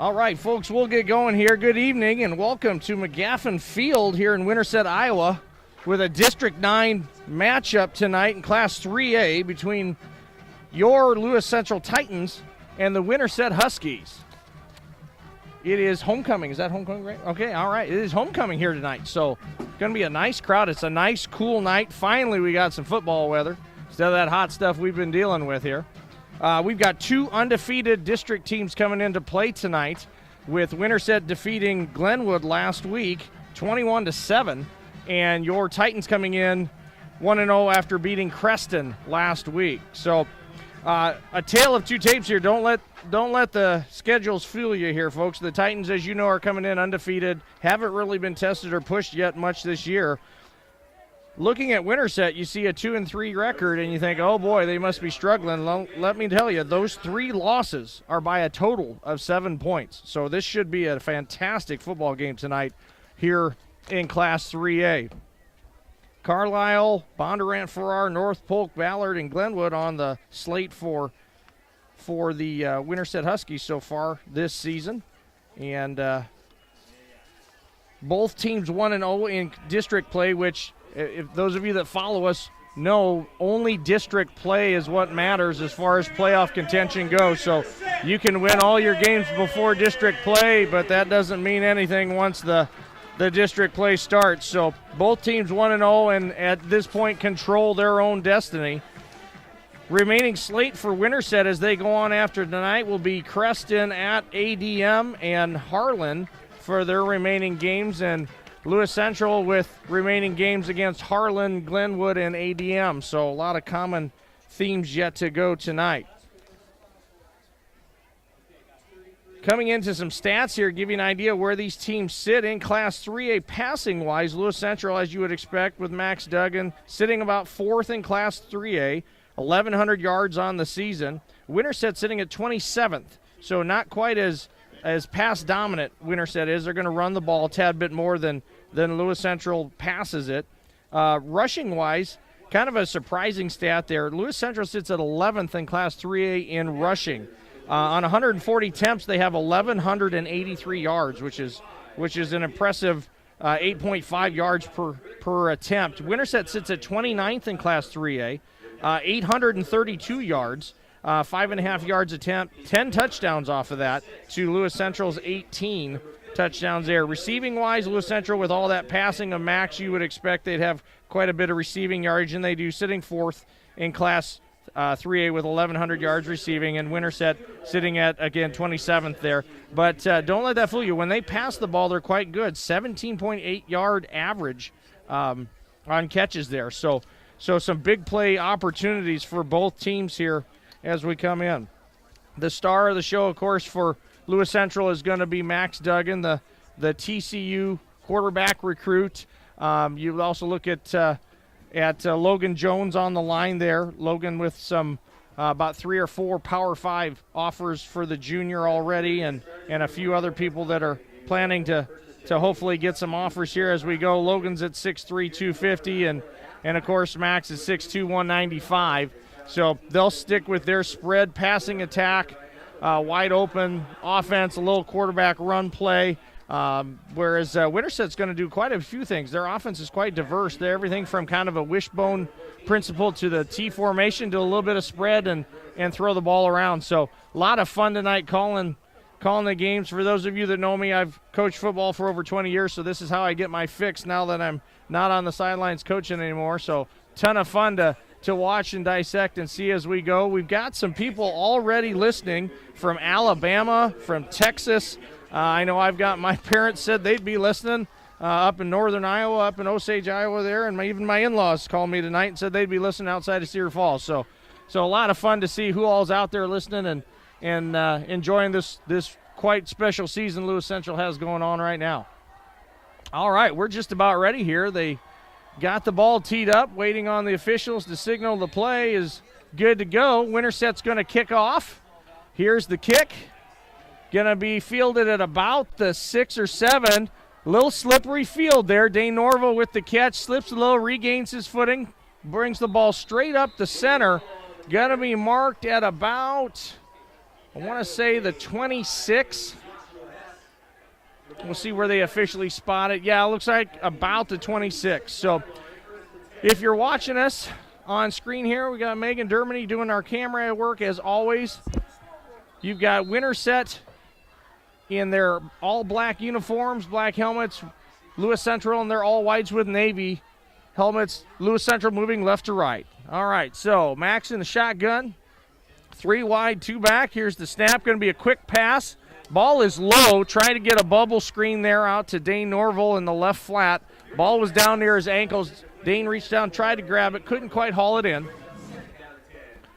All right, folks, we'll get going here. Good evening and welcome to McGaffin Field here in Winterset, Iowa, with a District 9 matchup tonight in Class 3A between your Lewis Central Titans and the Winterset Huskies. It is homecoming. Is that homecoming, right? Okay, all right. It is homecoming here tonight, so it's going to be a nice crowd. It's a nice, cool night. Finally, we got some football weather instead of that hot stuff we've been dealing with here. We've got two undefeated district teams coming into play tonight, with Winterset defeating Glenwood last week 21-7, and your Titans coming in 1-0 after beating Creston last week. So a tale of two tapes here. Don't let the schedules fool you here, folks. The Titans, as you know, are coming in undefeated, haven't really been tested or pushed yet much this year. Looking at Winterset, you see a 2-3 record, and you think, oh boy, they must be struggling. Let me tell you, those three losses are by a total of 7 points. So this should be a fantastic football game tonight here in Class 3A. Carlisle, Bondurant, Farrar, North Polk, Ballard, and Glenwood on the slate for the Winterset Huskies so far this season. And both teams 1-0 in district play, which, if those of you that follow us know, only district play is what matters as far as playoff contention goes. So you can win all your games before district play, but that doesn't mean anything once the district play starts. So both teams 1-0 and at this point control their own destiny. Remaining slate for Winterset as they go on after tonight will be Creston at ADM and Harlan for their remaining games, and Lewis Central with remaining games against Harlan, Glenwood, and ADM. So a lot of common themes yet to go tonight. Coming into some stats here, give you an idea where these teams sit in Class 3A passing-wise. Lewis Central, as you would expect, with Max Duggan, sitting about fourth in Class 3A, 1,100 yards on the season. Winterset sitting at 27th, so not quite as pass-dominant Winterset is. They're going to run the ball a tad bit more than Lewis Central passes it. Rushing-wise, kind of a surprising stat there. Lewis Central sits at 11th in Class 3A in rushing. On 140 attempts, they have 1,183 yards, which is an impressive 8.5 yards per attempt. Winterset sits at 29th in Class 3A, 832 yards, 5.5 yards attempt, 10 touchdowns off of that to Lewis Central's 18 touchdowns there. Receiving-wise, Lewis Central, with all that passing of Max, you would expect they'd have quite a bit of receiving yardage, and they do, sitting fourth in Class 3A with 1,100 yards receiving, and Winterset sitting at, again, 27th there. But don't let that fool you. When they pass the ball, they're quite good. 17.8-yard average on catches there. So some big play opportunities for both teams here as we come in. The star of the show, of course, for Lewis Central is going to be Max Duggan, the TCU quarterback recruit. You also look at Logan Jones on the line there. Logan with some about 3 or 4 Power 5 offers for the junior already, and a few other people that are planning to hopefully get some offers here as we go. Logan's at 6'3", 250, and of course Max is 6'2", 195. So they'll stick with their spread passing attack, wide open offense, a little quarterback run play. Whereas Winterset's going to do quite a few things. Their offense is quite diverse. They're everything from kind of a wishbone principle to the T formation to a little bit of spread and throw the ball around. So a lot of fun tonight calling the games. For those of you that know me, I've coached football for over 20 years, so this is how I get my fix now that I'm not on the sidelines coaching anymore. So ton of fun to watch and dissect and see as we go. We've got some people already listening from Alabama, from Texas. I know I've got my parents said they'd be listening up in northern Iowa, up in Osage, Iowa there, and even my in-laws called me tonight and said they'd be listening outside of Cedar Falls. So a lot of fun to see who all's out there listening and enjoying this quite special season Lewis Central has going on right now. All right, we're just about ready here. They got the ball teed up, waiting on the officials to signal the play is good to go. Winterset's going to kick off. Here's the kick. Going to be fielded at about the 6 or 7. Little slippery field there. Dane Norville with the catch. Slips a little, regains his footing, brings the ball straight up the center. Going to be marked at about, I want to say, the 26. We'll see where they officially spot it. Yeah, it looks like about the 26. So if you're watching us on screen here, we got Megan Dermody doing our camera work as always. You've got Winterset in their all-black uniforms, black helmets. Lewis Central in their all-whites with navy helmets. Lewis Central moving left to right. All right, so Max in the shotgun. 3 wide, 2 back. Here's the snap. Going to be a quick pass. Ball is low. Trying to get a bubble screen there out to Dane Norville in the left flat. Ball was down near his ankles. Dane reached down, tried to grab it, couldn't quite haul it in.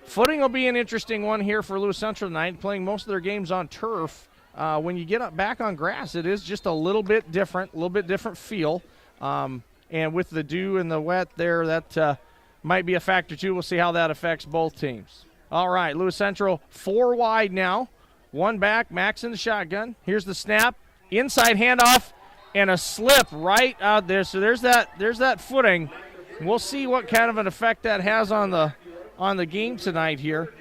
Footing will be an interesting one here for Lewis Central tonight, playing most of their games on turf. When you get up back on grass, it is just a little bit different feel. And with the dew and the wet there, that might be a factor too. We'll see how that affects both teams. All right, Lewis Central 4 wide now. 1 back, Max in the shotgun. Here's the snap, inside handoff, and a slip right out there. So there's that footing. We'll see what kind of an effect that has on the game tonight here.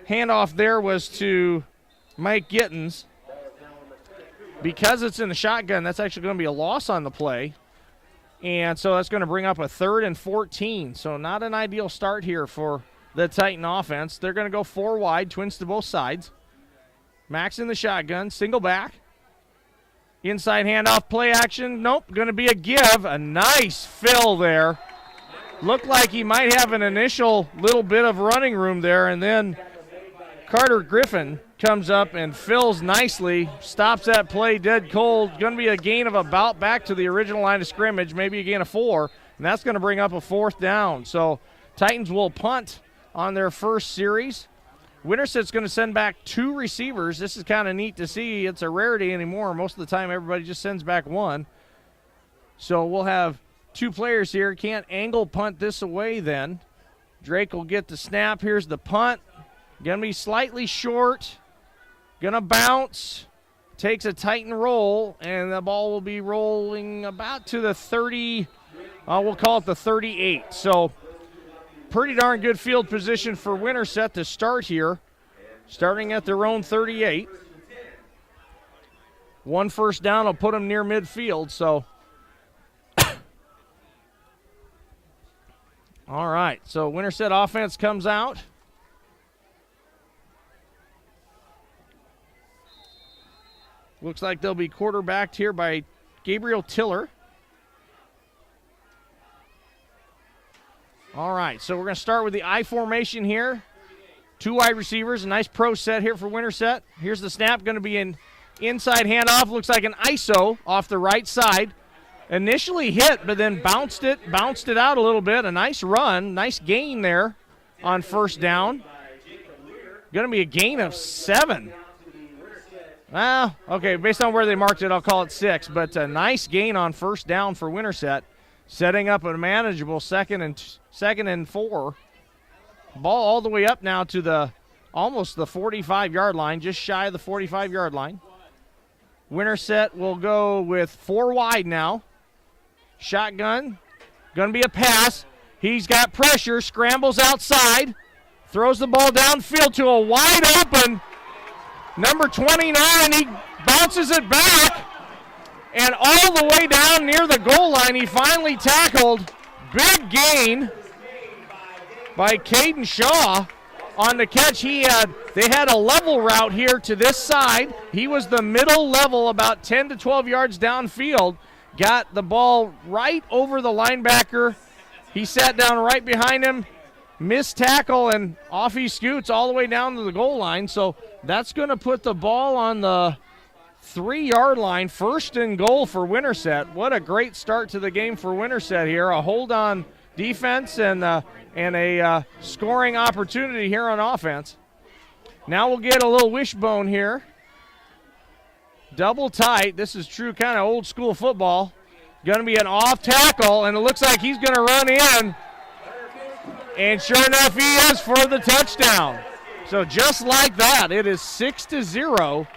Handoff there was to Mike Gittens. Because it's in the shotgun, that's actually going to be a loss on the play. And so that's going to bring up a 3rd and 14. So not an ideal start here for the Titan offense. They're going to go 4 wide, twins to both sides. Max in the shotgun, single back. Inside handoff, play action. Nope, going to be a give. A nice fill there. Looked like he might have an initial little bit of running room there, and then Carter Griffin comes up and fills nicely, stops that play dead cold. Going to be a gain of about back to the original line of scrimmage, maybe a gain of 4, and that's going to bring up a 4th down. So Titans will punt on their first series. Winterset's going to send back 2 receivers. This is kind of neat to see. It's a rarity anymore. Most of the time, everybody just sends back 1. So we'll have 2 players here. Can't angle punt this away then. Drake will get the snap. Here's the punt. Going to be slightly short. Going to bounce. Takes a Titan roll, and the ball will be rolling about to the 30. We'll call it the 38. So pretty darn good field position for Winterset to start here, starting at their own 38. 1 first down will put them near midfield. So, all right. So Winterset offense comes out. Looks like they'll be quarterbacked here by Gabriel Tiller. All right, so we're going to start with the I formation here. 2 wide receivers, a nice pro set here for Winterset. Here's the snap, going to be an inside handoff. Looks like an ISO off the right side. Initially hit, but then bounced it out a little bit. A nice run, nice gain there on first down. Going to be a gain of 7. Okay, based on where they marked it, I'll call it 6. But a nice gain on first down for Winterset, setting up a manageable second and 4. Ball all the way up now to almost the 45-yard line, just shy of the 45-yard line. Winterset will go with 4 wide now. Shotgun, going to be a pass. He's got pressure, scrambles outside, throws the ball downfield to a wide open number 29. He bounces it back, and all the way down near the goal line, he finally tackled. Big gain by Caden Shaw on the catch. They had a level route here to this side. He was the middle level, about 10 to 12 yards downfield. Got the ball right over the linebacker. He sat down right behind him, missed tackle, and off he scoots all the way down to the goal line. So that's going to put the ball on the 3-yard line, 1st and goal for Winterset. What a great start to the game for Winterset here. A hold on defense and a scoring opportunity here on offense. Now we'll get a little wishbone here. Double tight. This is true kind of old school football. Going to be an off tackle, and it looks like he's going to run in. And sure enough, he is for the touchdown. So just like that, it is 6-0.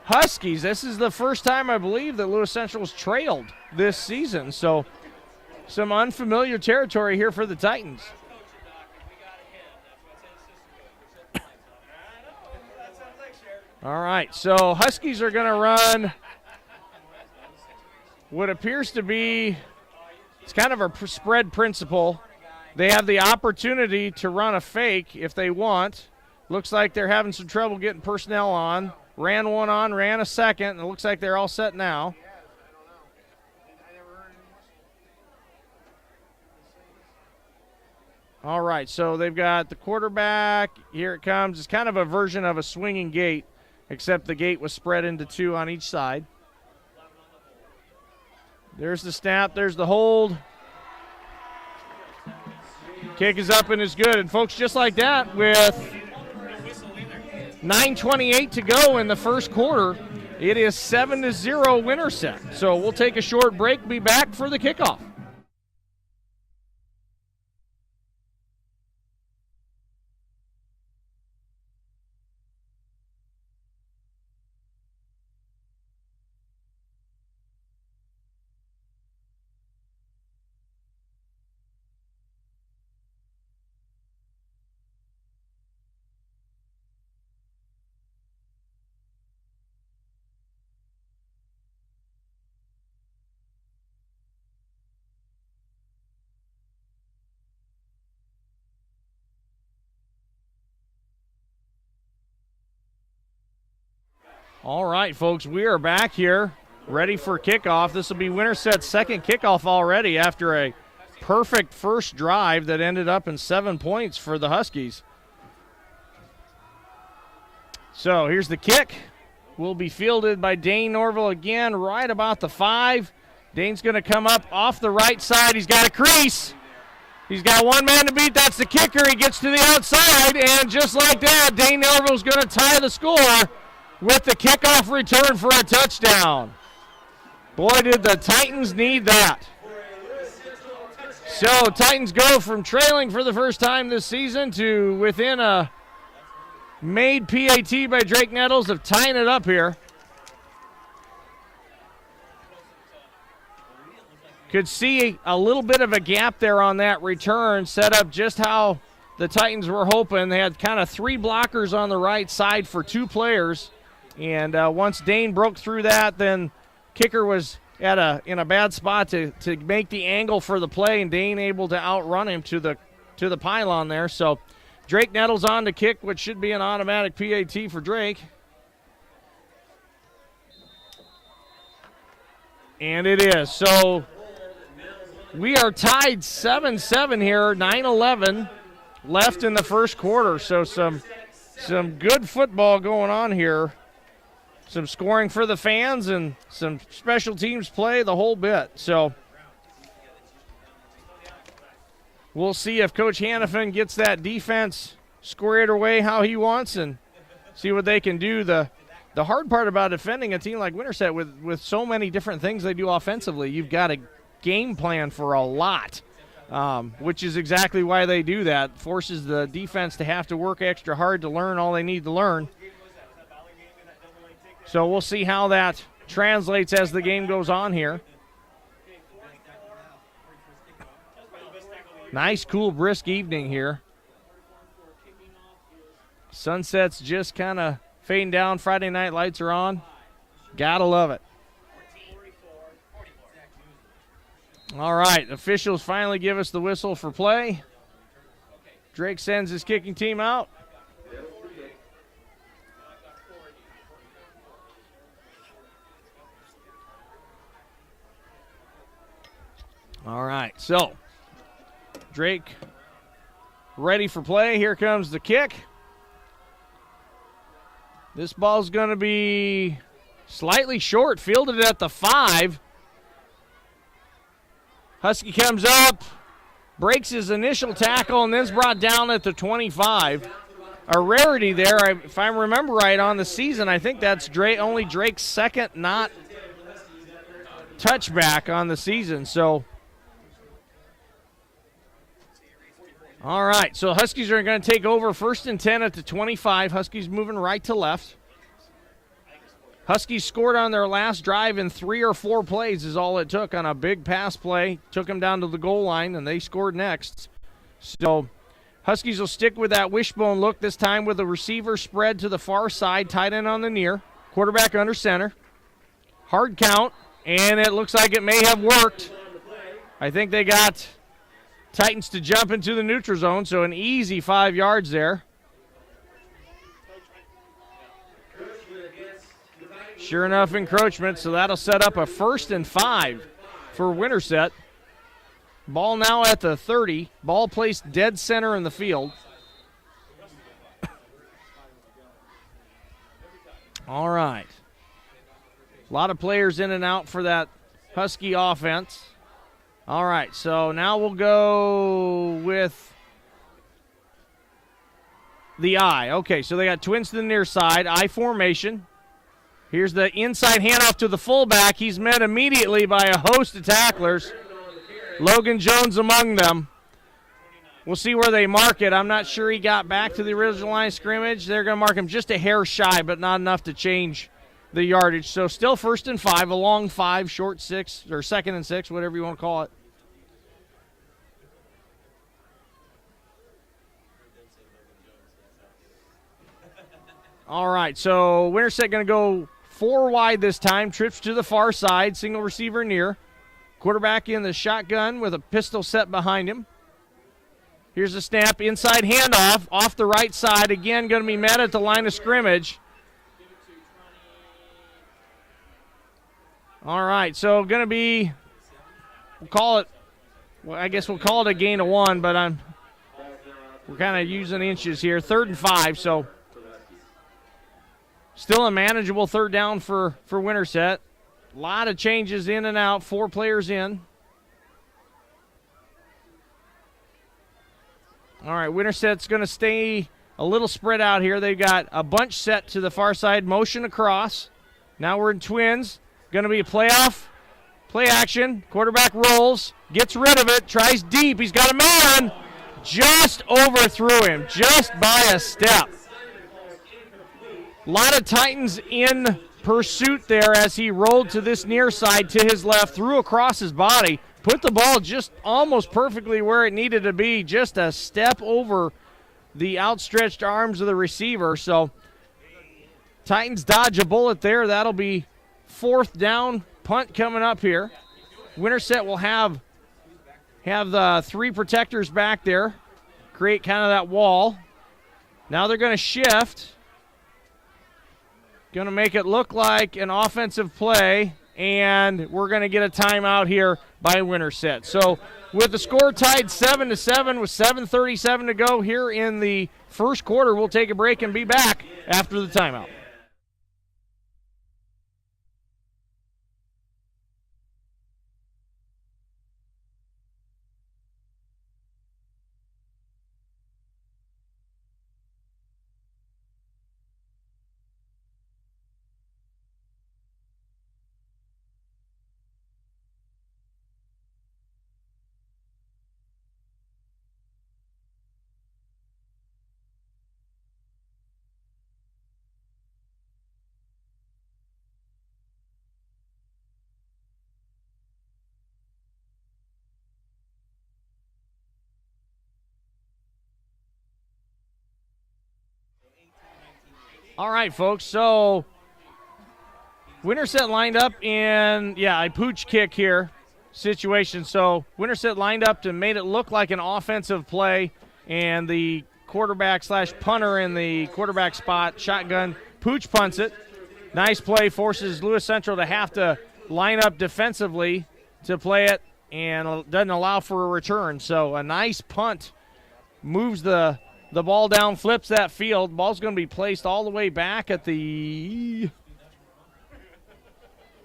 Huskies. This is the first time, I believe, that Lewis Central was trailed this season. So some unfamiliar territory here for the Titans. All right, so Huskies are going to run what appears to be, it's kind of a spread principle. They have the opportunity to run a fake if they want. Looks like they're having some trouble getting personnel on. Ran one on, ran a second, and it looks like they're all set now. All right, so they've got the quarterback. Here it comes. It's kind of a version of a swinging gate, except the gate was spread into two on each side. There's the snap. There's the hold. Kick is up and is good. And, folks, just like that, with 9:28 to go in the first quarter, it is 7-0 Winterset. So we'll take a short break, be back for the kickoff. All right, folks, we are back here, ready for kickoff. This will be Winterset's second kickoff already after a perfect first drive that ended up in 7 points for the Huskies. So here's the kick. Will be fielded by Dane Norville again, right about the 5. Dane's going to come up off the right side. He's got a crease. He's got one man to beat. That's the kicker. He gets to the outside, and just like that, Dane Norville's going to tie the score with the kickoff return for a touchdown. Boy, did the Titans need that. So Titans go from trailing for the first time this season to within a made PAT by Drake Nettles of tying it up here. Could see a little bit of a gap there on that return, set up just how the Titans were hoping. They had kind of 3 blockers on the right side for 2 players. And once Dane broke through that, then kicker was in a bad spot to make the angle for the play, and Dane able to outrun him to the pylon there. So Drake Nettles on to kick, which should be an automatic PAT for Drake. And it is. So we are tied 7-7 here, 9-11 left in the first quarter. So some good football going on here. Some scoring for the fans and some special teams play, the whole bit. So we'll see if Coach Hannafin gets that defense squared away how he wants and see what they can do. The hard part about defending a team like Winterset with so many different things they do offensively, you've got a game plan for a lot, which is exactly why they do that. Forces the defense to have to work extra hard to learn all they need to learn. So we'll see how that translates as the game goes on here. Nice, cool, brisk evening here. Sunset's just kind of fading down. Friday night lights are on. Gotta love it. All right, officials finally give us the whistle for play. Drake sends his kicking team out. All right, so Drake ready for play. Here comes the kick. This ball's going to be slightly short, fielded at the 5. Husky comes up, breaks his initial tackle, and then's brought down at the 25. A rarity there, if I remember right, on the season. I think that's only Drake's second not touchback on the season, so... All right, so Huskies are going to take over 1st and 10 at the 25. Huskies moving right to left. Huskies scored on their last drive in 3 or 4 plays is all it took on a big pass play. Took them down to the goal line, and they scored next. So Huskies will stick with that wishbone look, this time with the receiver spread to the far side, tight end on the near. Quarterback under center. Hard count, and it looks like it may have worked. I think they got Titans to jump into the neutral zone, so an easy 5 yards there. Sure enough, encroachment, so that'll set up a 1st and 5 for Winterset. Ball now at the 30. Ball placed dead center in the field. All right. A lot of players in and out for that Husky offense. All right, so now we'll go with the I. Okay, so they got twins to the near side, I formation. Here's the inside handoff to the fullback. He's met immediately by a host of tacklers. Logan Jones among them. We'll see where they mark it. I'm not sure he got back to the original line of scrimmage. They're going to mark him just a hair shy, but not enough to change the yardage. So still 1st and 5, a long 5, short 6, or 2nd and 6, whatever you want to call it. All right, so Winterset going to go 4 wide this time. Trips to the far side, single receiver near. Quarterback in the shotgun with a pistol set behind him. Here's a snap, inside handoff, off the right side. Again, going to be met at the line of scrimmage. All right, so going to be, we'll call it, well, I guess we'll call it a gain of 1, but we're kind of using inches here. 3rd and 5, so still a manageable 3rd down for Winterset. A lot of changes in and out, 4 players in. All right, Winterset's going to stay a little spread out here. They've got a bunch set to the far side, motion across. Now we're in twins. Going to be a playoff, play action. Quarterback rolls, gets rid of it, tries deep. He's got a man. Just overthrew him, just by a step. A lot of Titans in pursuit there as he rolled to this near side to his left, threw across his body, put the ball just almost perfectly where it needed to be, just a step over the outstretched arms of the receiver. So Titans dodge a bullet there. That'll be 4th down, punt coming up here. Winterset will have the 3 protectors back there, create kind of that wall. Now they're going to shift. Going to make it look like an offensive play, and we're going to get a timeout here by Winterset. So with the score tied 7-7 with 7:37 to go here in the first quarter, we'll take a break and be back after the timeout. All right, folks, so Winterset lined up in, a pooch kick here situation. So Winterset lined up to made it look like an offensive play, and the quarterback / punter in the quarterback spot, shotgun, pooch punts it. Nice play, forces Lewis Central to have to line up defensively to play it, and doesn't allow for a return. So a nice punt moves the ball down, flips that field. Ball's going to be placed all the way back at the,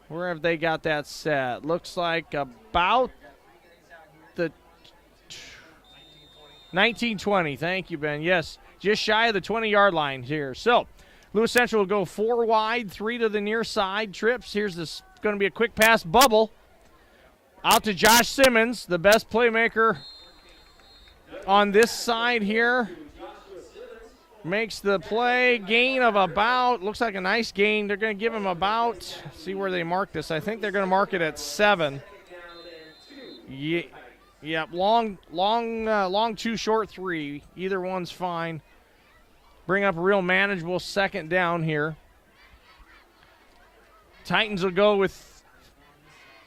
where have they got that set? Looks like about the 19-20. Thank you, Ben. Yes, just shy of the 20-yard line here. So Lewis Central will go 4 wide, 3 to the near side. Trips. Here's this, going to be a quick pass bubble. Out to Josh Simmons, the best playmaker on this side here. Makes the play, gain of about, looks like a nice gain. They're going to give him see where they mark this. I think they're going to mark it at 7. Yeah. Yep, long two, short three. Either one's fine. Bring up a real manageable second down here. Titans will go with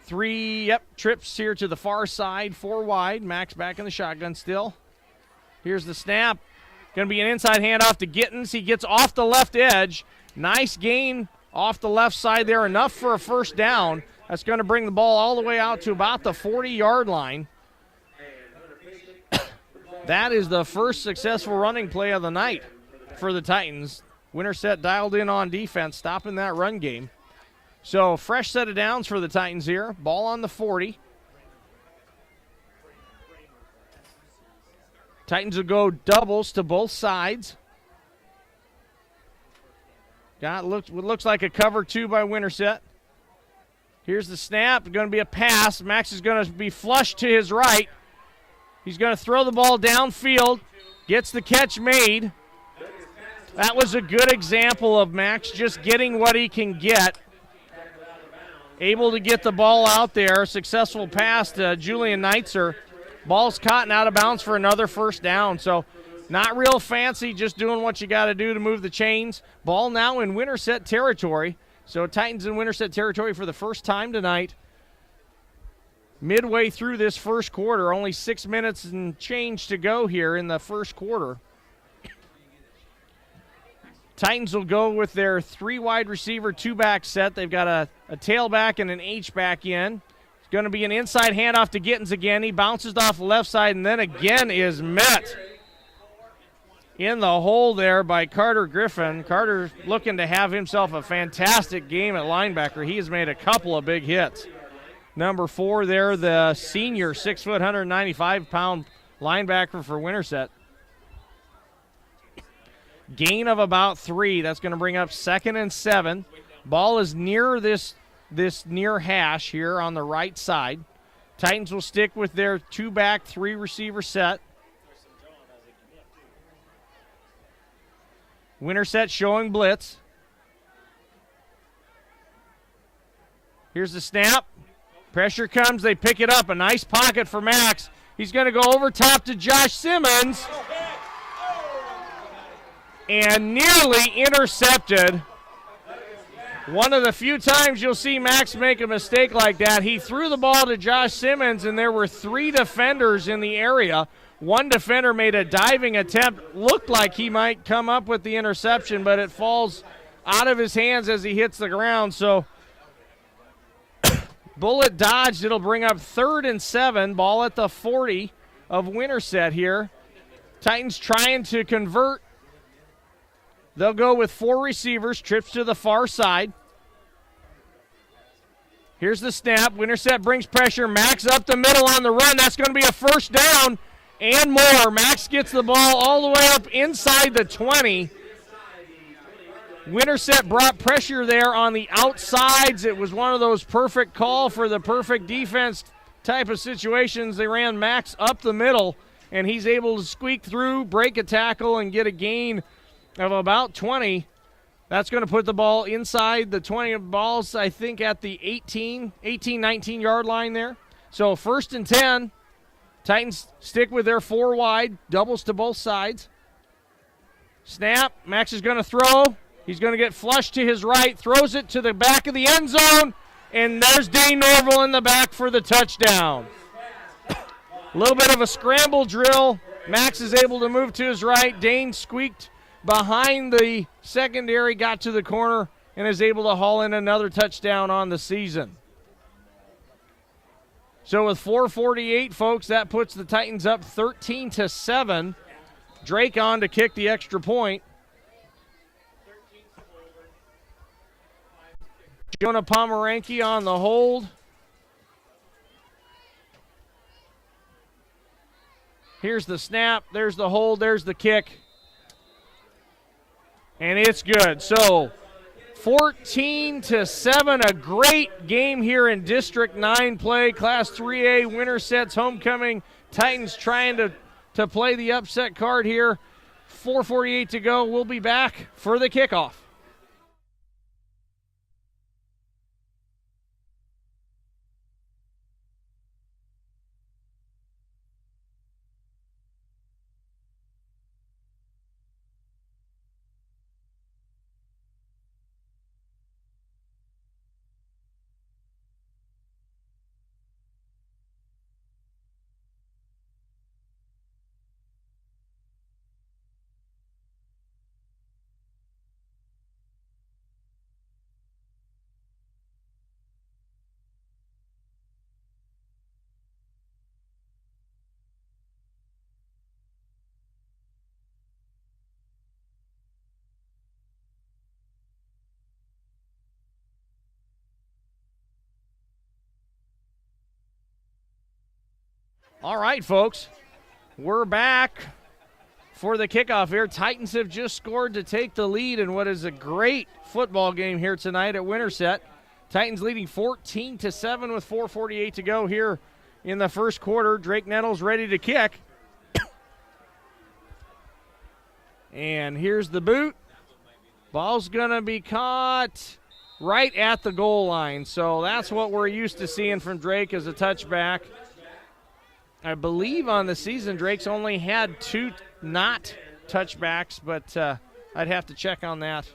three, trips here to the far side, 4 wide. Max back in the shotgun still. Here's the snap. Going to be an inside handoff to Gittens. He gets off the left edge. Nice gain off the left side there, enough for a first down. That's going to bring the ball all the way out to about the 40-yard line. That is the first successful running play of the night for the Titans. Winterset dialed in on defense, stopping that run game. So fresh set of downs for the Titans here. Ball on the 40. Titans will go doubles to both sides. Got what looks like a cover 2 by Winterset. Here's the snap. Going to be a pass. Max is going to be flushed to his right. He's going to throw the ball downfield. Gets the catch made. That was a good example of Max just getting what he can get. Able to get the ball out there. Successful pass to Julian Neitzer. Ball's caught and out of bounds for another first down. So not real fancy, just doing what you got to do to move the chains. Ball now in Winterset territory. So Titans in Winterset territory for the first time tonight. Midway through this first quarter, only 6 minutes and change to go here in the first quarter. Titans will go with their 3 wide receiver, 2-back set. They've got a tailback and an H-back in. It's going to be an inside handoff to Gittens again. He bounces off the left side and then again is met in the hole there by Carter Griffin. Carter looking to have himself a fantastic game at linebacker. He has made a couple of big hits. Number 4 there, the senior, 6 foot, 195-pound linebacker for Winterset. Gain of about 3. That's going to bring up 2nd and 7. Ball is near this near hash here on the right side. Titans will stick with their 2-back, 3-receiver set. Winterset showing blitz. Here's the snap. Pressure comes. They pick it up. A nice pocket for Max. He's going to go over top to Josh Simmons. And nearly intercepted. One of the few times you'll see Max make a mistake like that. He threw the ball to Josh Simmons, and there were 3 defenders in the area. One defender made a diving attempt. Looked like he might come up with the interception, but it falls out of his hands as he hits the ground. So bullet dodged. It'll bring up 3rd and 7. Ball at the 40 of Winterset here. Titans trying to convert. They'll go with 4 receivers, trips to the far side. Here's the snap. Winterset brings pressure. Max up the middle on the run. That's going to be a first down and more. Max gets the ball all the way up inside the 20. Winterset brought pressure there on the outsides. It was one of those perfect call for the perfect defense type of situations. They ran Max up the middle, and he's able to squeak through, break a tackle, and get a gain of about 20. That's going to put the ball inside the 20 balls, I think, at the 18, 19-yard line there. So 1st and 10. Titans stick with their 4 wide, doubles to both sides. Snap. Max is going to throw. He's going to get flushed to his right, throws it to the back of the end zone, and there's Dane Norville in the back for the touchdown. A little bit of a scramble drill. Max is able to move to his right. Dane squeaked behind the secondary, got to the corner, and is able to haul in another touchdown on the season. So with 4:48, folks, that puts the Titans up 13-7. Drake on to kick the extra point. Jonah Pomeranke on the hold. Here's the snap. There's the hold. There's the kick. And it's good. So 14-7, a great game here in District 9 play. Class 3A, Winterset's homecoming. Titans trying to play the upset card here. 4:48 to go. We'll be back for the kickoff. All right, folks. We're back for the kickoff here. Titans have just scored to take the lead in what is a great football game here tonight at Winterset. Titans leading 14-7 with 4:48 to go here in the first quarter. Drake Nettles ready to kick. And here's the boot. Ball's going to be caught right at the goal line. So that's what we're used to seeing from Drake as a touchback. I believe on the season Drake's only had 2 not touchbacks, but I'd have to check on that.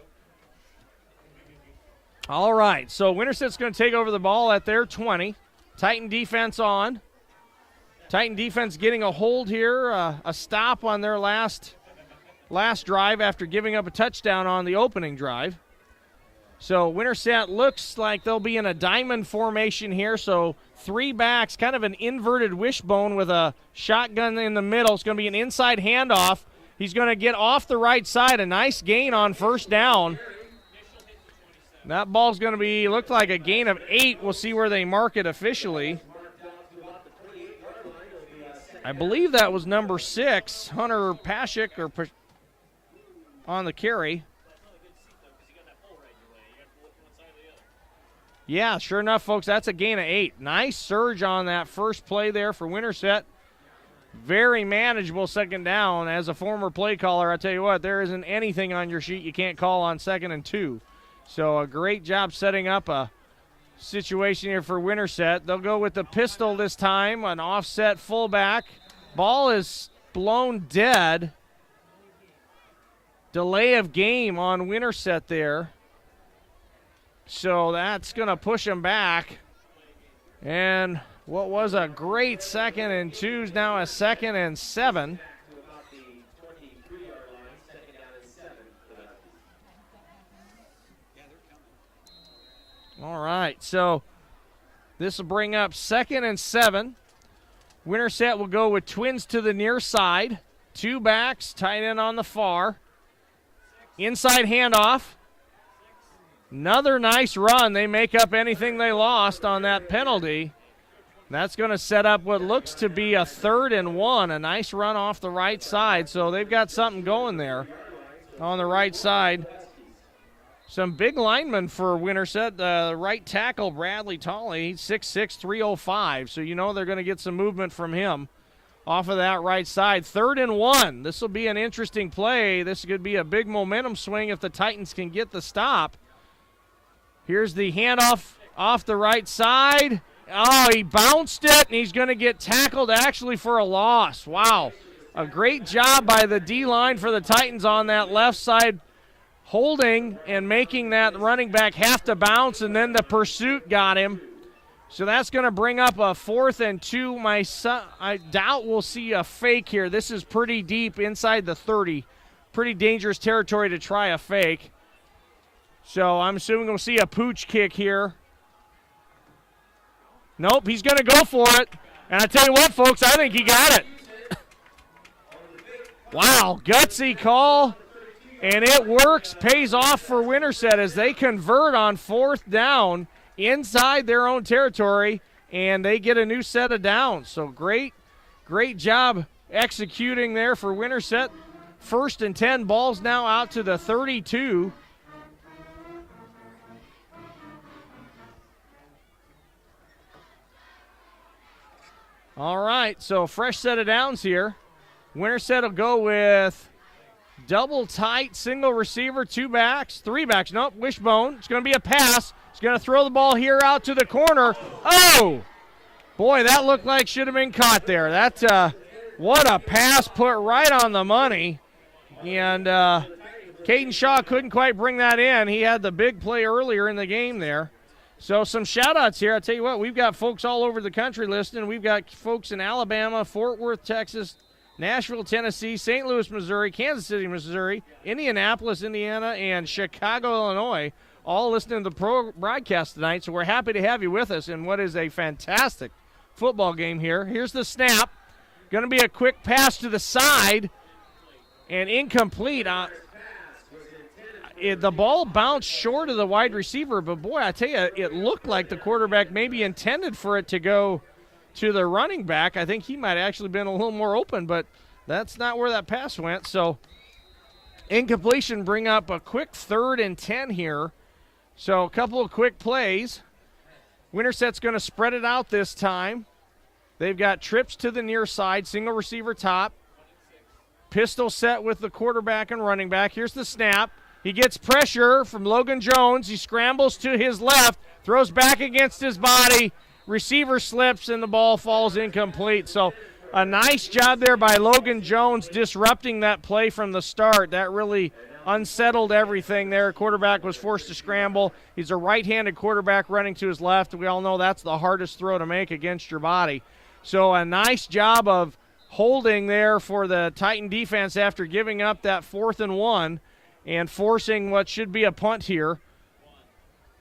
All right, so Winterset's going to take over the ball at their 20. Titan defense on. Titan defense getting a hold here, a stop on their last drive after giving up a touchdown on the opening drive. So Winterset looks like they'll be in a diamond formation here, so 3 backs, kind of an inverted wishbone with a shotgun in the middle. It's going to be an inside handoff. He's going to get off the right side, a nice gain on first down. That ball's going to look like a gain of 8. We'll see where they mark it officially. I believe that was number 6, Hunter Pashik, on the carry. Yeah, sure enough, folks, that's a gain of 8. Nice surge on that first play there for Winterset. Very manageable second down. As a former play caller, I tell you what, there isn't anything on your sheet you can't call on 2nd and 2. So a great job setting up a situation here for Winterset. They'll go with the pistol this time, an offset fullback. Ball is blown dead. Delay of game on Winterset there. So that's going to push them back. And what was a great 2nd and 2 is now a 2nd and 7. All right, so this will bring up 2nd and 7. Winterset will go with twins to the near side. 2 backs, tight end on the far. Inside handoff. Another nice run. They make up anything they lost on that penalty. That's going to set up what looks to be a 3rd and 1. A nice run off the right side. So they've got something going there on the right side. Some big linemen for Winterset. Right tackle, Bradley Tolley, 6'6", 305. So you know they're going to get some movement from him off of that right side. 3rd and 1. This will be an interesting play. This could be a big momentum swing if the Titans can get the stop. Here's the handoff off the right side. Oh, he bounced it, and he's going to get tackled actually for a loss. Wow. A great job by the D-line for the Titans on that left side, holding and making that running back have to bounce, and then the pursuit got him. So that's going to bring up a 4th and 2. I doubt we'll see a fake here. This is pretty deep inside the 30. Pretty dangerous territory to try a fake. So I'm assuming we'll see a pooch kick here. Nope, he's going to go for it. And I tell you what, folks, I think he got it. Wow, gutsy call. And it works, pays off for Winterset as they convert on 4th down inside their own territory, and they get a new set of downs. So great job executing there for Winterset. 1st and 10, ball's now out to the 32. All right, so fresh set of downs here. Winterset will go with double tight, single receiver, 2 backs, 3 backs. Nope, wishbone. It's going to be a pass. He's going to throw the ball here out to the corner. Oh! Boy, that looked like should have been caught there. What a pass put right on the money. And Caden Shaw couldn't quite bring that in. He had the big play earlier in the game there. So some shout-outs here. I'll tell you what, we've got folks all over the country listening. We've got folks in Alabama, Fort Worth, Texas, Nashville, Tennessee, St. Louis, Missouri, Kansas City, Missouri, Indianapolis, Indiana, and Chicago, Illinois, all listening to the broadcast tonight. So we're happy to have you with us in what is a fantastic football game here. Here's the snap. Going to be a quick pass to the side and incomplete. The ball bounced short of the wide receiver, but boy, I tell you, it looked like the quarterback maybe intended for it to go to the running back. I think he might have actually been a little more open, but that's not where that pass went. So incompletion, bring up a quick 3rd and 10 here. So a couple of quick plays. Winterset's going to spread it out this time. They've got trips to the near side, single receiver top. Pistol set with the quarterback and running back. Here's the snap. He gets pressure from Logan Jones. He scrambles to his left, throws back against his body. Receiver slips, and the ball falls incomplete. So a nice job there by Logan Jones disrupting that play from the start. That really unsettled everything there. Quarterback was forced to scramble. He's a right-handed quarterback running to his left. We all know that's the hardest throw to make against your body. So a nice job of holding there for the Titan defense after giving up that 4th and 1 and forcing what should be a punt here.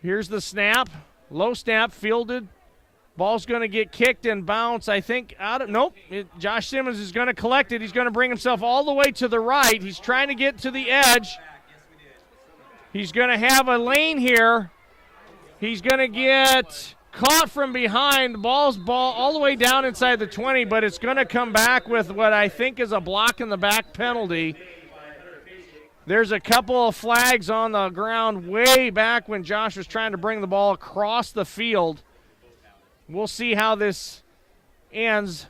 Here's the snap. Low snap, fielded. Ball's going to get kicked and bounce, I think, out of – nope. Josh Simmons is going to collect it. He's going to bring himself all the way to the right. He's trying to get to the edge. He's going to have a lane here. He's going to get caught from behind. Ball all the way down inside the 20, but it's going to come back with what I think is a block in the back penalty. There's a couple of flags on the ground way back when Josh was trying to bring the ball across the field. We'll see how this ends.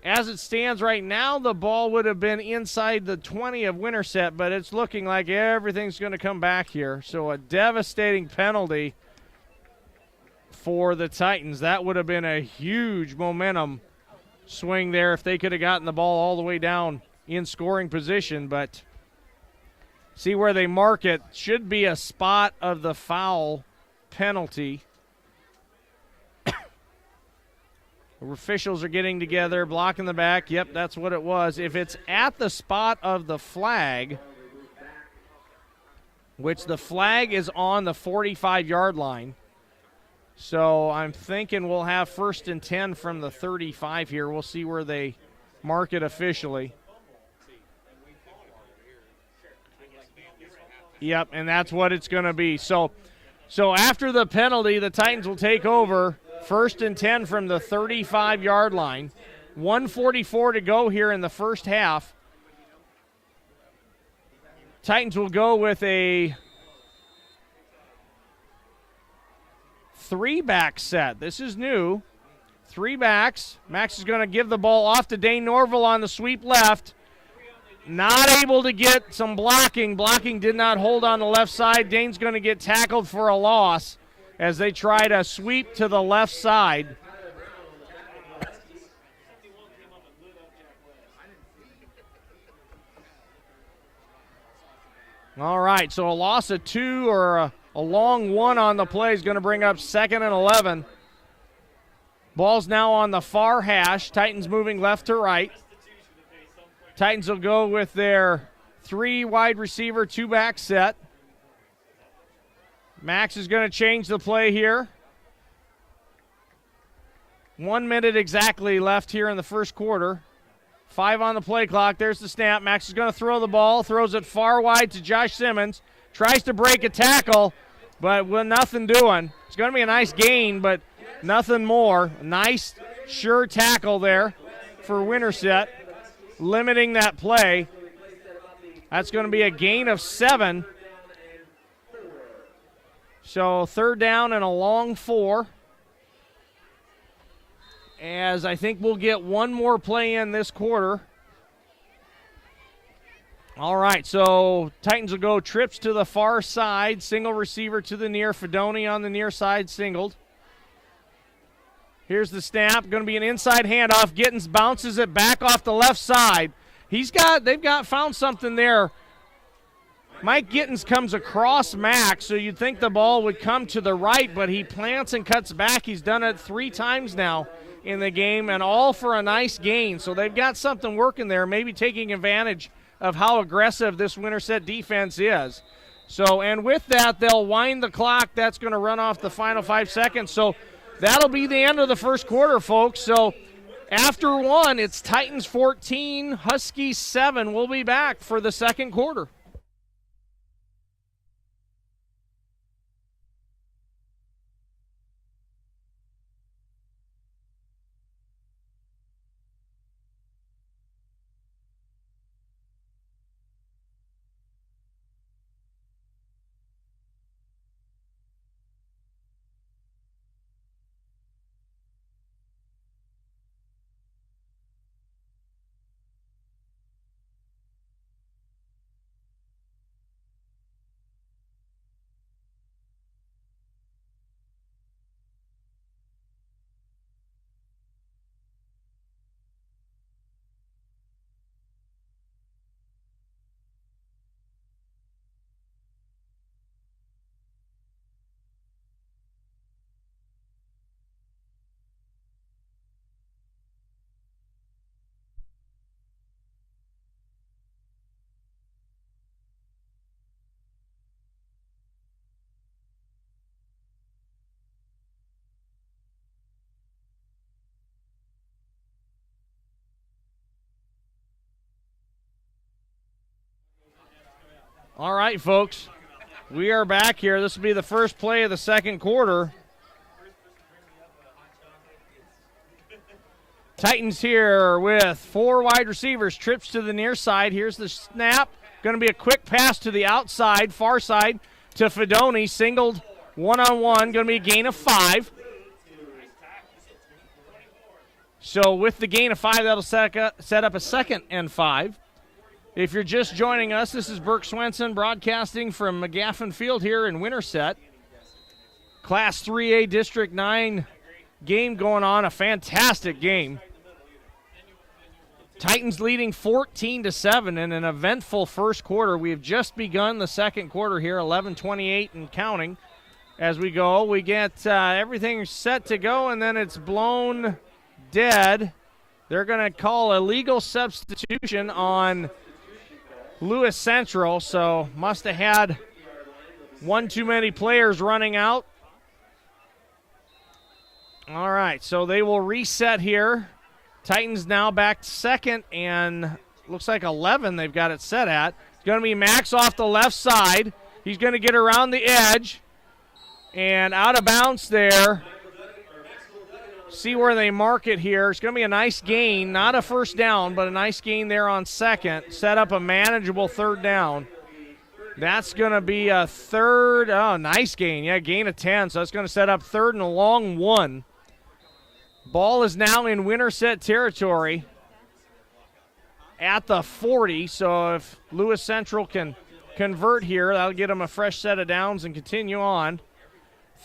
As it stands right now, the ball would have been inside the 20 of Winterset, but it's looking like everything's going to come back here. So a devastating penalty for the Titans. That would have been a huge momentum swing there if they could have gotten the ball all the way down in scoring position, but see where they mark it. Should be a spot of the foul penalty. The officials are getting together, blocking the back. Yep, that's what it was. If it's at the spot of the flag, which the flag is on the 45-yard line, so I'm thinking we'll have 1st and 10 from the 35 here. We'll see where they mark it officially. Yep, and that's what it's going to be. So after the penalty, the Titans will take over. 1st and 10 from the 35-yard line. 1:44 to go here in the first half. Titans will go with a 3-back set. This is new. 3 backs. Max is going to give the ball off to Dane Norville on the sweep left. Not able to get some blocking. Blocking did not hold on the left side. Dane's going to get tackled for a loss as they try to sweep to the left side. All right, so a loss of 2 or a long 1 on the play is going to bring up 2nd and 11. Ball's now on the far hash. Titans moving left to right. Titans will go with their 3 wide receiver, 2-back set. Max is going to change the play here. 1 minute exactly left here in the first quarter. 5 on the play clock. There's the snap. Max is going to throw the ball. Throws it far wide to Josh Simmons. Tries to break a tackle, but with nothing doing. It's going to be a nice gain, but nothing more. Nice, sure tackle there for Winterset, limiting that play. That's going to be a gain of 7. So 3rd down and a long 4. As I think we'll get one more play in this quarter. All right, so Titans will go trips to the far side, single receiver to the near. Fedoni on the near side, singled. Here's the snap, going to be an inside handoff. Gittens bounces it back off the left side. They've found something there. Mike Gittens comes across Max, so you'd think the ball would come to the right, but he plants and cuts back. He's done it 3 times now in the game, and all for a nice gain. So they've got something working there, maybe taking advantage of how aggressive this Winterset defense is. So, and with that, they'll wind the clock. That's going to run off the final 5 seconds. So that'll be the end of the first quarter, folks. So after 1, it's Titans 14, Huskies 7. We'll be back for the second quarter. All right, folks. We are back here. This will be the first play of the second quarter. Titans here with 4 wide receivers. Trips to the near side. Here's the snap. Going to be a quick pass to the outside, far side, to Fedoni. Singled one-on-one. Going to be a gain of 5. So with the gain of 5, that'll set up a 2nd and 5. If you're just joining us, this is Burke Swenson broadcasting from McGaffin Field here in Winterset. Class 3A District 9 game going on, a fantastic game. Titans leading 14-7 in an eventful first quarter. We have just begun the second quarter here, 11:28 and counting. As we go, we get everything set to go, and then it's blown dead. They're going to call a legal substitution on Lewis Central, so must have had one too many players running out. All right, so they will reset here. Titans now back to 2nd and looks like 11 they've got it set at. It's going to be Max off the left side. He's going to get around the edge and out of bounds there. See where they mark it here. It's going to be a nice gain, not a first down, but a nice gain there on 2nd. Set up a manageable 3rd down. That's going to be a 3rd. Oh, nice gain. Yeah, gain of 10. So that's going to set up 3rd and a long 1. Ball is now in Winterset territory at the 40. So if Lewis Central can convert here, that'll get them a fresh set of downs and continue on.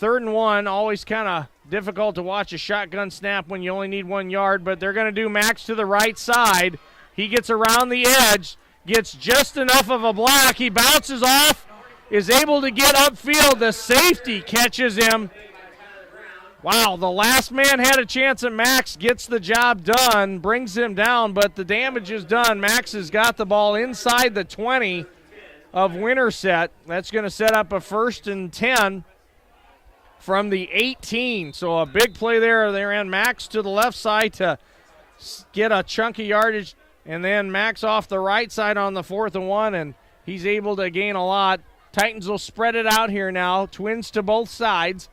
3rd and 1, always kind of difficult to watch a shotgun snap when you only need 1 yard, but they're going to do Max to the right side. He gets around the edge, gets just enough of a block. He bounces off, is able to get upfield. The safety catches him. Wow, the last man had a chance at Max, gets the job done, brings him down, but the damage is done. Max has got the ball inside the 20 of Winterset. That's going to set up a 1st and 10 from the 18. So a big play there. They ran Max to the left side to get a chunk of yardage, and then Max off the right side on the 4th and 1, and he's able to gain a lot. Titans will spread it out here now. Twins to both sides.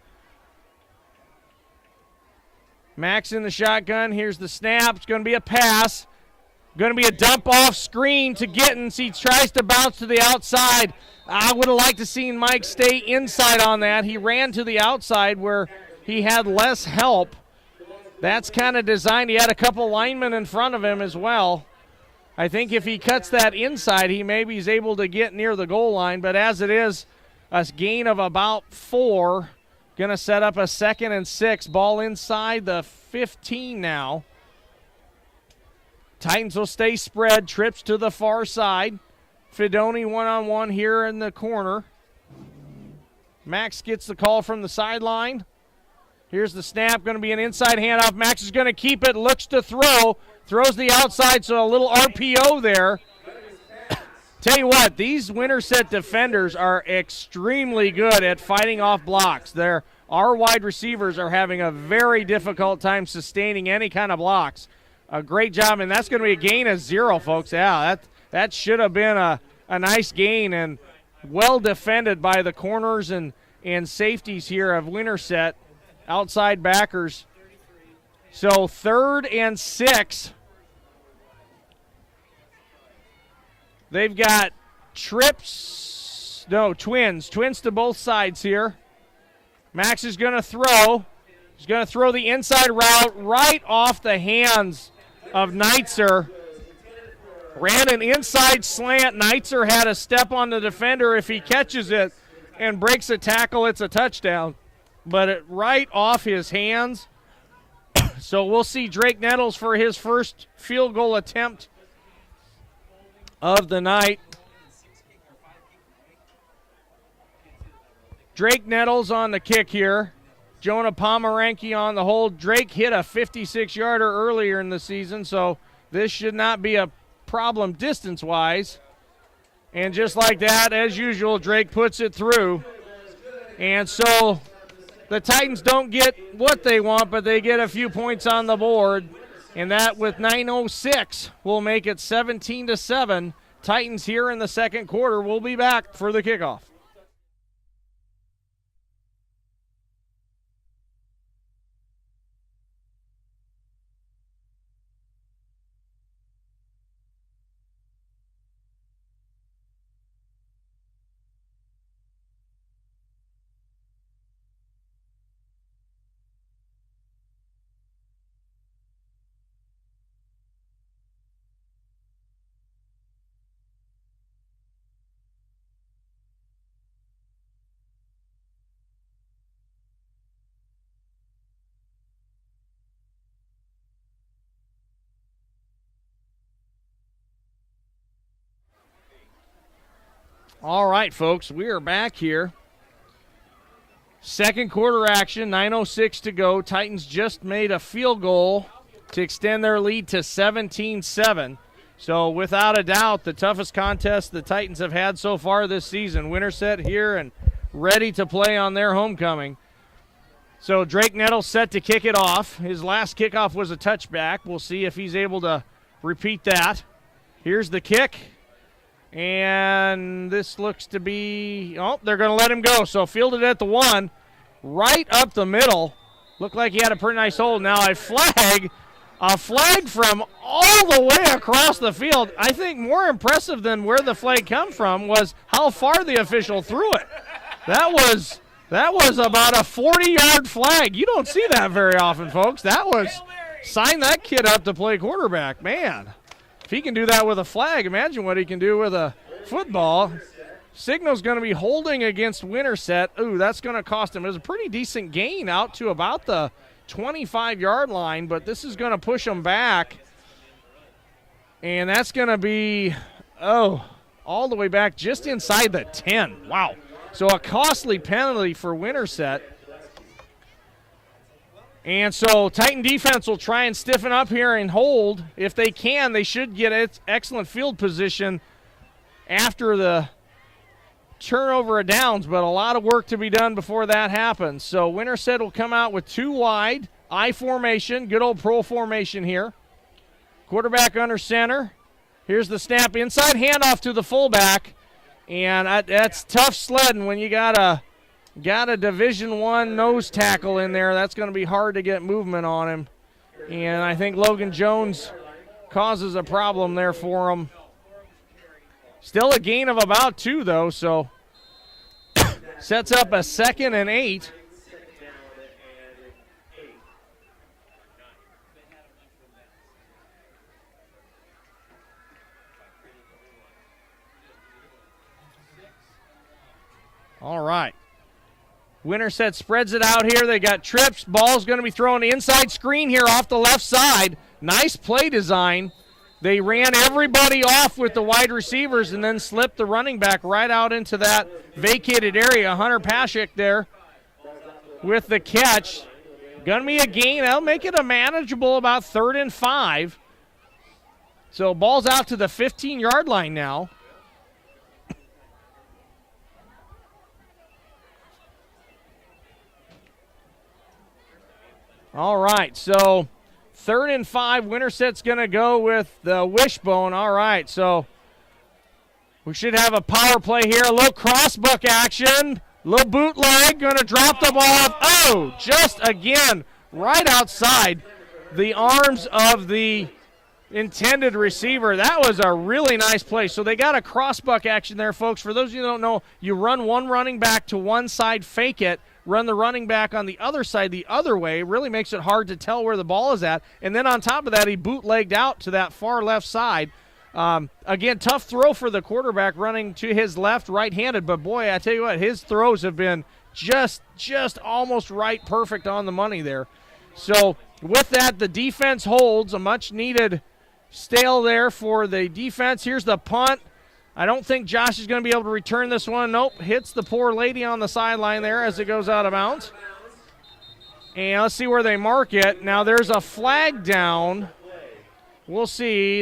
Max in the shotgun. Here's the snap. It's going to be a pass. Going to be a dump off screen to Gittens. He tries to bounce to the outside. I would have liked to seen Mike stay inside on that. He ran to the outside where he had less help. That's kind of designed. He had a couple linemen in front of him as well. I think if he cuts that inside, he maybe is able to get near the goal line. But as it is, a gain of about 4. Going to set up a 2nd and 6. Ball inside the 15 now. Titans will stay spread. Trips to the far side. Fedoni one-on-one here in the corner. Max gets the call from the sideline. Here's the snap. Going to be an inside handoff. Max is going to keep it. Looks to throw. Throws the outside, so a little RPO there. Tell you what, these Winterset defenders are extremely good at fighting off blocks. Our wide receivers are having a very difficult time sustaining any kind of blocks. A great job, and that's going to be a gain of 0, folks. Yeah, that should have been a nice gain and well defended by the corners and safeties here of Winterset, outside backers. So 3rd and 6. They've got twins to both sides here. Max is going to throw. He's going to throw the inside route right off the hands of Neitzer. Ran an inside slant. Neitzer had a step on the defender. If he catches it and breaks a tackle, it's a touchdown. But it right off his hands. So we'll see Drake Nettles for his first field goal attempt of the night. Drake Nettles on the kick here. Jonah Pomeranke on the hold. Drake hit a 56-yarder earlier in the season, so this should not be a problem distance-wise. And just like that, as usual, Drake puts it through. And so the Titans don't get what they want, but they get a few points on the board. And that with 9:06 will make it 17-7 Titans here in the second quarter. We'll be back for the kickoff. All right, folks, we are back here. Second quarter action, 9:06 to go. Titans just made a field goal to extend their lead to 17-7. So without a doubt, the toughest contest the Titans have had so far this season. Winterset here and ready to play on their homecoming. So Drake Nettles set to kick it off. His last kickoff was a touchback. We'll see if he's able to repeat that. Here's the kick. And this looks to be, they're going to let him go. So fielded at the 1, right up the middle. Looked like he had a pretty nice hold. Now a flag from all the way across the field. I think more impressive than where the flag come from was how far the official threw it. That was about a 40-yard flag. You don't see that very often, folks. Sign that kid up to play quarterback, man. If he can do that with a flag, imagine what he can do with a football. Signal's going to be holding against Winterset. Ooh, that's going to cost him. It was a pretty decent gain out to about the 25-yard line, but this is going to push him back. And that's going to be, all the way back just inside the 10. Wow. So a costly penalty for Winterset. And so Titan defense will try and stiffen up here and hold. If they can, they should get excellent field position after the turnover of downs, but a lot of work to be done before that happens. So Winterset will come out with 2 wide, I formation, good old pro formation here. Quarterback under center. Here's the snap, inside handoff to the fullback, and that's tough sledding when you got a Division I nose tackle in there. That's going to be hard to get movement on him. And I think Logan Jones causes a problem there for him. Still a gain of about 2, though, so sets up a 2nd and 8. All right. Winterset spreads it out here. They got trips. Ball's going to be thrown inside screen here off the left side. Nice play design. They ran everybody off with the wide receivers and then slipped the running back right out into that vacated area. Hunter Pashik there with the catch. Going to be a gain. That'll make it a manageable about 3rd and 5. So ball's out to the 15-yard line now. All right, so 3rd and 5. Winterset's going to go with the wishbone. All right, so we should have a power play here. A little crossbuck action. Little bootleg. Going to drop the ball. Oh, just again, right outside the arms of the intended receiver. That was a really nice play. So they got a crossbuck action there, folks. For those of you who don't know, you run one running back to one side, fake it, run the running back on the other side the other way. It really makes it hard to tell where the ball is at. And then on top of that, he bootlegged out to that far left side. Again, tough throw for the quarterback running to his left, right-handed. But, boy, I tell you what, his throws have been just almost right, perfect on the money there. So with that, the defense holds. A much-needed stale there for the defense. Here's the punt. I don't think Josh is going to be able to return this one. Nope, hits the poor lady on the sideline there as it goes out of bounds. And let's see where they mark it. Now there's a flag down. We'll see.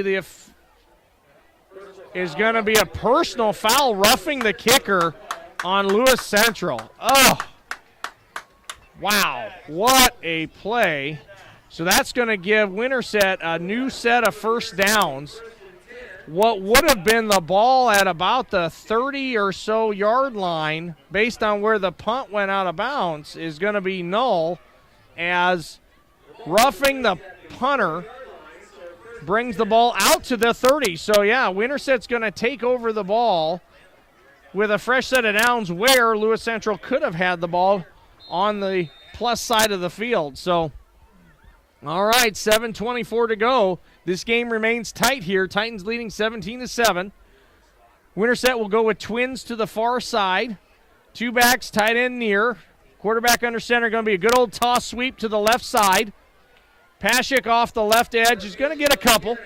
Is going to be a personal foul roughing the kicker on Lewis Central. Oh, wow, what a play. So that's going to give Winterset a new set of first downs. what would have been the ball at about the 30 or so yard line based on where the punt went out of bounds is going to be null, as roughing the punter brings the ball out to the 30. So, yeah, Winterset's going to take over the ball with a fresh set of downs where Lewis Central could have had the ball on the plus side of the field. So, all right, 7:24 to go. This game remains tight here. Titans leading 17-7. Winterset will go with twins to the far side. Two backs, tight end near. Quarterback under center, going to be a good old toss sweep to the left side. Pashik off the left edge is going to get a couple.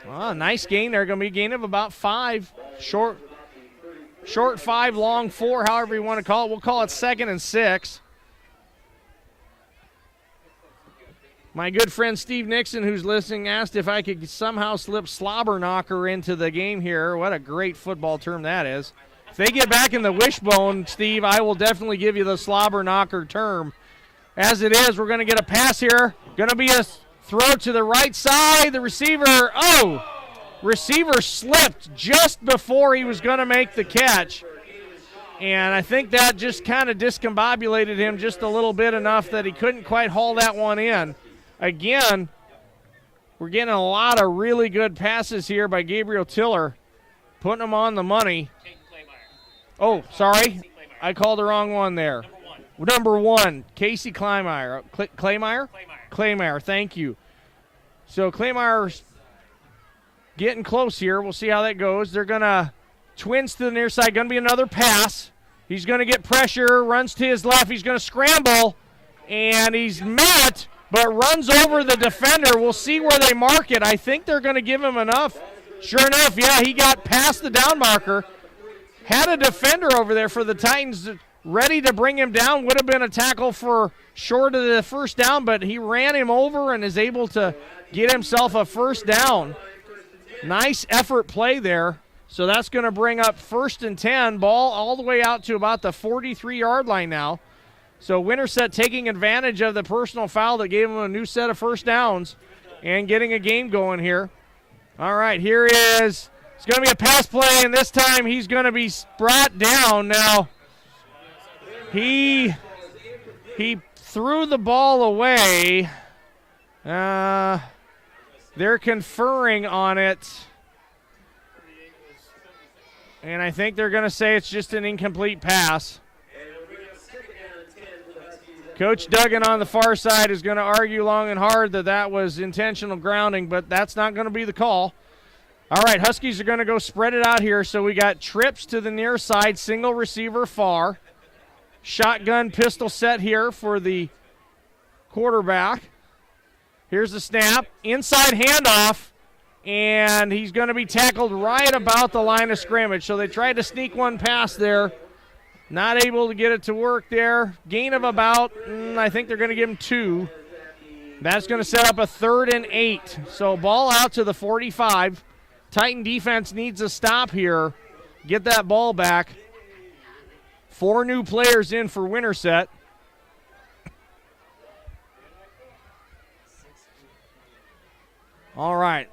Oh, nice gain there. Going to be a gain of about 5. Short 5, long 4, however you want to call it. We'll call it 2nd and 6. My good friend Steve Nixon, who's listening, asked if I could somehow slip slobber knocker into the game here. What a great football term that is. If they get back in the wishbone, Steve, I will definitely give you the slobber knocker term. As it is, we're going to get a pass here. Going to be a throw to the right side. The receiver, receiver slipped just before he was going to make the catch. And I think that just kind of discombobulated him just a little bit, enough that he couldn't quite haul that one in. Again, we're getting a lot of really good passes here by Gabriel Tiller, putting them on the money. Oh, sorry. I called the wrong one there. Number 1, Casey Claymire. Claymire? Claymire, thank you. So Claymire's getting close here. We'll see how that goes. They're going to twins to the near side. Going to be another pass. He's going to get pressure, runs to his left. He's going to scramble, and he's met, but runs over the defender. We'll see where they mark it. I think they're going to give him enough. Sure enough, yeah, he got past the down marker. Had a defender over there for the Titans ready to bring him down. Would have been a tackle for short of the first down, but he ran him over and is able to get himself a first down. Nice effort play there. So that's going to bring up 1st and 10, ball all the way out to about the 43-yard line now. So Winterset taking advantage of the personal foul that gave him a new set of first downs and getting a game going here. All right, here is, it's going to be a pass play, and this time he's going to be brought down. Now, he threw the ball away. They're conferring on it. And I think they're going to say it's just an incomplete pass. Coach Duggan on the far side is going to argue long and hard that that was intentional grounding, but that's not going to be the call. All right, Huskies are going to go spread it out here. So we got trips to the near side, single receiver far. Shotgun pistol set here for the quarterback. Here's the snap. Inside handoff. And he's going to be tackled right about the line of scrimmage. So they tried to sneak one past there. Not able to get it to work there. Gain of about, I think they're going to give him 2. That's going to set up a 3rd and 8. So ball out to the 45. Titan defense needs a stop here. Get that ball back. 4 new players in for Winterset. All right.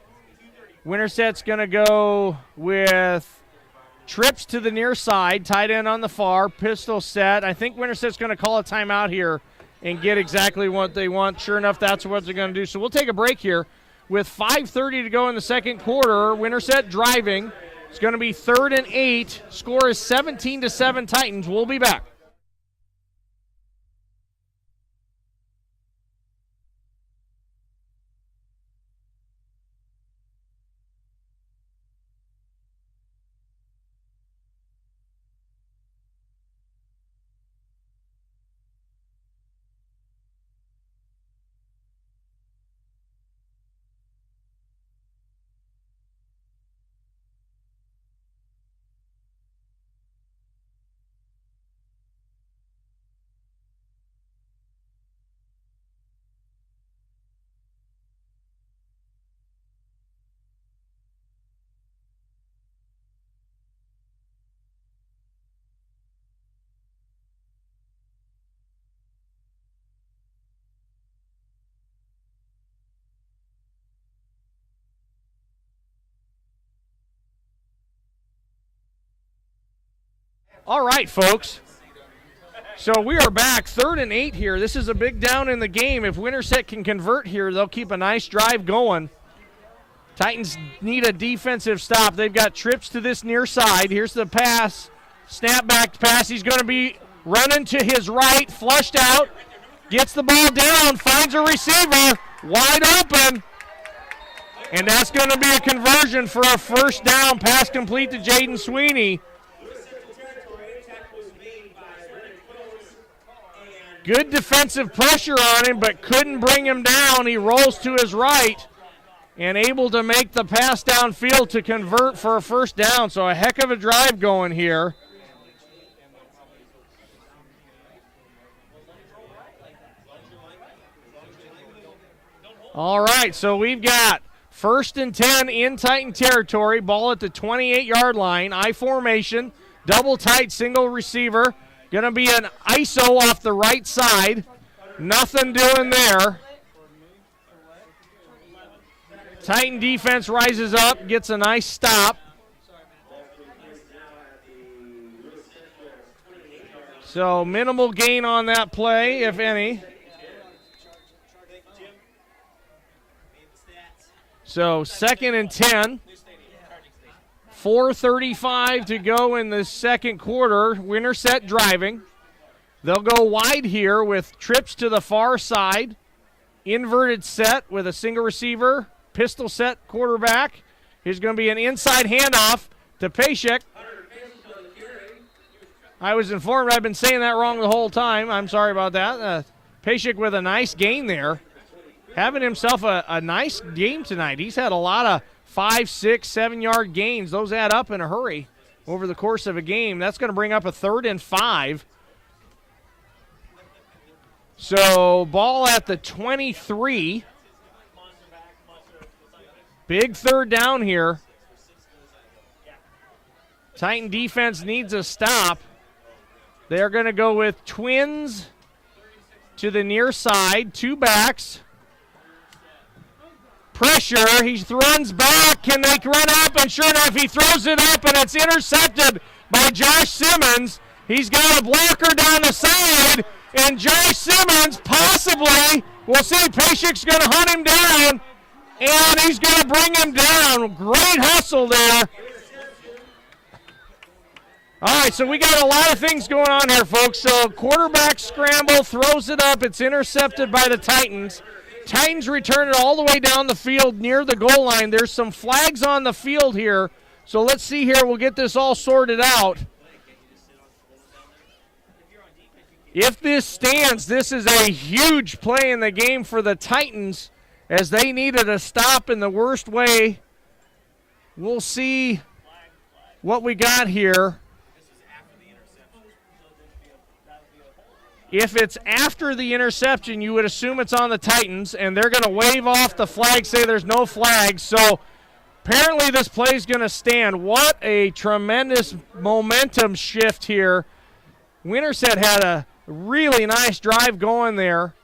Winterset's going to go with trips to the near side, tight end on the far, pistol set. I think Winterset's going to call a timeout here and get exactly what they want. Sure enough, that's what they're going to do. So we'll take a break here with 5:30 to go in the second quarter. Winterset driving. It's going to be 3rd and 8. Score is 17-7 Titans. We'll be back. All right, folks. So we are back, 3rd and 8 here. This is a big down in the game. If Winterset can convert here, they'll keep a nice drive going. Titans need a defensive stop. They've got trips to this near side. Here's the pass. Snap back pass. He's going to be running to his right, flushed out. Gets the ball down, finds a receiver, wide open. And that's going to be a conversion for a first down. Pass complete to Jaden Sweeney. Good defensive pressure on him, but couldn't bring him down. He rolls to his right and able to make the pass downfield to convert for a first down. So a heck of a drive going here. All right, so we've got 1st and 10 in Titan territory. Ball at the 28-yard line. I formation, double tight, single receiver. Going to be an ISO off the right side. Nothing doing there. Titan defense rises up, gets a nice stop. So minimal gain on that play, if any. So 2nd and 10. 4:35 to go in the second quarter. Winterset driving. They'll go wide here with trips to the far side. Inverted set with a single receiver. Pistol set quarterback. Here's going to be an inside handoff to Pashek. I was informed I've been saying that wrong the whole time. I'm sorry about that. Pashek with a nice gain there. Having himself a nice game tonight. He's had a lot of 5, 6, 7-yard gains. Those add up in a hurry over the course of a game. That's going to bring up a 3rd and 5. So ball at the 23. Big 3rd down here. Titan defense needs a stop. They're going to go with twins to the near side, 2 backs. Pressure, he runs back, can they run up? And sure enough, he throws it up, and it's intercepted by Josh Simmons. He's got a blocker down the side, and Josh Simmons possibly, we'll see, Pashek's going to hunt him down, and he's going to bring him down. Great hustle there. All right, so we got a lot of things going on here, folks. So quarterback scramble, throws it up, it's intercepted by the Titans. Titans return it all the way down the field near the goal line. There's some flags on the field here. So let's see here. We'll get this all sorted out. If this stands, this is a huge play in the game for the Titans as they needed a stop in the worst way. We'll see what we got here. If it's after the interception, you would assume it's on the Titans, and they're going to wave off the flag, say there's no flag. So apparently this play is going to stand. What a tremendous momentum shift here. Winterset had a really nice drive going there.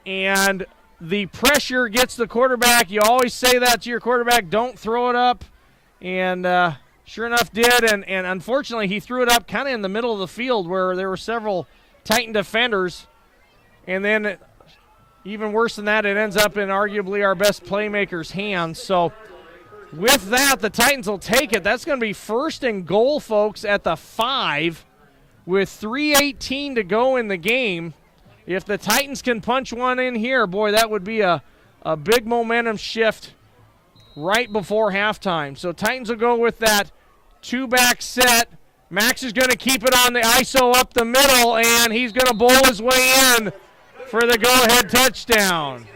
And the pressure gets the quarterback. You always say that to your quarterback, don't throw it up. And sure enough did, and unfortunately he threw it up kind of in the middle of the field where there were several Titan defenders. And then even worse than that, it ends up in arguably our best playmaker's hands. So with that, the Titans will take it. That's going to be 1st and goal, folks, at the 5 with 3:18 to go in the game. If the Titans can punch one in here, boy, that would be a big momentum shift right before halftime. So Titans will go with that 2-back set. Max is going to keep it on the ISO up the middle, and he's going to bowl his way in for the go-ahead touchdown.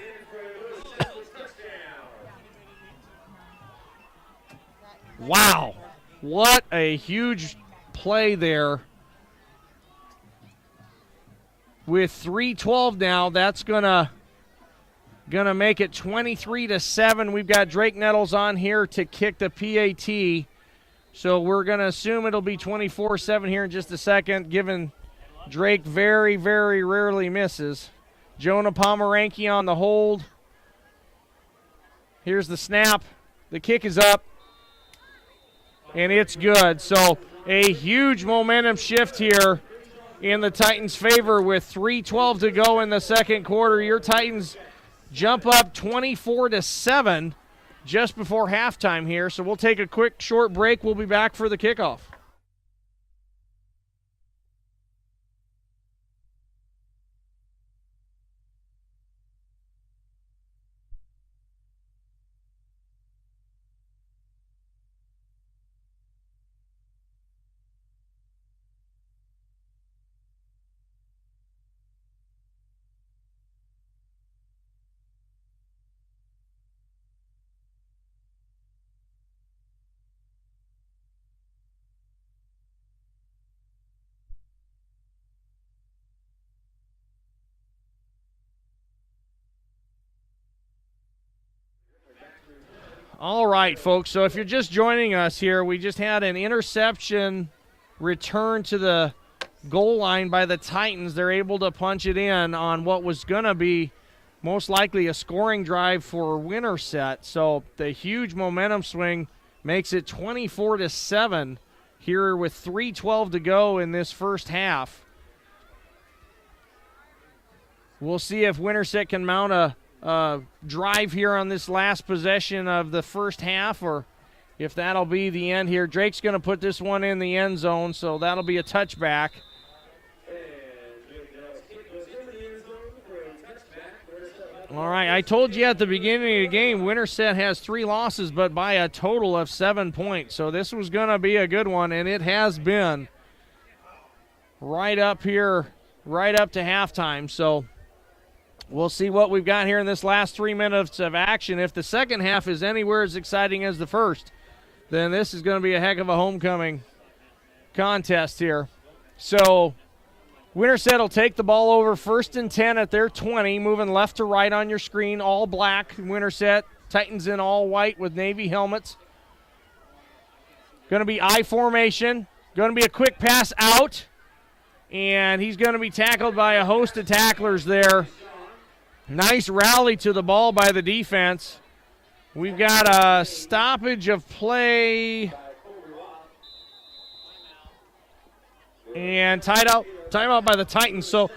Wow. What a huge play there. With 3:12 now, that's gonna make it 23-7. We've got Drake Nettles on here to kick the PAT. So we're going to assume it'll be 24-7 here in just a second, given Drake very, very rarely misses. Jonah Pomeranke on the hold. Here's the snap. The kick is up, and it's good. So A huge momentum shift here in the Titans' favor with 3:12 to go in the second quarter. Your Titans jump up 24-7 just before halftime here. So we'll take a quick short break. We'll be back for the kickoff. All right, folks. So if you're just joining us here, we just had an interception return to the goal line by the Titans. They're able to punch it in on what was going to be most likely a scoring drive for Winterset. So the huge momentum swing makes it 24-7 here with 3:12 to go in this first half. We'll see if Winterset can mount a drive here on this last possession of the first half, or if that'll be the end here. Drake's going to put this one in the end zone, so that'll be a touchback. All right, I told you at the beginning of the game, Winterset has 3 losses, but by a total of 7 points. So this was going to be a good one, and it has been right up here, right up to halftime. So we'll see what we've got here in this last 3 minutes of action. If the second half is anywhere as exciting as the first, then this is going to be a heck of a homecoming contest here. So Winterset will take the ball over 1st and 10 at their 20, moving left to right on your screen, all black. Winterset, Titans in all white with navy helmets. Going to be I formation, going to be a quick pass out, and he's going to be tackled by a host of tacklers there. Nice rally to the ball by the defense. We've got a stoppage of play and timeout by the Titans. So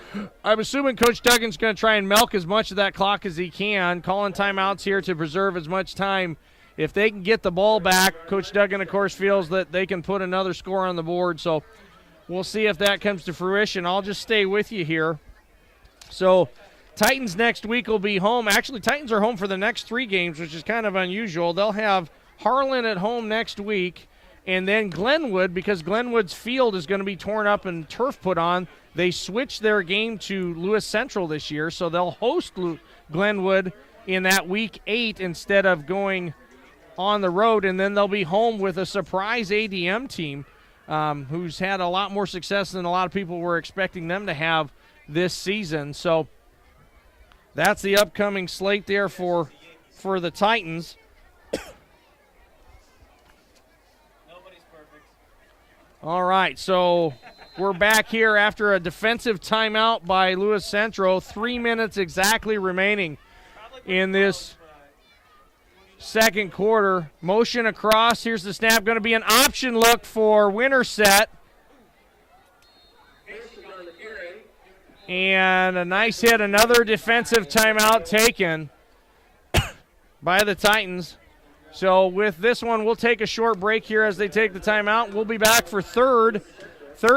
I'm assuming Coach Duggan's going to try and milk as much of that clock as he can, calling timeouts here to preserve as much time. If they can get the ball back, Coach Duggan, of course, feels that they can put another score on the board. So we'll see if that comes to fruition. I'll just stay with you here. So Titans next week will be home. Actually, Titans are home for the next 3 games, which is kind of unusual. They'll have Harlan at home next week, and then Glenwood, because Glenwood's field is going to be torn up and turf put on. They switched their game to Lewis Central this year, so they'll host Glenwood in that week 8 instead of going on the road, and then they'll be home with a surprise ADM team who's had a lot more success than a lot of people were expecting them to have this season. So that's the upcoming slate there for the Titans. Nobody's perfect. All right, so we're back here after a defensive timeout by Lewis Central. 3 minutes exactly remaining in this second quarter. Motion across. Here's the snap. Going to be an option look for Winterset. And a nice hit, another defensive timeout taken by the Titans. So with this one, we'll take a short break here as they take the timeout. We'll be back for third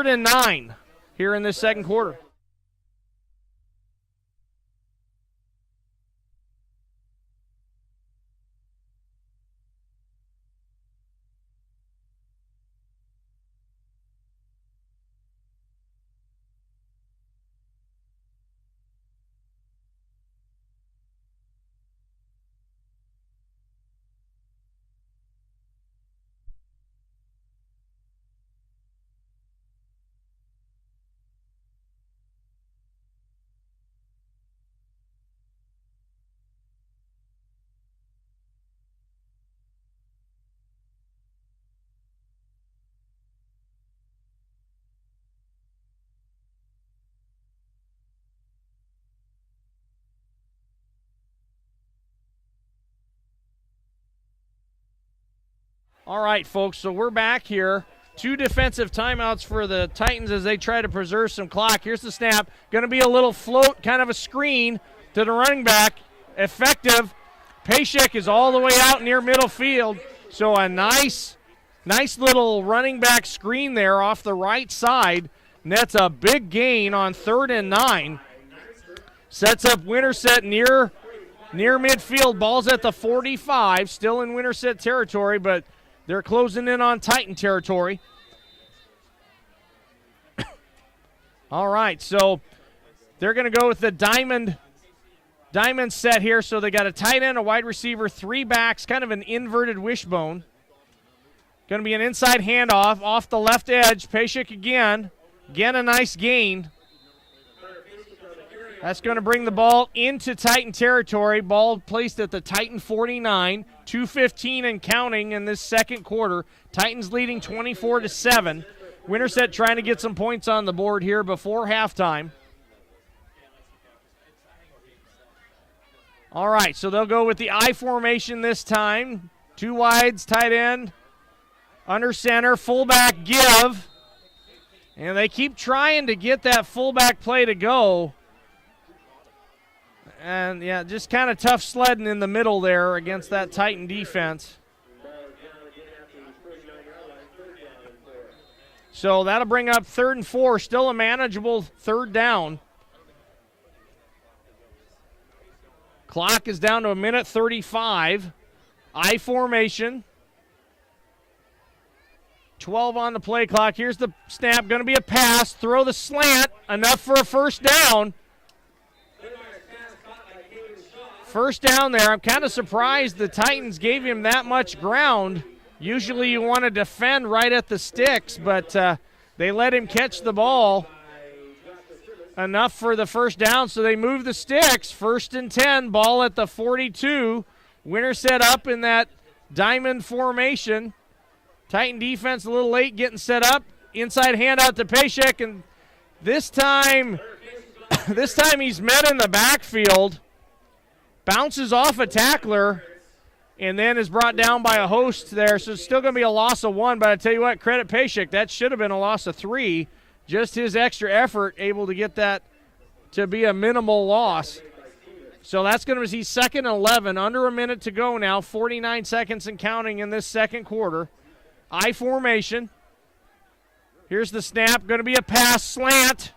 and 9 here in this second quarter. All right, folks, so we're back here 2 defensive timeouts for the Titans as they try to preserve some clock. Here's the snap. Going to be a little float, kind of a screen to the running back. Effective. Payshek is all the way out near middle field. So a nice little running back screen there off the right side. And that's a big gain on 3rd and 9. Sets up Winterset near midfield. Ball's at the 45. Still in Winterset territory, but they're closing in on Titan territory. All right, so they're going to go with the diamond set here. So they got a tight end, a wide receiver, 3 backs, kind of an inverted wishbone. Going to be an inside handoff off the left edge. Payshek again. Again, a nice gain. That's going to bring the ball into Titan territory. Ball placed at the Titan 49. 2:15 and counting in this second quarter. Titans leading 24-7. Winterset trying to get some points on the board here before halftime. All right, so they'll go with the I formation this time. 2 wides, tight end, under center, fullback give. And they keep trying to get that fullback play to go. And, yeah, just kind of tough sledding in the middle there against that Titan defense. So that'll bring up 3rd and 4, still a manageable 3rd down. Clock is down to 1:35. I formation. 12 on the play clock. Here's the snap. Going to be a pass. Throw the slant. Enough for a 1st down. 1st down there. I'm kind of surprised the Titans gave him that much ground. Usually you want to defend right at the sticks, but they let him catch the ball. Enough for the 1st down, so they move the sticks. 1st and 10, ball at the 42. Winterset up in that diamond formation. Titan defense a little late getting set up. Inside handout to Payshek, and this time he's met in the backfield. Bounces off a tackler, and then is brought down by a host there. So it's still going to be a loss of 1, but I tell you what, credit Payshek. That should have been a loss of 3. Just his extra effort able to get that to be a minimal loss. So that's going to be 2nd and 11, under a minute to go now, 49 seconds and counting in this second quarter. I formation. Here's the snap, going to be a pass slant.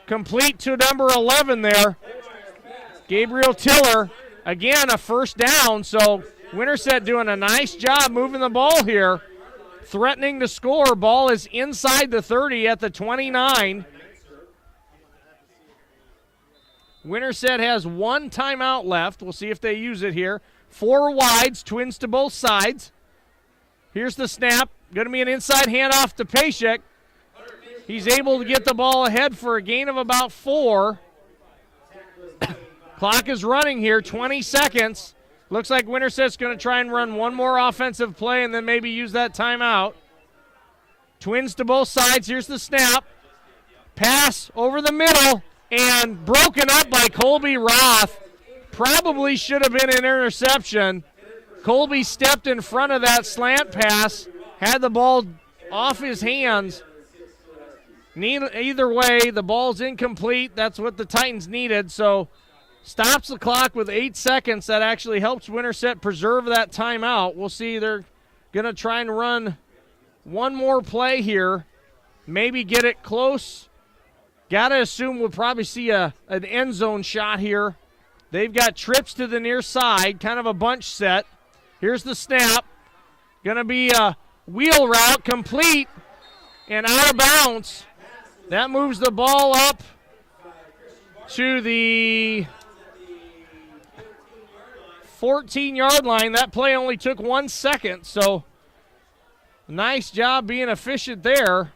Complete to number 11 there. Gabriel Tiller, again, a 1st down. So Winterset doing a nice job moving the ball here. Threatening to score. Ball is inside the 30 at the 29. Winterset has 1 timeout left. We'll see if they use it here. 4 wides, twins to both sides. Here's the snap. Going to be an inside handoff to Payshek. He's able to get the ball ahead for a gain of about 4. Clock is running here, 20 seconds. Looks like Winterset's going to try and run one more offensive play and then maybe use that timeout. Twins to both sides. Here's the snap. Pass over the middle and broken up by Colby Roth. Probably should have been an interception. Colby stepped in front of that slant pass, had the ball off his hands. Either way, the ball's incomplete. That's what the Titans needed. So stops the clock with 8 seconds. That actually helps Winterset preserve that timeout. We'll see. They're going to try and run one more play here. Maybe get it close. Got to assume we'll probably see an end zone shot here. They've got trips to the near side, kind of a bunch set. Here's the snap. Going to be a wheel route, complete and out of bounds. That moves the ball up to the 14-yard line. That play only took 1 second, so nice job being efficient there.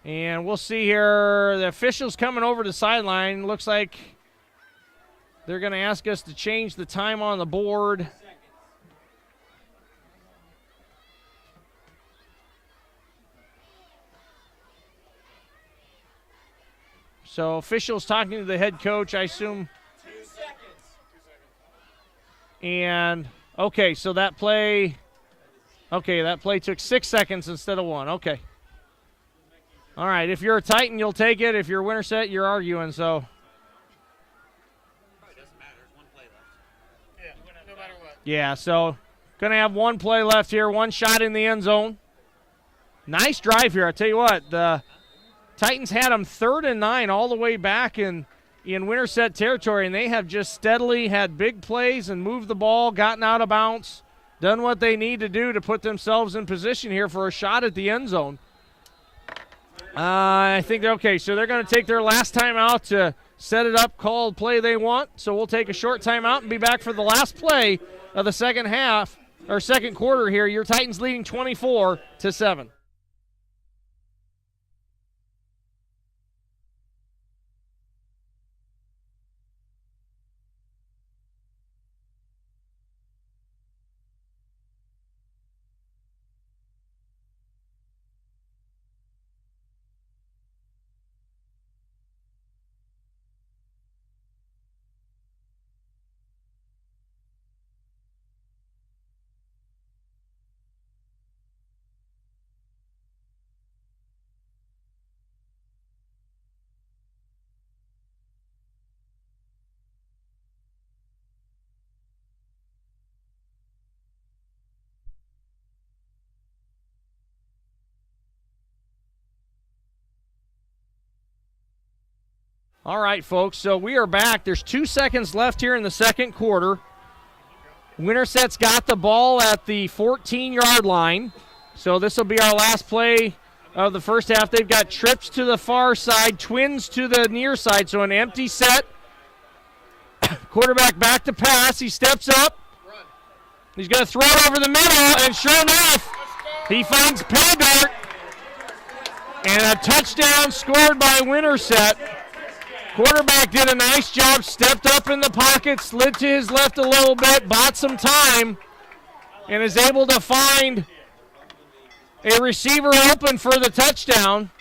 And we'll see here. The officials coming over the sideline. Looks like they're going to ask us to change the time on the board. So officials talking to the head coach. I assume And, okay, so that play took 6 seconds instead of 1. Okay. All right, if you're a Titan, you'll take it. If you're Winterset, you're arguing, so. Probably doesn't matter. There's 1 play left. Yeah, no matter what. Yeah, so going to have 1 play left here, 1 shot in the end zone. Nice drive here. I tell you what, the Titans had them 3rd and 9 all the way back in Winterset territory, and they have just steadily had big plays and moved the ball, gotten out of bounds, done what they need to do to put themselves in position here for a shot at the end zone. I think they're okay, so they're going to take their last time out to set it up, call the play they want. So we'll take a short timeout and be back for the last play of the second half, or second quarter here. Your Titans leading 24-7. All right, folks, so we are back. There's 2 seconds left here in the second quarter. Winterset's got the ball at the 14-yard line. So this will be our last play of the first half. They've got trips to the far side, twins to the near side, so an empty set. Quarterback back to pass. He steps up. He's going to throw it over the middle, and sure enough, he finds pay dirt. And a touchdown scored by Winterset. Quarterback did a nice job, stepped up in the pocket, slid to his left a little bit, bought some time, and is able to find a receiver open for the touchdown.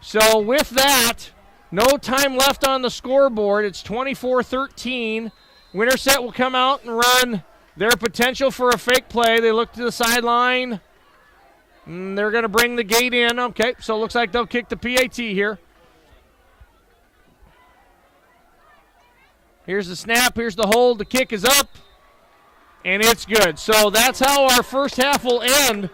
So with that, no time left on the scoreboard. It's 24-13. Winterset will come out and run their potential for a fake play. They look to the sideline. They're going to bring the gate in. Okay, so it looks like they'll kick the PAT here. Here's the snap. Here's the hold. The kick is up, and it's good. So that's how our first half will end,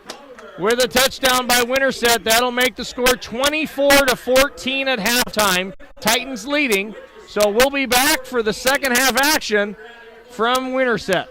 with a touchdown by Winterset. That'll make the score 24-14 at halftime. Titans leading. So we'll be back for the second half action from Winterset.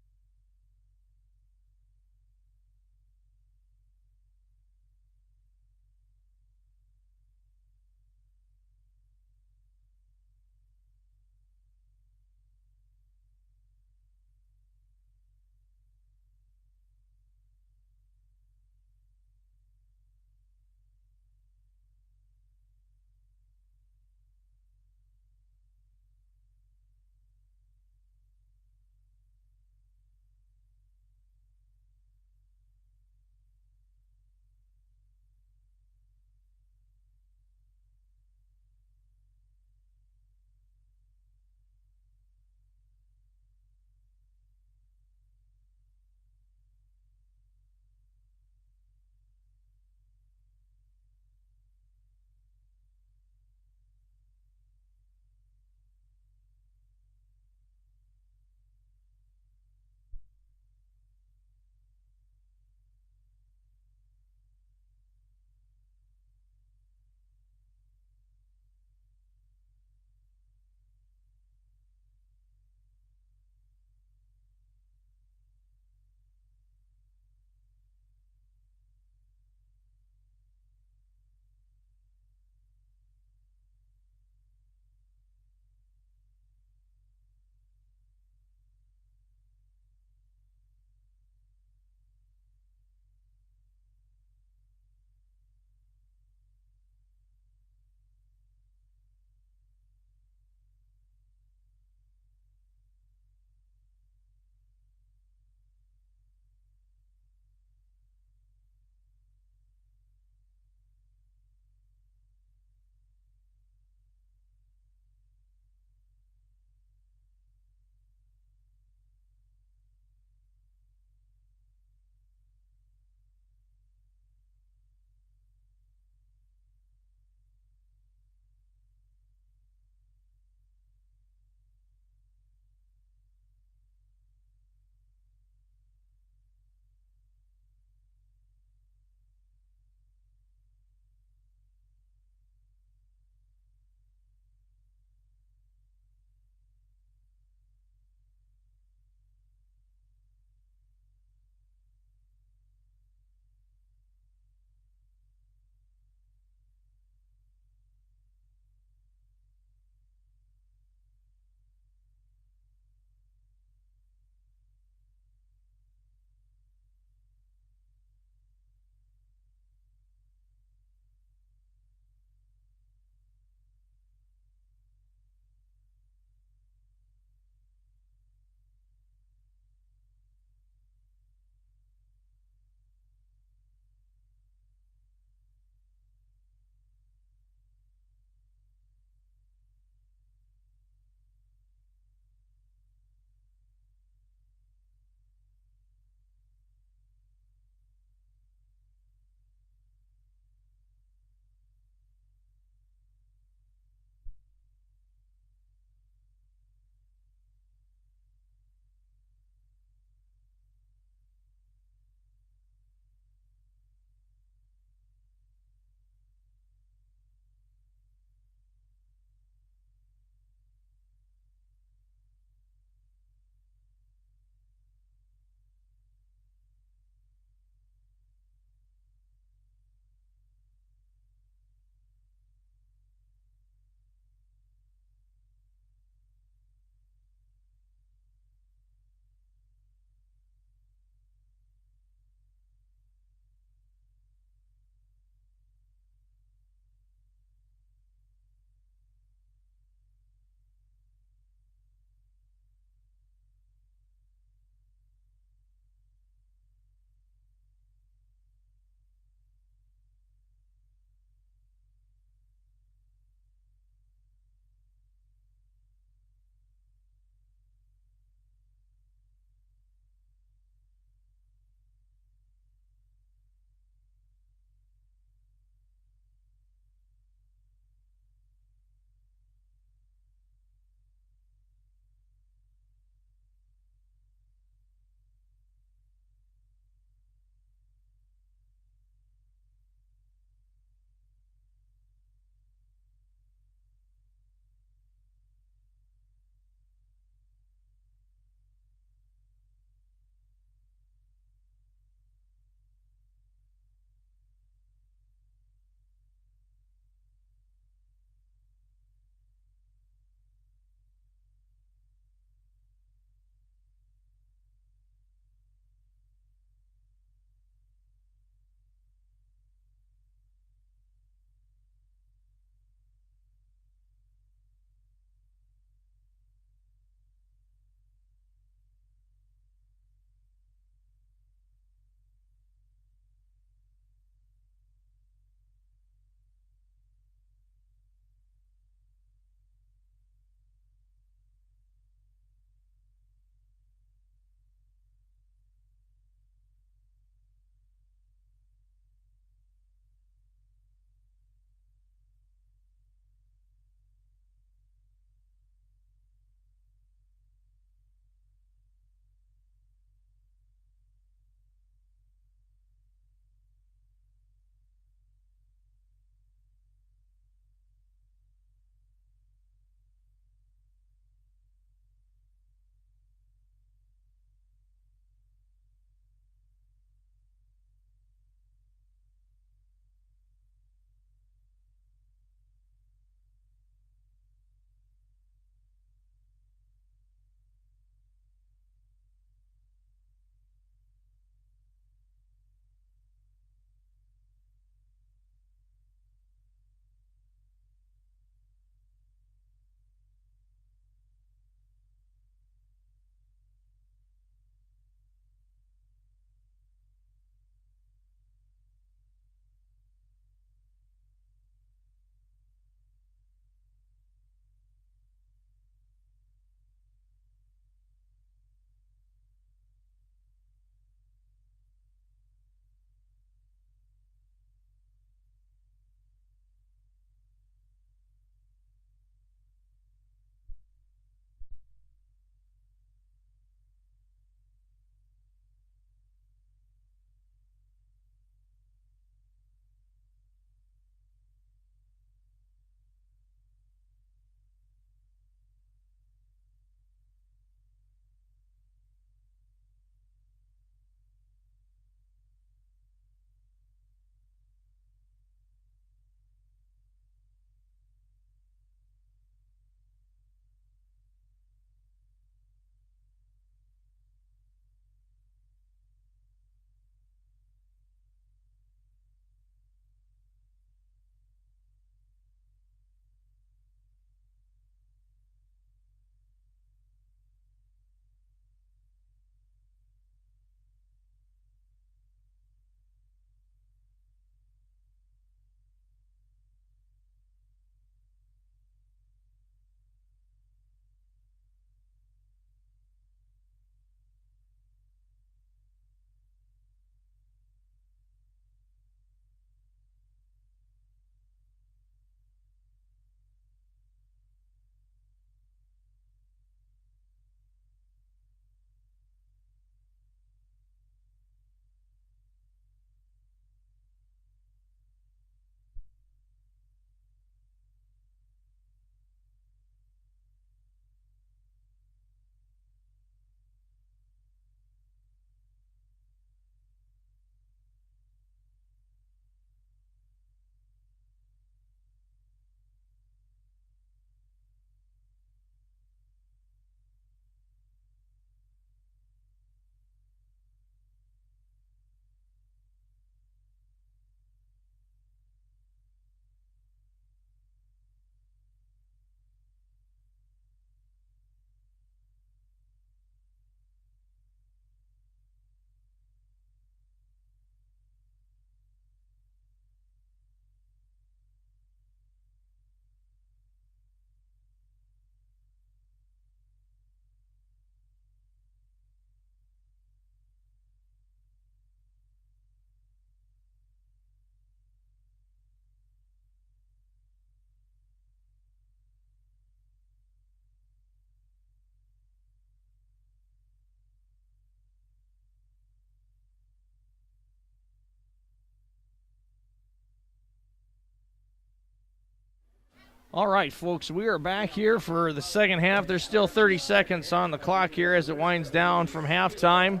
All right, folks, we are back here for the second half. There's still 30 seconds on the clock here as it winds down from halftime.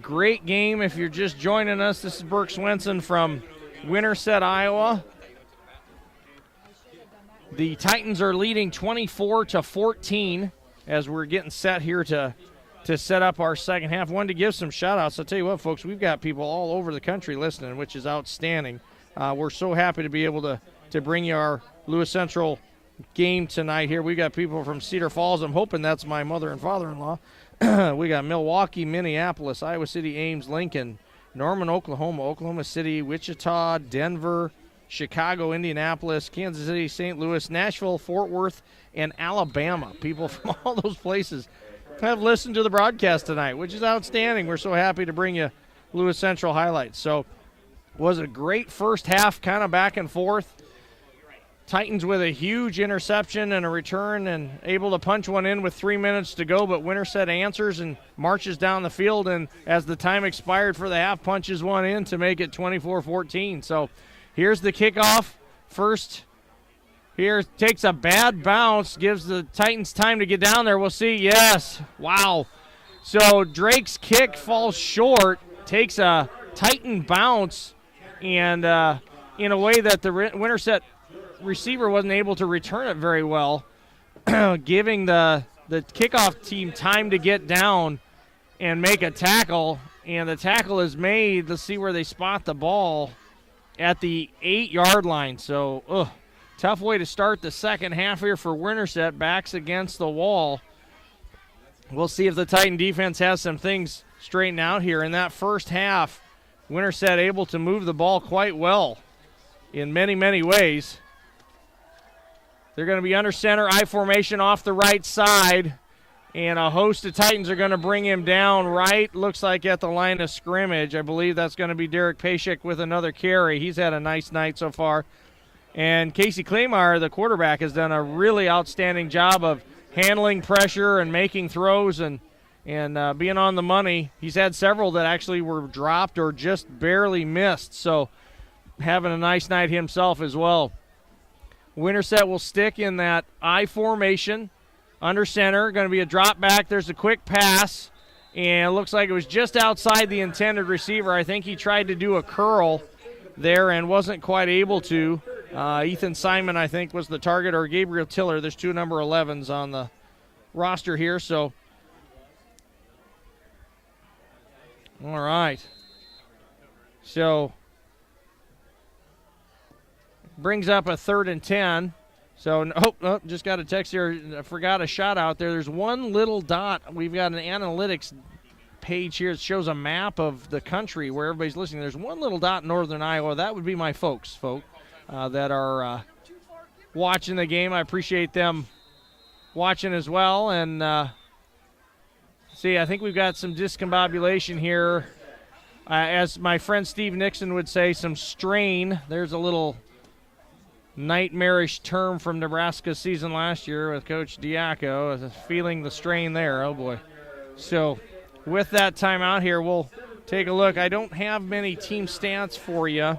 Great game if you're just joining us. This is Burke Swenson from Winterset, Iowa. The Titans are leading 24-14 as we're getting set here to set up our second half. Wanted to give some shout-outs. I'll tell you what, folks, we've got people all over the country listening, which is outstanding. We're so happy to be able to bring you our Lewis Central game tonight here. We got people from Cedar Falls. I'm hoping that's my mother and father-in-law. We got Milwaukee, Minneapolis, Iowa City, Ames, Lincoln, Norman, Oklahoma, Oklahoma City, Wichita, Denver, Chicago, Indianapolis, Kansas City, St. Louis, Nashville, Fort Worth, and Alabama. People from all those places have listened to the broadcast tonight, which is outstanding. We're so happy to bring you Lewis Central highlights. So was a great first half, kind of back and forth. Titans with a huge interception and a return and able to punch one in with 3 minutes to go, but Winterset answers and marches down the field, and as the time expired for the half, punches one in to make it 24-14. So here's the kickoff. First here takes a bad bounce, gives the Titans time to get down there. We'll see. Yes. Wow. So Drake's kick falls short, takes a Titan bounce, and in a way that the Winterset receiver wasn't able to return it very well, giving the kickoff team time to get down and make a tackle. And the tackle is made. Let's see where they spot the ball, at the 8-yard line. So, tough way to start the second half here for Winterset. Backs against the wall. We'll see if the Titan defense has some things straightened out here. In that first half, Winterset able to move the ball quite well in many, many ways. They're going to be under center, I formation off the right side, and a host of Titans are going to bring him down right, looks like at the line of scrimmage. I believe that's going to be Derek Pashik with another carry. He's had a nice night so far. And Casey Claymire, the quarterback, has done a really outstanding job of handling pressure and making throws and being on the money. He's had several that actually were dropped or just barely missed, so having a nice night himself as well. Winterset will stick in that I formation, under center. Going to be a drop back. There's a quick pass, and it looks like it was just outside the intended receiver. I think he tried to do a curl there and wasn't quite able to. Ethan Simon, I think, was the target, or Gabriel Tiller. There's two number 11s on the roster here. So, all right. So, brings up a 3rd and 10. So, just got a text here. I forgot a shot out there. There's one little dot. We've got an analytics page here. It shows a map of the country where everybody's listening. There's one little dot in northern Iowa. That would be my folk that are watching the game. I appreciate them watching as well. And see, I think we've got some discombobulation here. As my friend Steve Nixon would say, some strain. There's a little nightmarish term from Nebraska's season last year with Coach Diaco, feeling the strain there. Oh, boy. So with that timeout here, we'll take a look. I don't have many team stats for you,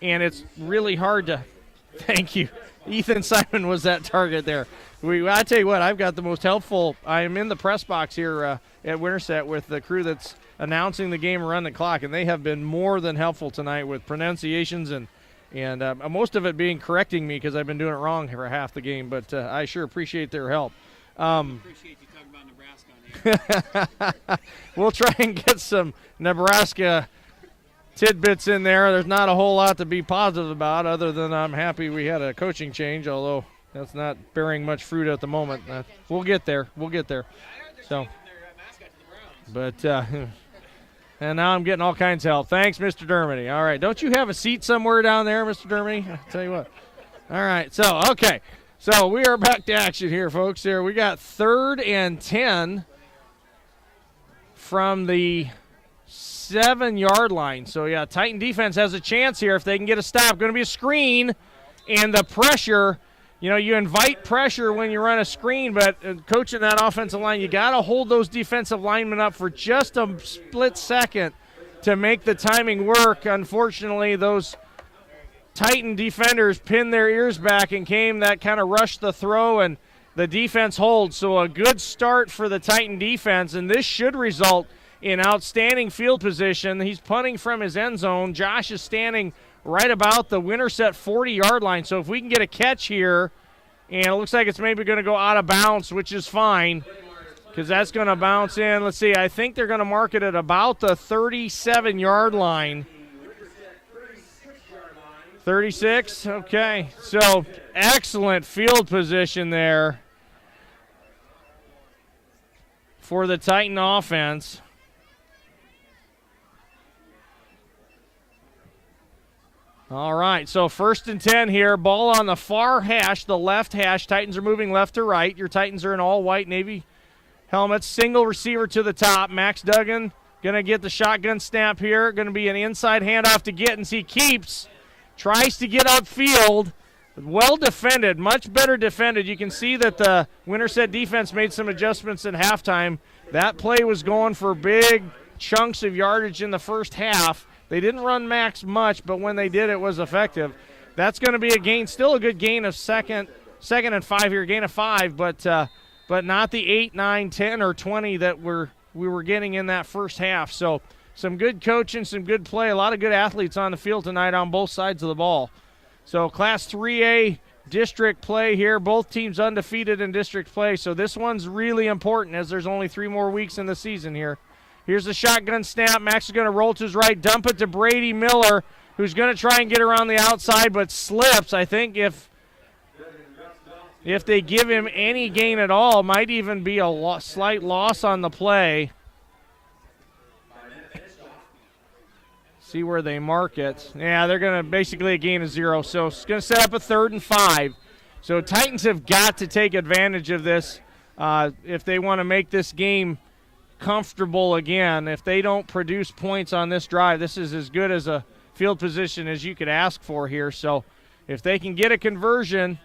and it's really hard to – thank you. Ethan Simon was that target there. I tell you what, I've got the most helpful – I am in the press box here at Winterset with the crew that's announcing the game and running the clock, and they have been more than helpful tonight with pronunciations and most of it being correcting me because I've been doing it wrong for half the game, but I sure appreciate their help. Appreciate you talking about Nebraska on here. We'll try and get some Nebraska tidbits in there. There's not a whole lot to be positive about other than I'm happy we had a coaching change, although that's not bearing much fruit at the moment. We'll get there. So, but and now I'm getting all kinds of help. Thanks, Mr. Dermody. All right. Don't you have a seat somewhere down there, Mr. Dermody? I'll tell you what. All right. So, okay. So, we are back to action here, folks. Here we got 3rd and 10 from the 7-yard line. So, yeah, Titan defense has a chance here if they can get a stop. Going to be a screen, and the pressure, you invite pressure when you run a screen, but coaching that offensive line, you got to hold those defensive linemen up for just a split second to make the timing work. Unfortunately, those Titan defenders pinned their ears back and came. That kind of rushed the throw, and the defense holds. So a good start for the Titan defense, and this should result in outstanding field position. He's punting from his end zone. Josh is standing right about the Winterset 40-yard line. So if we can get a catch here, and it looks like it's maybe going to go out of bounds, which is fine because that's going to bounce in. Let's see, I think they're going to mark it at about the 37-yard line. 36, okay. So excellent field position there for the Titan offense. All right, so 1st and 10 here. Ball on the far hash, the left hash. Titans are moving left to right. Your Titans are in all white Navy helmets. Single receiver to the top. Max Duggan going to get the shotgun snap here. Going to be an inside handoff to Gittens. He keeps, tries to get upfield. Well defended, much better defended. You can see that the Winterset defense made some adjustments in halftime. That play was going for big chunks of yardage in the first half. They didn't run Max much, but when they did, it was effective. That's going to be a gain, still a good gain of second and 5 here, gain of 5, but not the 8, 9, 10, or 20 that we were getting in that first half. So some good coaching, some good play, a lot of good athletes on the field tonight on both sides of the ball. So Class 3A district play here, both teams undefeated in district play, so this one's really important as there's only 3 more weeks in the season here. Here's the shotgun snap. Max is going to roll to his right, dump it to Brady Miller, who's going to try and get around the outside but slips. I think if they give him any gain at all, might even be a slight loss on the play. See where they mark it. Yeah, they're going to basically a gain of 0, so it's going to set up a 3rd and 5. So Titans have got to take advantage of this if they want to make this game comfortable again. If they don't produce points on this drive, this is as good as a field position as you could ask for here. So if they can get a conversion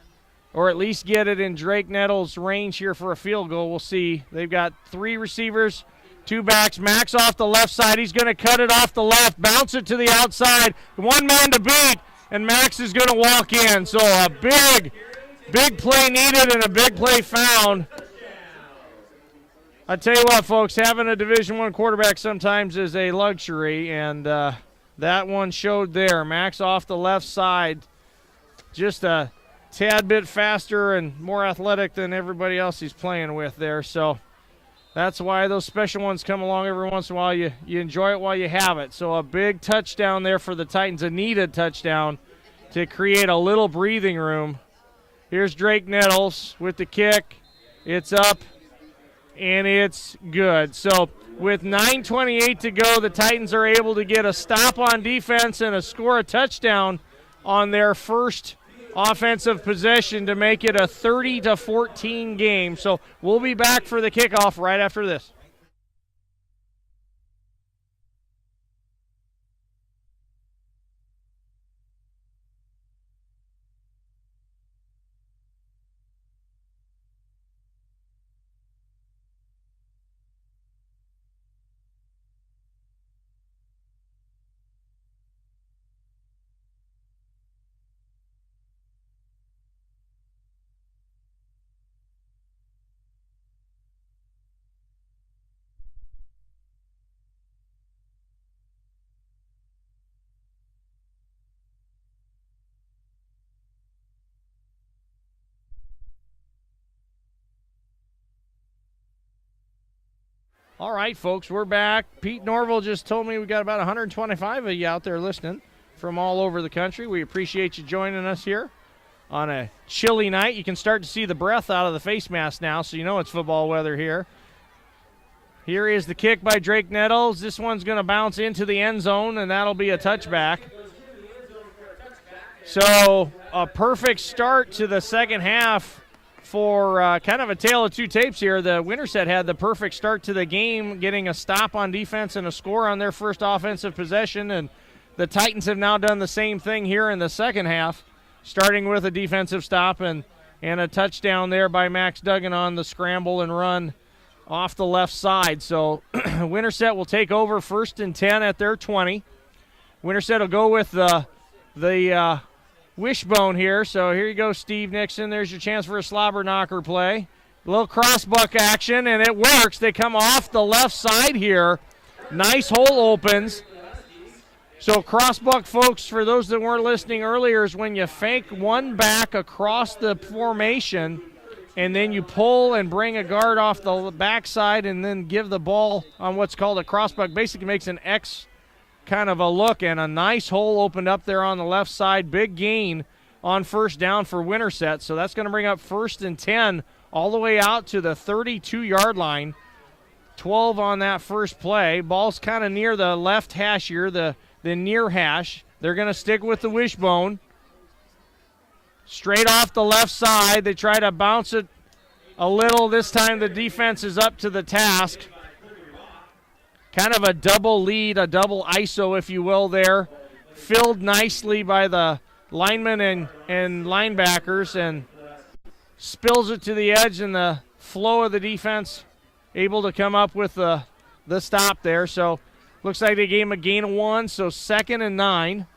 or at least get it in Drake Nettles' range here for a field goal, we'll see. They've got 3 receivers, 2 backs. Max off the left side. He's going to cut it off the left, bounce it to the outside. 1 man to beat, and Max is going to walk in. So a big play needed and a big play found. I tell you what, folks, having a Division I quarterback sometimes is a luxury, and that one showed there. Max off the left side, just a tad bit faster and more athletic than everybody else he's playing with there. So that's why those special ones come along every once in a while. You enjoy it while you have it. So a big touchdown there for the Titans, a needed touchdown to create a little breathing room. Here's Drake Nettles with the kick. It's up. And it's good. So with 9:28 to go, the Titans are able to get a stop on defense and score a touchdown on their first offensive possession to make it a 30-14 game. So we'll be back for the kickoff right after this. All right, folks, we're back. Pete Norville just told me we got about 125 of you out there listening from all over the country. We appreciate you joining us here on a chilly night. You can start to see the breath out of the face mask now, so you know it's football weather here. Here is the kick by Drake Nettles. This one's going to bounce into the end zone, and that'll be a touchback. So a perfect start to the second half for kind of a tale of 2 tapes here. The Winterset had the perfect start to the game, getting a stop on defense and a score on their first offensive possession, and the Titans have now done the same thing here in the second half, starting with a defensive stop and a touchdown there by Max Duggan on the scramble and run off the left side. So Winterset will take over 1st and 10 at their 20. Winterset will go with the wishbone here. So here you go, Steve Nixon. There's your chance for a slobber knocker play. A little crossbuck action, and it works. They come off the left side here. Nice hole opens. So crossbuck, folks, for those that weren't listening earlier, is when you fake one back across the formation, and then you pull and bring a guard off the backside and then give the ball on what's called a crossbuck. Basically makes an X kind of a look, and a nice hole opened up there on the left side. Big gain on first down for Winterset. So that's going to bring up 1st and 10 all the way out to the 32-yard line. 12 on that first play. Ball's kind of near the left hash here, the near hash. They're going to stick with the wishbone. Straight off the left side. They try to bounce it a little. This time the defense is up to the task. Kind of a double lead, a double ISO, if you will, there. Filled nicely by the linemen and linebackers, and spills it to the edge, and the flow of the defense able to come up with the stop there. So looks like they gave him a gain of 1, so 2nd and 9.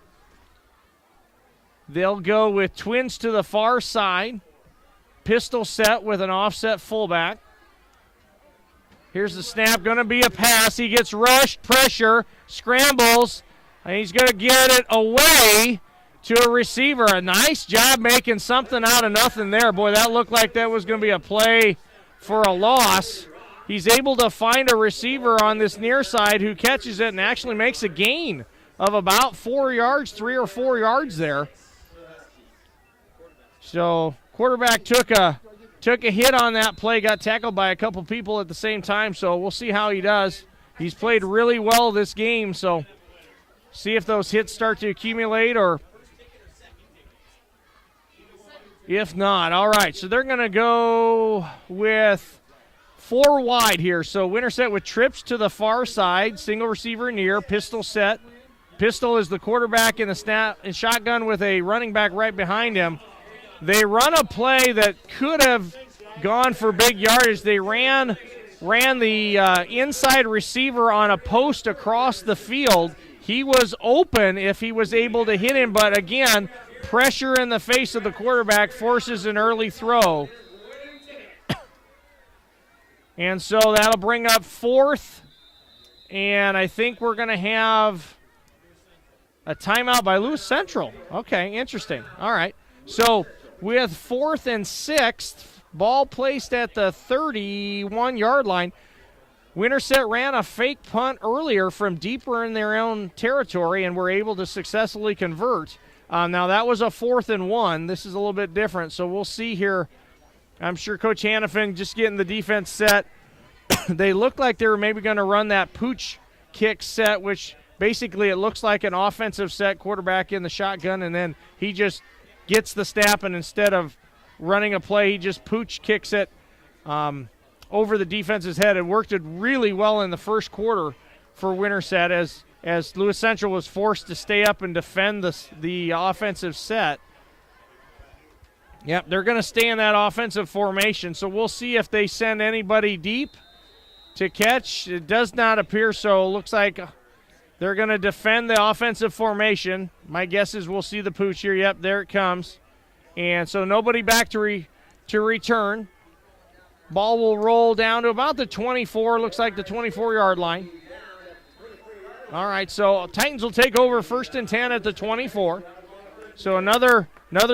They'll go with twins to the far side. Pistol set with an offset fullback. Here's the snap, going to be a pass. He gets rushed, pressure, scrambles, and he's going to get it away to a receiver. A nice job making something out of nothing there. Boy, that looked like that was going to be a play for a loss. He's able to find a receiver on this near side who catches it and actually makes a gain of about 4 yards, 3 or 4 yards there. So quarterback took a hit on that play, got tackled by a couple people at the same time, so we'll see how he does. He's played really well this game, so see if those hits start to accumulate or if not. All right, so they're going to go with 4 wide here. So Winterset with trips to the far side, single receiver near, pistol set. Pistol is the quarterback in the snap and shotgun with a running back right behind him. They run a play that could have gone for big yardage. They ran the inside receiver on a post across the field. He was open if he was able to hit him, but again, pressure in the face of the quarterback forces an early throw. And so that'll bring up 4th, and I think we're going to have a timeout by Lewis Central. Okay, interesting. All right. So with 4th and 6th, ball placed at the 31-yard line. Winterset ran a fake punt earlier from deeper in their own territory and were able to successfully convert. Now that was a 4th and 1. This is a little bit different, so we'll see here. I'm sure Coach Hannafin just getting the defense set. They looked like they were maybe going to run that pooch kick set, which basically it looks like an offensive set, quarterback in the shotgun, and then he just gets the snap, and instead of running a play, he just pooch kicks it over the defense's head. It worked it really well in the first quarter for Winterset as Lewis Central was forced to stay up and defend the offensive set. Yep, they're going to stay in that offensive formation, so we'll see if they send anybody deep to catch. It does not appear so. It looks like they're going to defend the offensive formation. My guess is we'll see the pooch here. Yep, there it comes. And so nobody back to return. Ball will roll down to about the 24, looks like the 24-yard line. All right, so Titans will take over 1st and 10 at the 24. So another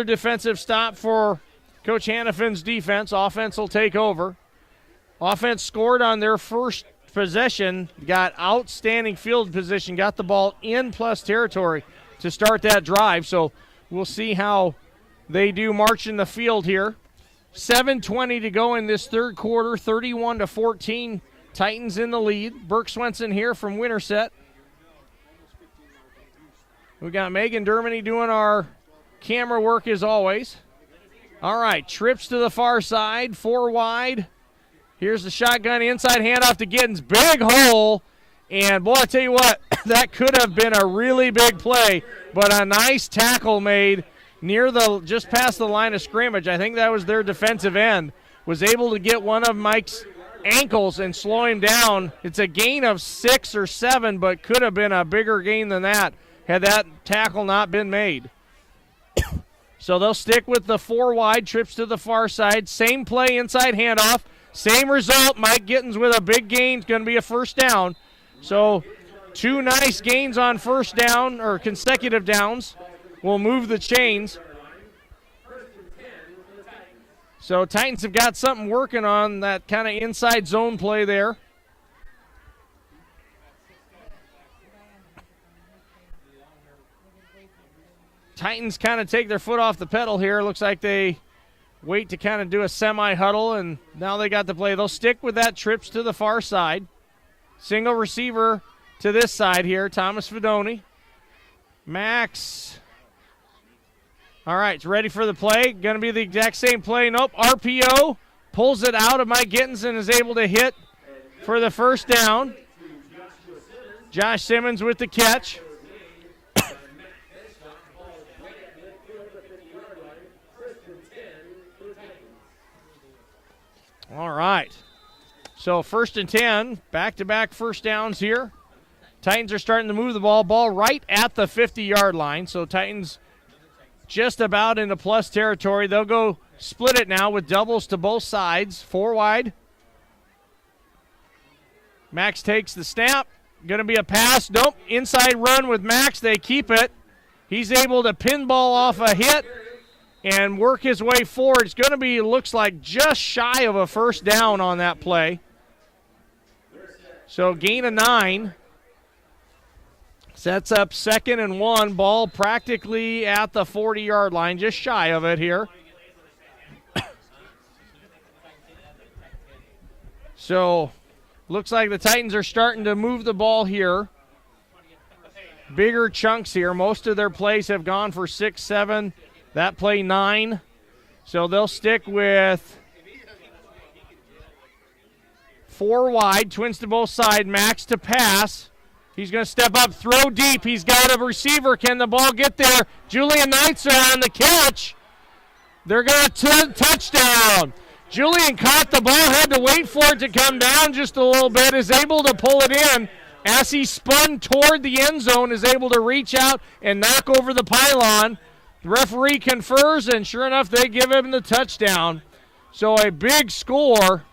defensive stop for Coach Hannafin's defense. Offense will take over. Offense scored on their first possession, got outstanding field position, got the ball in plus territory to start that drive. So we'll see how they do marching the field here. 7:20 to go in this third quarter, 31-14. Titans in the lead. Burke Swenson here from Winterset. We got Megan Dermody doing our camera work as always. All right, trips to the far side, 4 wide. Here's the shotgun inside handoff to Giddens. Big hole. And, boy, I tell you what, that could have been a really big play, but a nice tackle made near just past the line of scrimmage. I think that was their defensive end. Was able to get one of Mike's ankles and slow him down. It's a gain of 6 or 7, but could have been a bigger gain than that had that tackle not been made. So they'll stick with the 4 wide, trips to the far side. Same play, inside handoff. Same result. Mike Gittens with a big gain. It's going to be a first down. So 2 nice gains on first down, or consecutive downs, will move the chains. So Titans have got something working on, that kind of inside zone play there. Titans kind of take their foot off the pedal here. Looks like they wait to kind of do a semi-huddle, and now they got the play. They'll stick with that, trips to the far side. Single receiver to this side here, Thomas Fedoni. Max. All right, it's ready for the play. Going to be the exact same play. Nope, RPO. Pulls it out of Mike Gittens and is able to hit for the first down. Josh Simmons with the catch. All right. So 1st and 10, back-to-back first downs here. Titans are starting to move the ball right at the 50-yard line. So Titans just about into plus territory. They'll go split it now with doubles to both sides. 4 wide. Max takes the snap. Going to be a pass. Nope. Inside run with Max. They keep it. He's able to pinball off a hit and work his way forward. It's going to be, looks like, just shy of a first down on that play. So gain of 9. Sets up 2nd and 1. Ball practically at the 40-yard line, just shy of it here. So looks like the Titans are starting to move the ball here. Bigger chunks here. Most of their plays have gone for 6, 7. That play 9. So they'll stick with 4 wide, twins to both sides, Max to pass. He's going to step up, throw deep. He's got a receiver. Can the ball get there? Julian Knight's on the catch. They're going to touchdown. Julian caught the ball, had to wait for it to come down just a little bit, is able to pull it in. As he spun toward the end zone, is able to reach out and knock over the pylon. The referee confers, and sure enough, they give him the touchdown. So a big score.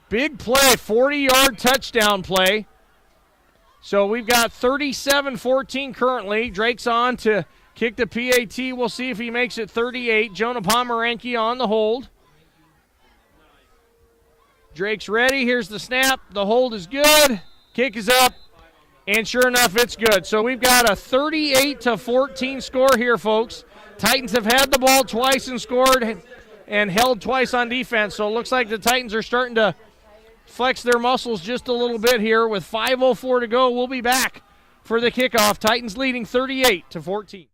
Big play, 40-yard touchdown play. So we've got 37-14 currently. Drake's on to kick the PAT. We'll see if he makes it 38. Jonah Pomeranke on the hold. Drake's ready. Here's the snap. The hold is good. Kick is up. And sure enough, it's good. So we've got a 38-14 score here, folks. Titans have had the ball twice and scored and held twice on defense. So it looks like the Titans are starting to flex their muscles just a little bit here. With 5:04 to go, we'll be back for the kickoff. Titans leading 38-14.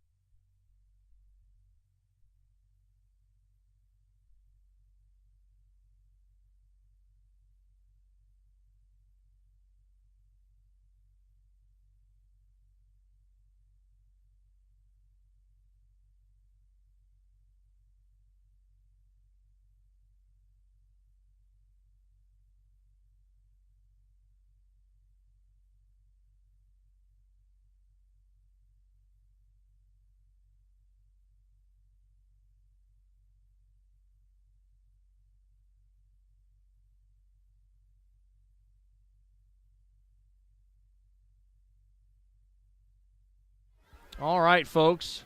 All right, folks.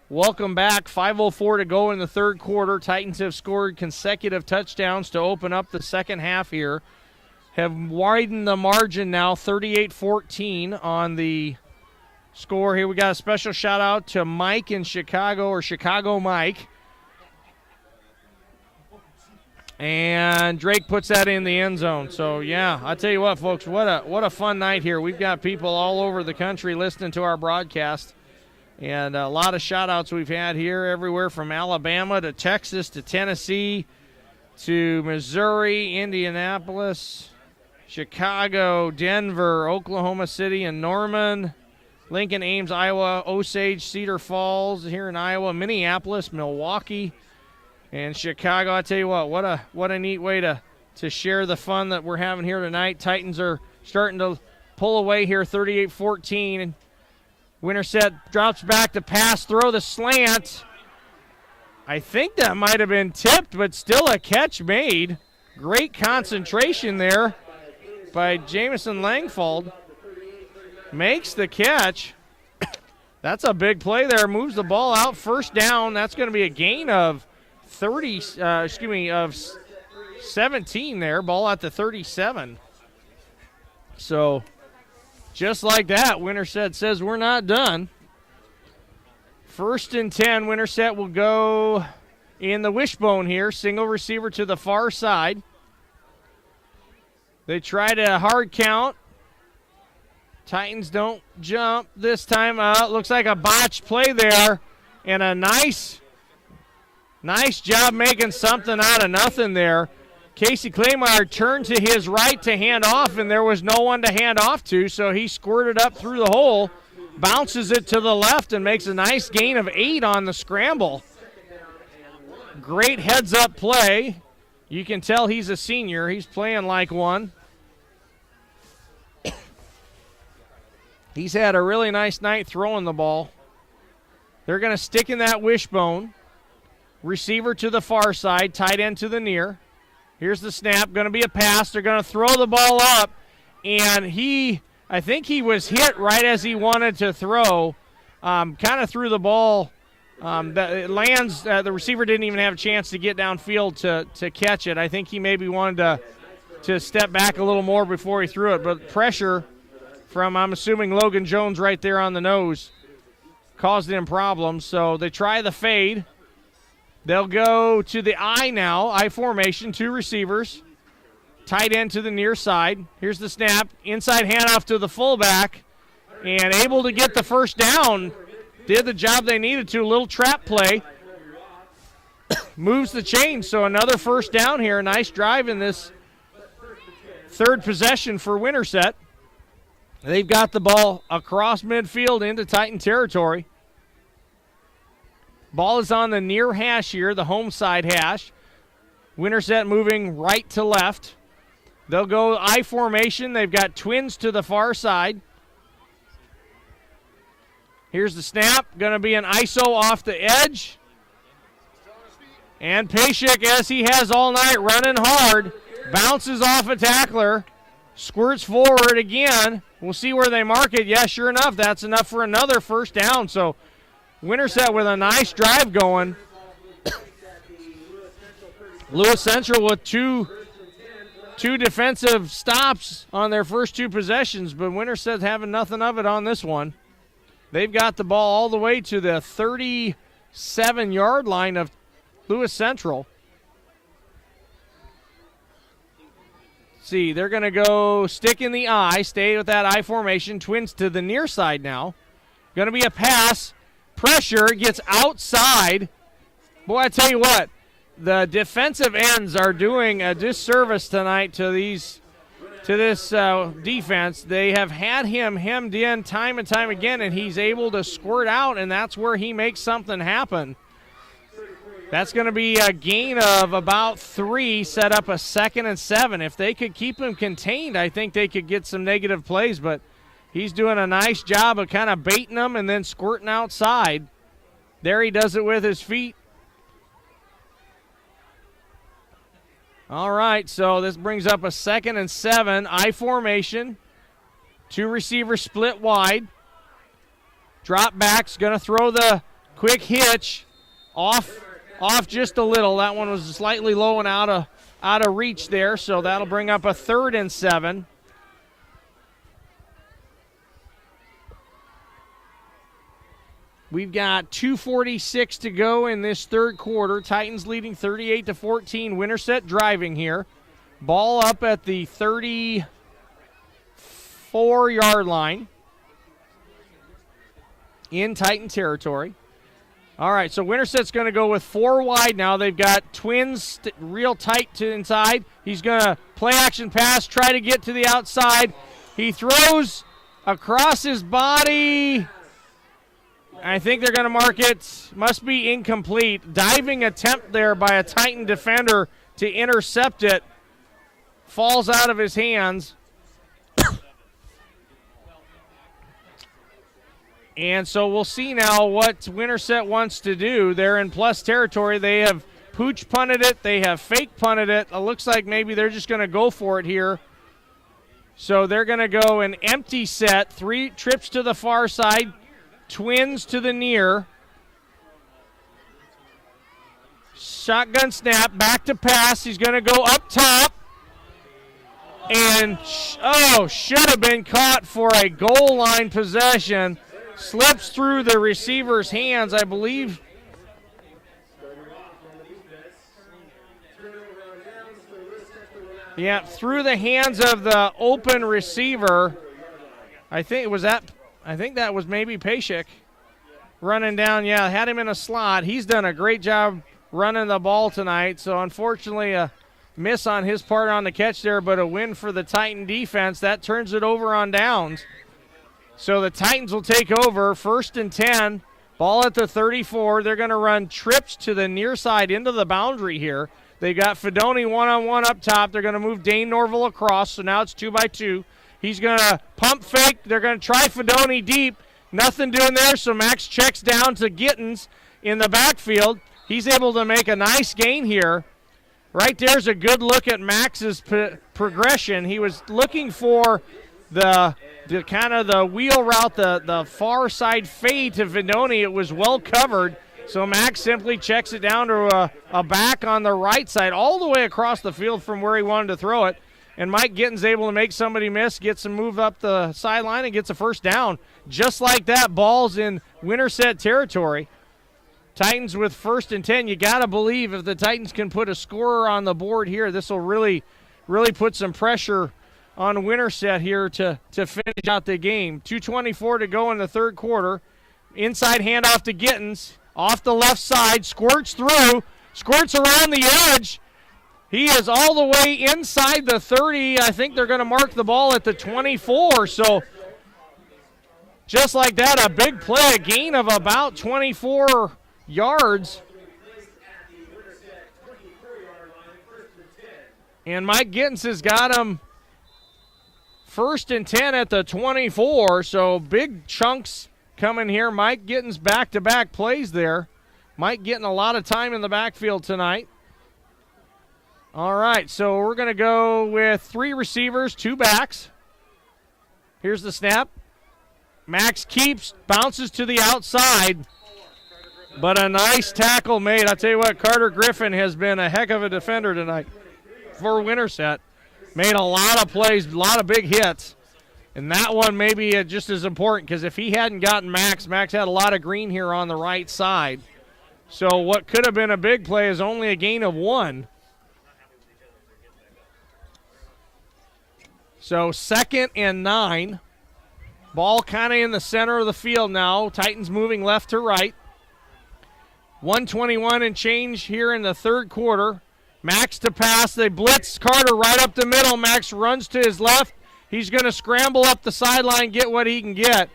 Welcome back. 5:04 to go in the third quarter. Titans have scored consecutive touchdowns to open up the second half here. Have widened the margin now, 38-14 on the score here. We got a special shout out to Mike in Chicago, or Chicago Mike. And Drake puts that in the end zone. So, yeah, I tell you what, folks, what a fun night here. We've got people all over the country listening to our broadcast. And a lot of shout-outs we've had here, everywhere from Alabama to Texas to Tennessee to Missouri, Indianapolis, Chicago, Denver, Oklahoma City, and Norman, Lincoln, Ames, Iowa, Osage, Cedar Falls here in Iowa, Minneapolis, Milwaukee, and Chicago. I tell you what a neat way to share the fun that we're having here tonight. Titans are starting to pull away here, 38-14, Winterset drops back to pass, throw the slant. I think that might have been tipped, but still a catch made. Great concentration there by Jamison Langfold. Makes the catch. That's a big play there. Moves the ball out. First down. That's going to be a gain of 17 there. Ball at the 37. So just like that, Winterset says we're not done. 1st and 10. Winterset will go in the wishbone here. Single receiver to the far side. They tried a hard count. Titans don't jump this time. Looks like a botched play there. And a nice job making something out of nothing there. Casey Claymire turned to his right to hand off, and there was no one to hand off to, so he squirted up through the hole, bounces it to the left, and makes a nice gain of 8 on the scramble. Great heads-up play. You can tell he's a senior. He's playing like one. He's had a really nice night throwing the ball. They're going to stick in that wishbone. Receiver to the far side, tight end to the near. Here's the snap, going to be a pass. They're going to throw the ball up, and I think he was hit right as he wanted to throw. Kind of threw the ball. It lands. The receiver didn't even have a chance to get downfield to catch it. I think he maybe wanted to step back a little more before he threw it, but pressure from, I'm assuming, Logan Jones right there on the nose caused him problems. So they try the fade. They'll go to the I now, I formation, 2 receivers. Tight end to the near side. Here's the snap. Inside handoff to the fullback. And able to get the first down. Did the job they needed to. A little trap play. Moves the chain. So another first down here. Nice drive in this third possession for Winterset. They've got the ball across midfield into Titan territory. Ball is on the near hash here, the home side hash. Winterset moving right to left. They'll go I formation. They've got twins to the far side. Here's the snap. Going to be an ISO off the edge. And Pashik, as he has all night, running hard. Bounces off a tackler. Squirts forward again. We'll see where they mark it. Yeah, sure enough, that's enough for another first down. So Winterset with a nice drive going. Lewis Central with two defensive stops on their first 2 possessions, but Winterset having nothing of it on this one. They've got the ball all the way to the 37-yard line of Lewis Central. See, they're going to go stick in the I, stay with that I formation. Twins to the near side now. Going to be a pass. Pressure, gets outside. Boy, I tell you what, the defensive ends are doing a disservice tonight to this defense. They have had him hemmed in time and time again, and he's able to squirt out, and that's where he makes something happen. That's going to be a gain of about 3, set up a 2nd and 7. If they could keep him contained, I think they could get some negative plays, but he's doing a nice job of kind of baiting them and then squirting outside. There he does it with his feet. All right, so this brings up a 2nd and 7. I formation. 2 receivers split wide. Drop back's going to throw the quick hitch off just a little. That one was slightly low and out of reach there, so that'll bring up a 3rd and 7. We've got 2:46 to go in this third quarter. Titans leading 38-14. Winterset driving here. Ball up at the 34-yard line in Titan territory. All right, so Winterset's going to go with 4 wide now. They've got twins real tight to inside. He's going to play action pass, try to get to the outside. He throws across his body. I think they're going to mark it. Must be incomplete. Diving attempt there by a Titan defender to intercept it. Falls out of his hands. And so we'll see now what Winterset wants to do. They're in plus territory. They have pooch punted it. They have fake punted it. It looks like maybe they're just going to go for it here. So they're going to go an empty set, 3 trips to the far side, twins to the near. Shotgun snap, back to pass. He's going to go up top. And, should have been caught for a goal line possession. Slips through the receiver's hands, I believe. Yeah, through the hands of the open receiver. I think that was maybe Pashik running down. Yeah, had him in a slot. He's done a great job running the ball tonight. So unfortunately, a miss on his part on the catch there, but a win for the Titan defense. That turns it over on downs. So the Titans will take over, 1st and 10. Ball at the 34. They're going to run trips to the near side into the boundary here. They got Fedoni one-on-one up top. They're going to move Dane Norville across, so now it's 2-by-2. He's going to pump fake. They're going to try Fedoni deep. Nothing doing there, so Max checks down to Gittens in the backfield. He's able to make a nice gain here. Right there's a good look at Max's progression. He was looking for the kind of the wheel route, the far side fade to Fedoni. It was well covered. So Max simply checks it down to a back on the right side, all the way across the field from where he wanted to throw it. And Mike Gittens able to make somebody miss, gets a move up the sideline, and gets a first down. Just like that, ball's in Winterset territory. Titans with 1st and 10. You got to believe if the Titans can put a scorer on the board here, this will really, really put some pressure on Winterset here to finish out the game. 2:24 to go in the third quarter. Inside handoff to Gittens. Off the left side, squirts through, squirts around the edge. He is all the way inside the 30. I think they're going to mark the ball at the 24. So just like that, a big play, a gain of about 24 yards. And Mike Gittens has got him 1st and 10 at the 24. So big chunks coming here. Mike Gittens back-to-back plays there. Mike getting a lot of time in the backfield tonight. All right, so we're going to go with 3 receivers, 2 backs. Here's the snap. Max keeps, bounces to the outside, but a nice tackle made. I'll tell you what, Carter Griffin has been a heck of a defender tonight for Winterset. Made a lot of plays, a lot of big hits. And that one maybe just as important because if he hadn't gotten Max had a lot of green here on the right side. So what could have been a big play is only a gain of 1. So 2nd and 9. Ball kind of in the center of the field now. Titans moving left to right. 1:21 and change here in the third quarter. Max to pass. They blitz Carter right up the middle. Max runs to his left. He's going to scramble up the sideline, get what he can get.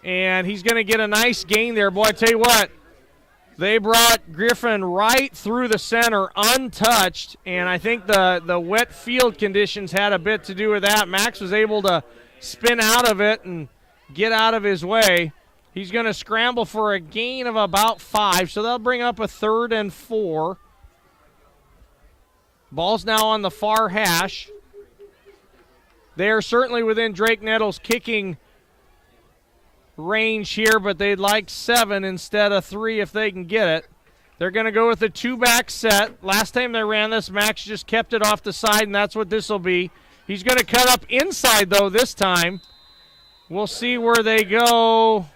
And he's going to get a nice gain there. Boy, I tell you what, they brought Griffin right through the center untouched, and I think the wet field conditions had a bit to do with that. Max was able to spin out of it and get out of his way. He's going to scramble for a gain of about 5, so that'll bring up a 3rd and 4. Ball's now on the far hash. They are certainly within Drake Nettles' kicking range here, but they'd like 7 instead of 3 if they can get it. They're going to go with a 2-back set. Last time they ran this, Max just kept it off the side, and that's what this will be. He's going to cut up inside, though, this time. We'll see where they go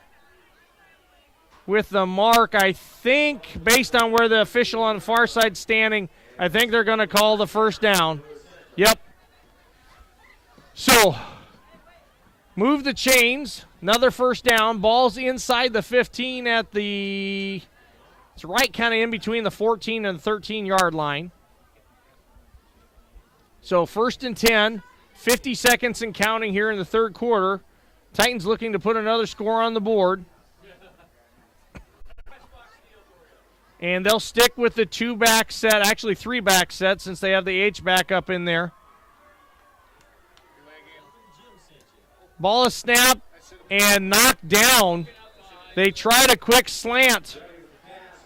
with the mark. I think, based on where the official on the far side standing, I think they're going to call the first down. Yep. So, move the chains. Another first down. Ball's inside the 15 at the, it's right kind of in between the 14 and the 13-yard line. So, 1st and 10, 50 seconds and counting here in the third quarter. Titans looking to put another score on the board. And they'll stick with the 2-back set, actually 3-back set since they have the H-back up in there. Ball is snapped. and knocked down. They tried a quick slant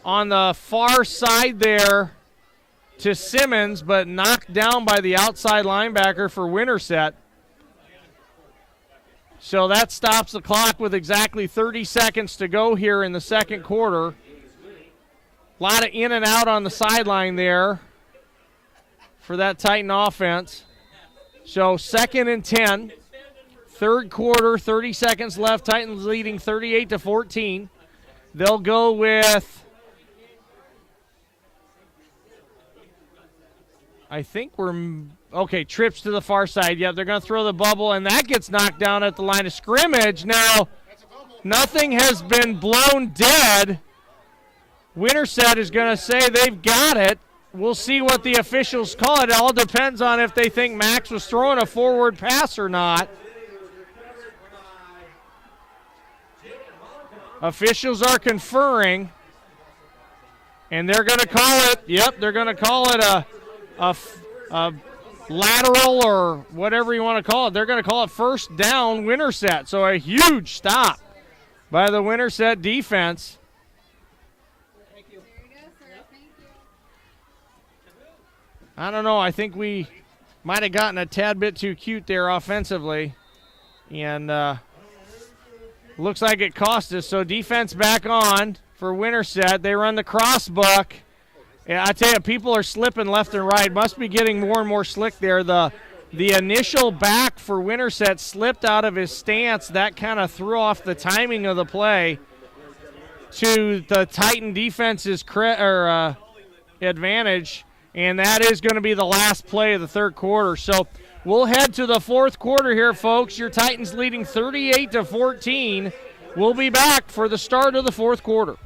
on the far side there to Simmons, but knocked down by the outside linebacker for Winterset. So that stops the clock with exactly 30 seconds to go here in the second quarter. A lot of in and out on the sideline there for that Titan offense. So 2nd and 10, third quarter, 30 seconds left. Titans leading 38-14. They'll go with, I think okay, trips to the far side. Yep, they're going to throw the bubble, and that gets knocked down at the line of scrimmage. Now, nothing has been blown dead. Winterset is going to say they've got it. We'll see what the officials call it. It all depends on if they think Max was throwing a forward pass or not. Officials are conferring, and they're going to call it, they're going to call it a lateral or whatever you want to call it. They're going to call it first down Winterset. So a huge stop by the Winterset defense. I don't know. I think we might have gotten a tad bit too cute there offensively. And looks like it cost us. So defense back on for Winterset. They run the cross buck. Yeah, I tell you, people are slipping left and right. Must be getting more and more slick there. The initial back for Winterset slipped out of his stance. That kind of threw off the timing of the play to the Titan defense's advantage. And that is going to be the last play of the third quarter. So we'll head to the fourth quarter here, folks. Your Titans leading 38-14. We'll be back for the start of the fourth quarter.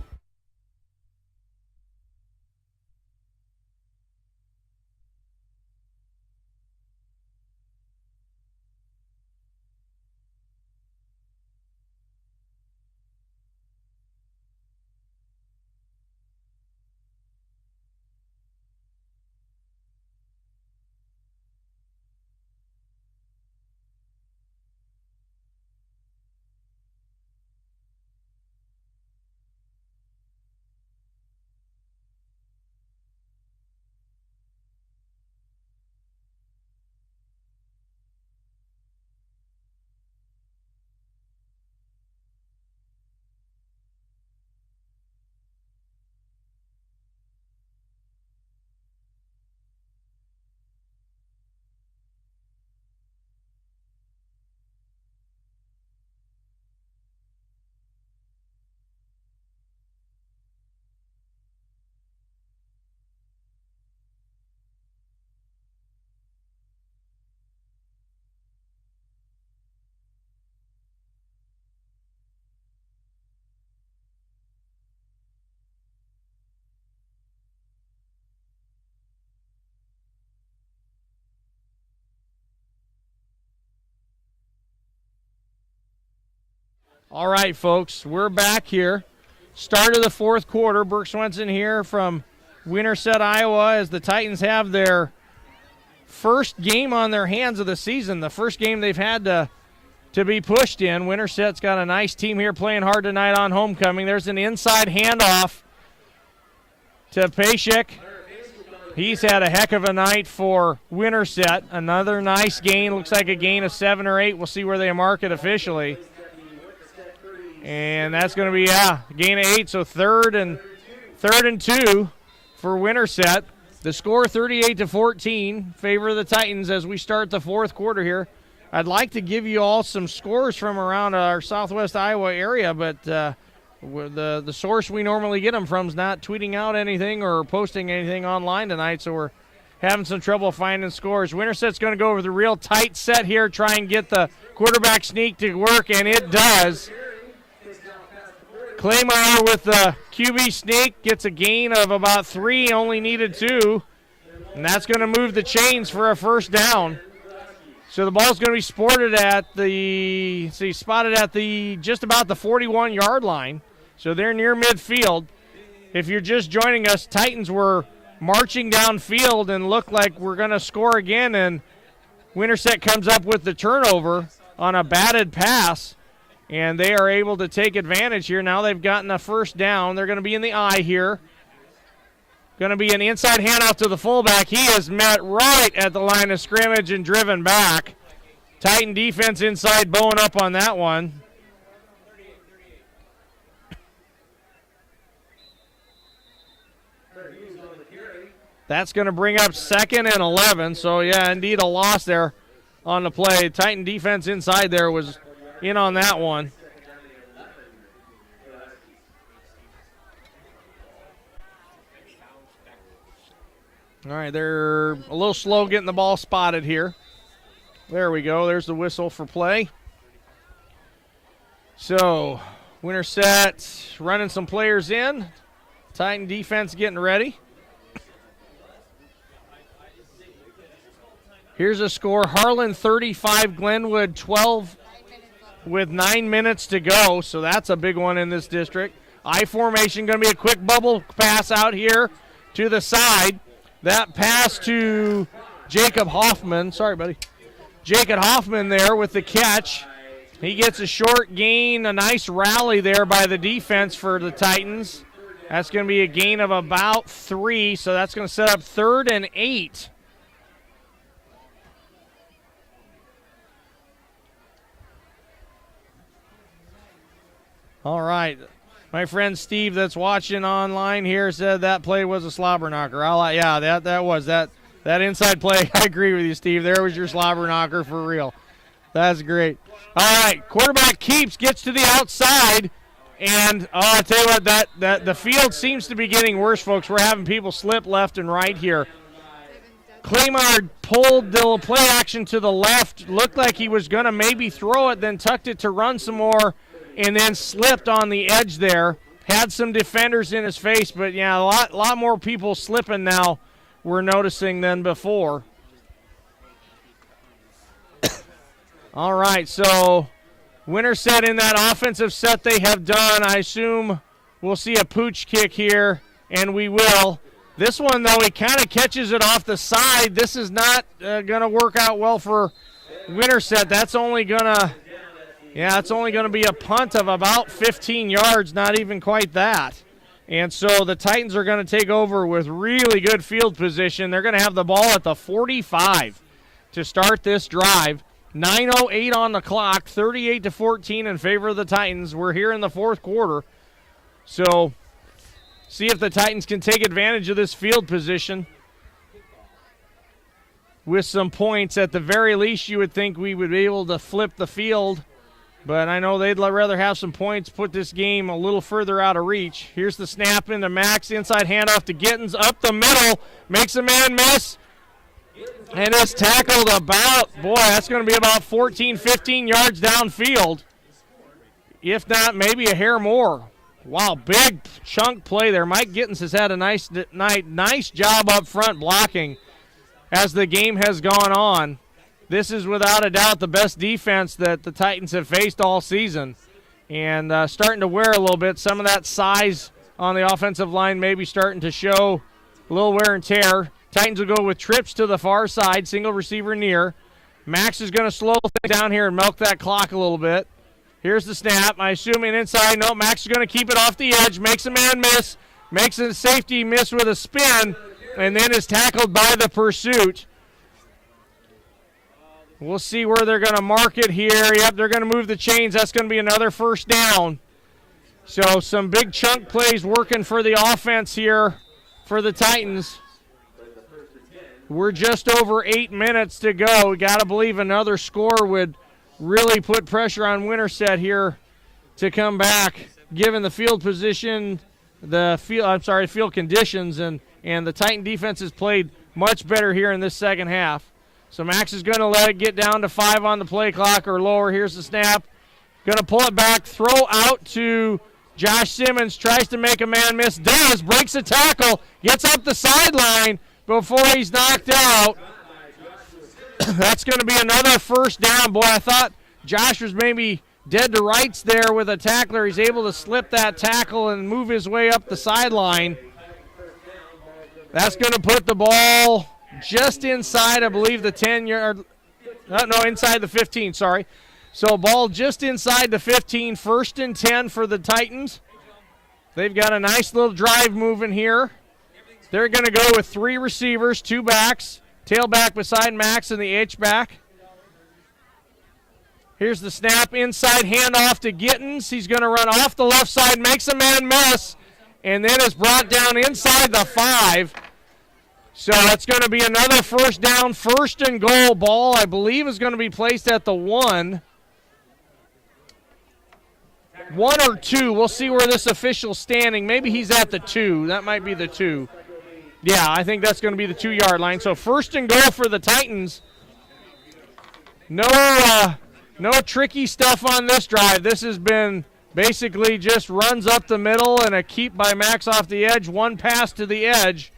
All right, folks, we're back here. Start of the fourth quarter. Burke Swenson here from Winterset, Iowa, as the Titans have their first game on their hands of the season, the first game they've had to be pushed in. Winterset's got a nice team here playing hard tonight on homecoming. There's an inside handoff to Pashik. He's had a heck of a night for Winterset. Another nice gain. Looks like a gain of 7 or 8. We'll see where they mark it officially. And that's going to be, a gain of 8. So third and 2 for Winterset. The score 38-14, favor of the Titans as we start the fourth quarter here. I'd like to give you all some scores from around our southwest Iowa area, but the source we normally get them from is not tweeting out anything or posting anything online tonight, so we're having some trouble finding scores. Winterset's going to go over the real tight set here, try and get the quarterback sneak to work, and it does. Claymore with the QB sneak gets a gain of about 3, only needed 2, and that's going to move the chains for a first down. So the ball's going to be spotted at the just about the 41-yard line. So they're near midfield. If you're just joining us, Titans were marching downfield and looked like we're going to score again, and Winterset comes up with the turnover on a batted pass. and they are able to take advantage here. Now they've gotten a first down. They're going to be in the eye here. Going to be an inside handoff to the fullback. He is met right at the line of scrimmage and driven back. Titan defense inside, bowing up on that one. That's going to bring up 2nd and 11. So, yeah, indeed a loss there on the play. Titan defense inside there was in on that one. All right, they're a little slow getting the ball spotted here. There we go. There's the whistle for play. So, Winterset running some players in. Titan defense getting ready. Here's a score. Harlan 35, Glenwood 12 with 9 minutes to go. So that's a big one in this district. I formation, going to be a quick bubble pass out here to the side. That pass to Jacob Hoffman. Sorry, buddy. Jacob Hoffman there with the catch. He gets a short gain, a nice rally there by the defense for the Titans. That's going to be a gain of about 3, so that's going to set up 3rd and 8. All right. My friend Steve that's watching online here said that play was a slobber knocker. Yeah, that was that inside play. I agree with you, Steve. There was your slobber knocker for real. That's great. All right, quarterback keeps, gets to the outside, and I'll tell you what, that the field seems to be getting worse, folks. We're having people slip left and right here. Claymore pulled the play action to the left. Looked like he was going to maybe throw it, then tucked it to run some more, and then slipped on the edge there. Had some defenders in his face, but yeah, a lot more people slipping now we're noticing than before. All right, so Winterset in that offensive set they have done. I assume we'll see a pooch kick here, and we will. This one, though, he kind of catches it off the side. This is not going to work out well for Winterset. That's only going to... Yeah, it's only going to be a punt of about 15 yards, not even quite that. And so the Titans are going to take over with really good field position. They're going to have the ball at the 45 to start this drive. 9:08 on the clock, 38-14 in favor of the Titans. We're here in the fourth quarter. So see if the Titans can take advantage of this field position with some points. At the very least, you would think we would be able to flip the field. But I know they'd rather have some points, put this game a little further out of reach. Here's the snap into Max, inside handoff to Gittens, up the middle, makes a man miss, and is tackled about, boy, that's going to be about 14, 15 yards downfield. If not, maybe a hair more. Wow, big chunk play there. Mike Gittens has had a nice job up front blocking as the game has gone on. This is without a doubt the best defense that the Titans have faced all season. And starting to wear a little bit. Some of that size on the offensive line maybe starting to show a little wear and tear. Titans will go with trips to the far side, single receiver near. Max is going to slow things down here and milk that clock a little bit. Here's the snap. I assume an inside. No, Max is going to keep it off the edge. Makes a man miss. Makes a safety miss with a spin. And then is tackled by the pursuit. We'll see where they're going to mark it here. Yep, they're going to move the chains. That's going to be another first down. So some big chunk plays working for the offense here for the Titans. We're just over 8 minutes to go. We got to believe another score would really put pressure on Winterset here to come back, given the field position, field conditions, and the Titan defense has played much better here in this second half. So Max is going to let it get down to 5 on the play clock or lower. Here's the snap. Going to pull it back, throw out to Josh Simmons. Tries to make a man miss. Does. Breaks a tackle. Gets up the sideline before he's knocked out. That's going to be another first down. Boy, I thought Josh was maybe dead to rights there with a tackler. He's able to slip that tackle and move his way up the sideline. That's going to put the ball just inside, I believe, the 10-yard. No, inside the 15, sorry. So ball just inside the 15, 1st and 10 for the Titans. They've got a nice little drive moving here. They're going to go with 3 receivers, 2 backs, tailback beside Max and the H-back. Here's the snap, inside handoff to Gittens. He's going to run off the left side, makes a man miss, and then is brought down inside the 5. So it's going to be another 1st down, 1st and goal. Ball, I believe, is going to be placed at the 1. 1 or 2. We'll see where this official's standing. Maybe he's at the 2. That might be the 2. Yeah, I think that's going to be the 2-yard line. So 1st and goal for the Titans. No tricky stuff on this drive. This has been basically just runs up the middle and a keep by Max off the edge. 1 pass to the edge.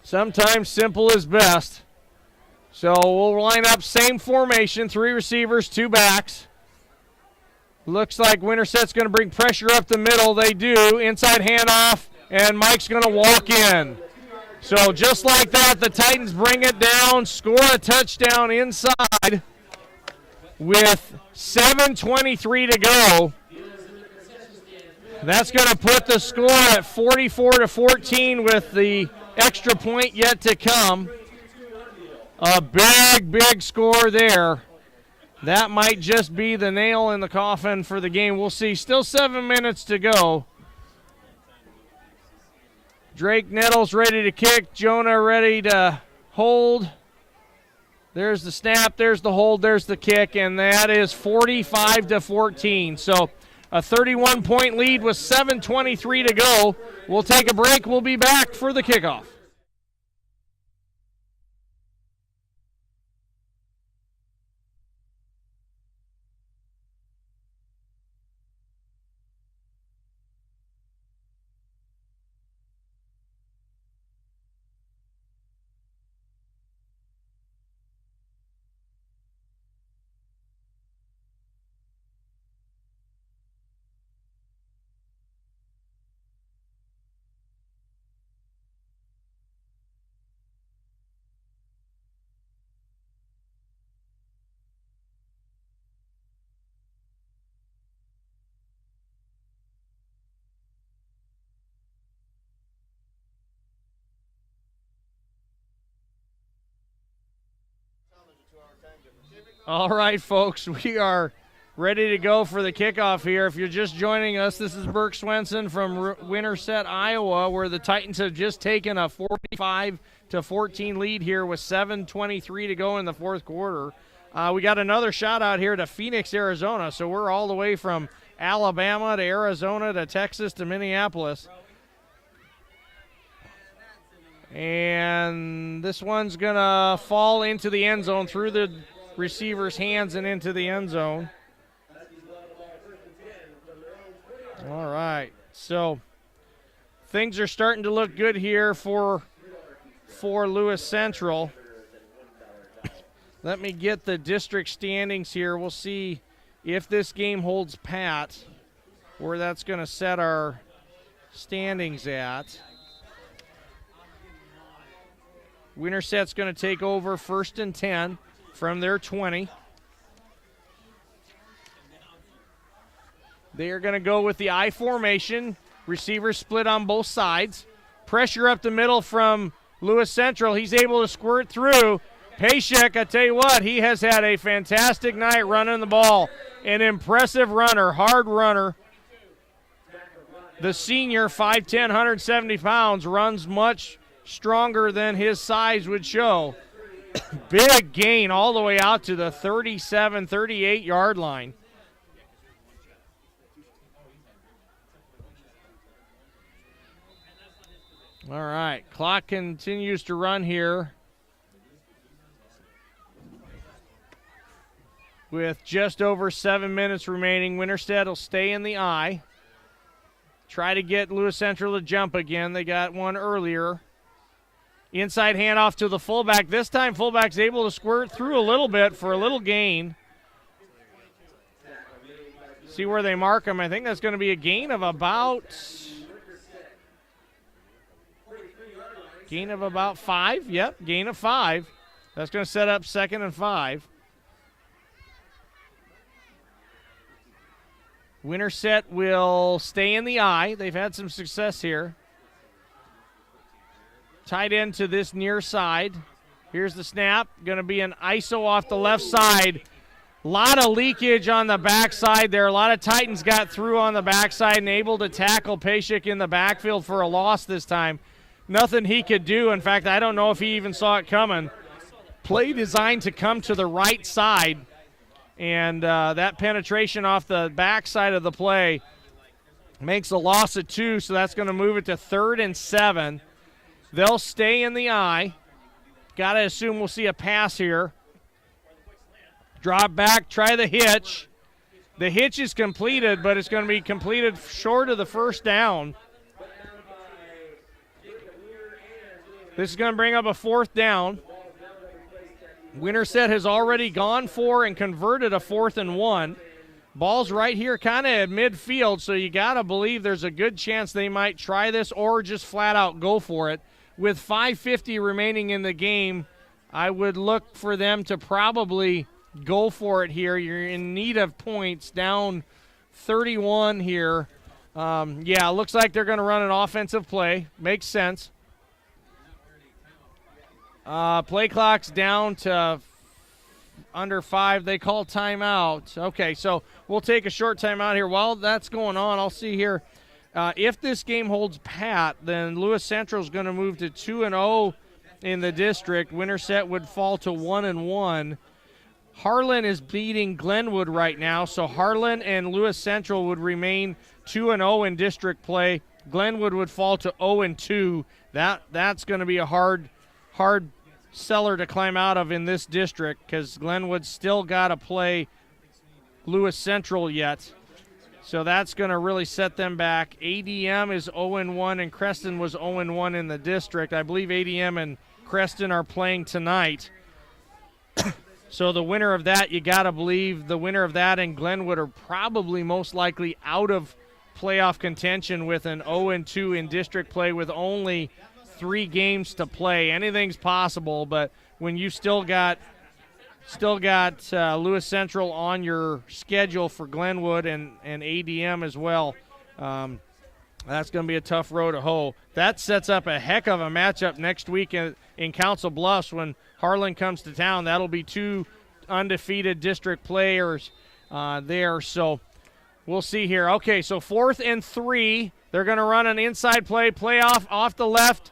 Sometimes simple is best. So we'll line up same formation, 3 receivers, 2 backs. Looks like Winterset's going to bring pressure up the middle. They do. Inside handoff, and Mike's going to walk in. So just like that, the Titans bring it down, score a touchdown inside with 7:23 to go. That's going to put the score at 44-14 with the extra point yet to come. A big score there. That might just be the nail in the coffin for the game. We'll see. Still 7 minutes to go. Drake Nettles ready to kick. Jonah ready to hold. There's the snap. There's the hold. There's the kick. And that is 45-14. So a 31-point lead with 7:23 to go. We'll take a break. We'll be back for the kickoff. All right, folks, we are ready to go for the kickoff here. If you're just joining us, this is Burke Swenson from Winterset, Iowa, where the Titans have just taken a 45-14 lead here with 7:23 to go in the 4th quarter. We got another shout out here to Phoenix, Arizona, so we're all the way from Alabama to Arizona to Texas to Minneapolis. And this one's going to fall into the end zone through the receiver's hands and into the end zone. All right, so things are starting to look good here for Lewis Central. Let me get the district standings here. We'll see if this game holds pat, where that's going to set our standings at. Winterset's going to take over 1st and 10 from their 20. They are going to go with the I formation. Receivers split on both sides. Pressure up the middle from Lewis Central. He's able to squirt through. Payshek, I tell you what, he has had a fantastic night running the ball. An impressive runner, hard runner. The senior, 5'10", 170 pounds, runs much stronger than his size would show. Big gain all the way out to the 37, 38-yard line. All right, clock continues to run here with just over 7 minutes remaining. Winterset will stay in the I. Try to get Lewis Central to jump again. They got one earlier. Inside handoff to the fullback. This time fullback's able to squirt through a little bit for a little gain. See where they mark him. I think that's going to be a gain of about 5. Yep, gain of 5. That's going to set up 2nd and 5. Winterset will stay in the eye. They've had some success here. Tight end to this near side. Here's the snap. Going to be an ISO off the left side. A lot of leakage on the backside there. A lot of Titans got through on the backside and able to tackle Pashik in the backfield for a loss this time. Nothing he could do. In fact, I don't know if he even saw it coming. Play designed to come to the right side. And that penetration off the backside of the play makes a loss of 2, so that's going to move it to 3rd and 7. They'll stay in the eye. Got to assume we'll see a pass here. Drop back, try the hitch. The hitch is completed, but it's going to be completed short of the first down. This is going to bring up a 4th down. Winterset has already gone for and converted a 4th and 1. Ball's right here kind of at midfield, so you got to believe there's a good chance they might try this or just flat out go for it. With 5:50 remaining in the game, I would look for them to probably go for it here. You're in need of points, down 31 here. Yeah, it looks like they're going to run an offensive play. Makes sense. Play clock's down to under 5. They call timeout. Okay, so we'll take a short timeout here. While that's going on, I'll see here. If this game holds pat, then Lewis Central is going to move to 2-0 in the district. Winterset would fall to 1-1. Harlan is beating Glenwood right now, so Harlan and Lewis Central would remain 2-0 in district play. Glenwood would fall to 0-2. That's going to be a hard cellar to climb out of in this district because Glenwood's still got to play Lewis Central yet. So that's going to really set them back. ADM is 0-1, and Creston was 0-1 in the district. I believe ADM and Creston are playing tonight. So the winner of that, you got to believe the winner of that and Glenwood are probably most likely out of playoff contention with an 0-2 in district play with only 3 games to play. Anything's possible, but when you still got Lewis Central on your schedule for Glenwood and ADM as well, that's going to be a tough row to hoe. That sets up a heck of a matchup next week in Council Bluffs when Harlan comes to town. That'll be 2 undefeated district players there. So we'll see here. Okay, so 4th and 3. They're going to run an inside play off the left.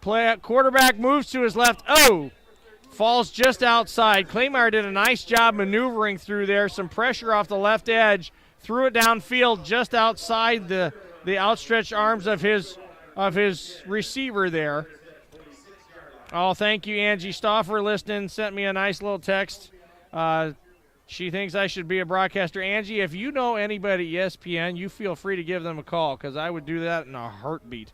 Quarterback moves to his left. Oh! Falls just outside. Claymire did a nice job maneuvering through there. Some pressure off the left edge. Threw it downfield just outside the outstretched arms of his receiver there. Oh, thank you, Angie Stauffer, listening. Sent me a nice little text. She thinks I should be a broadcaster. Angie, if you know anybody at ESPN, you feel free to give them a call because I would do that in a heartbeat.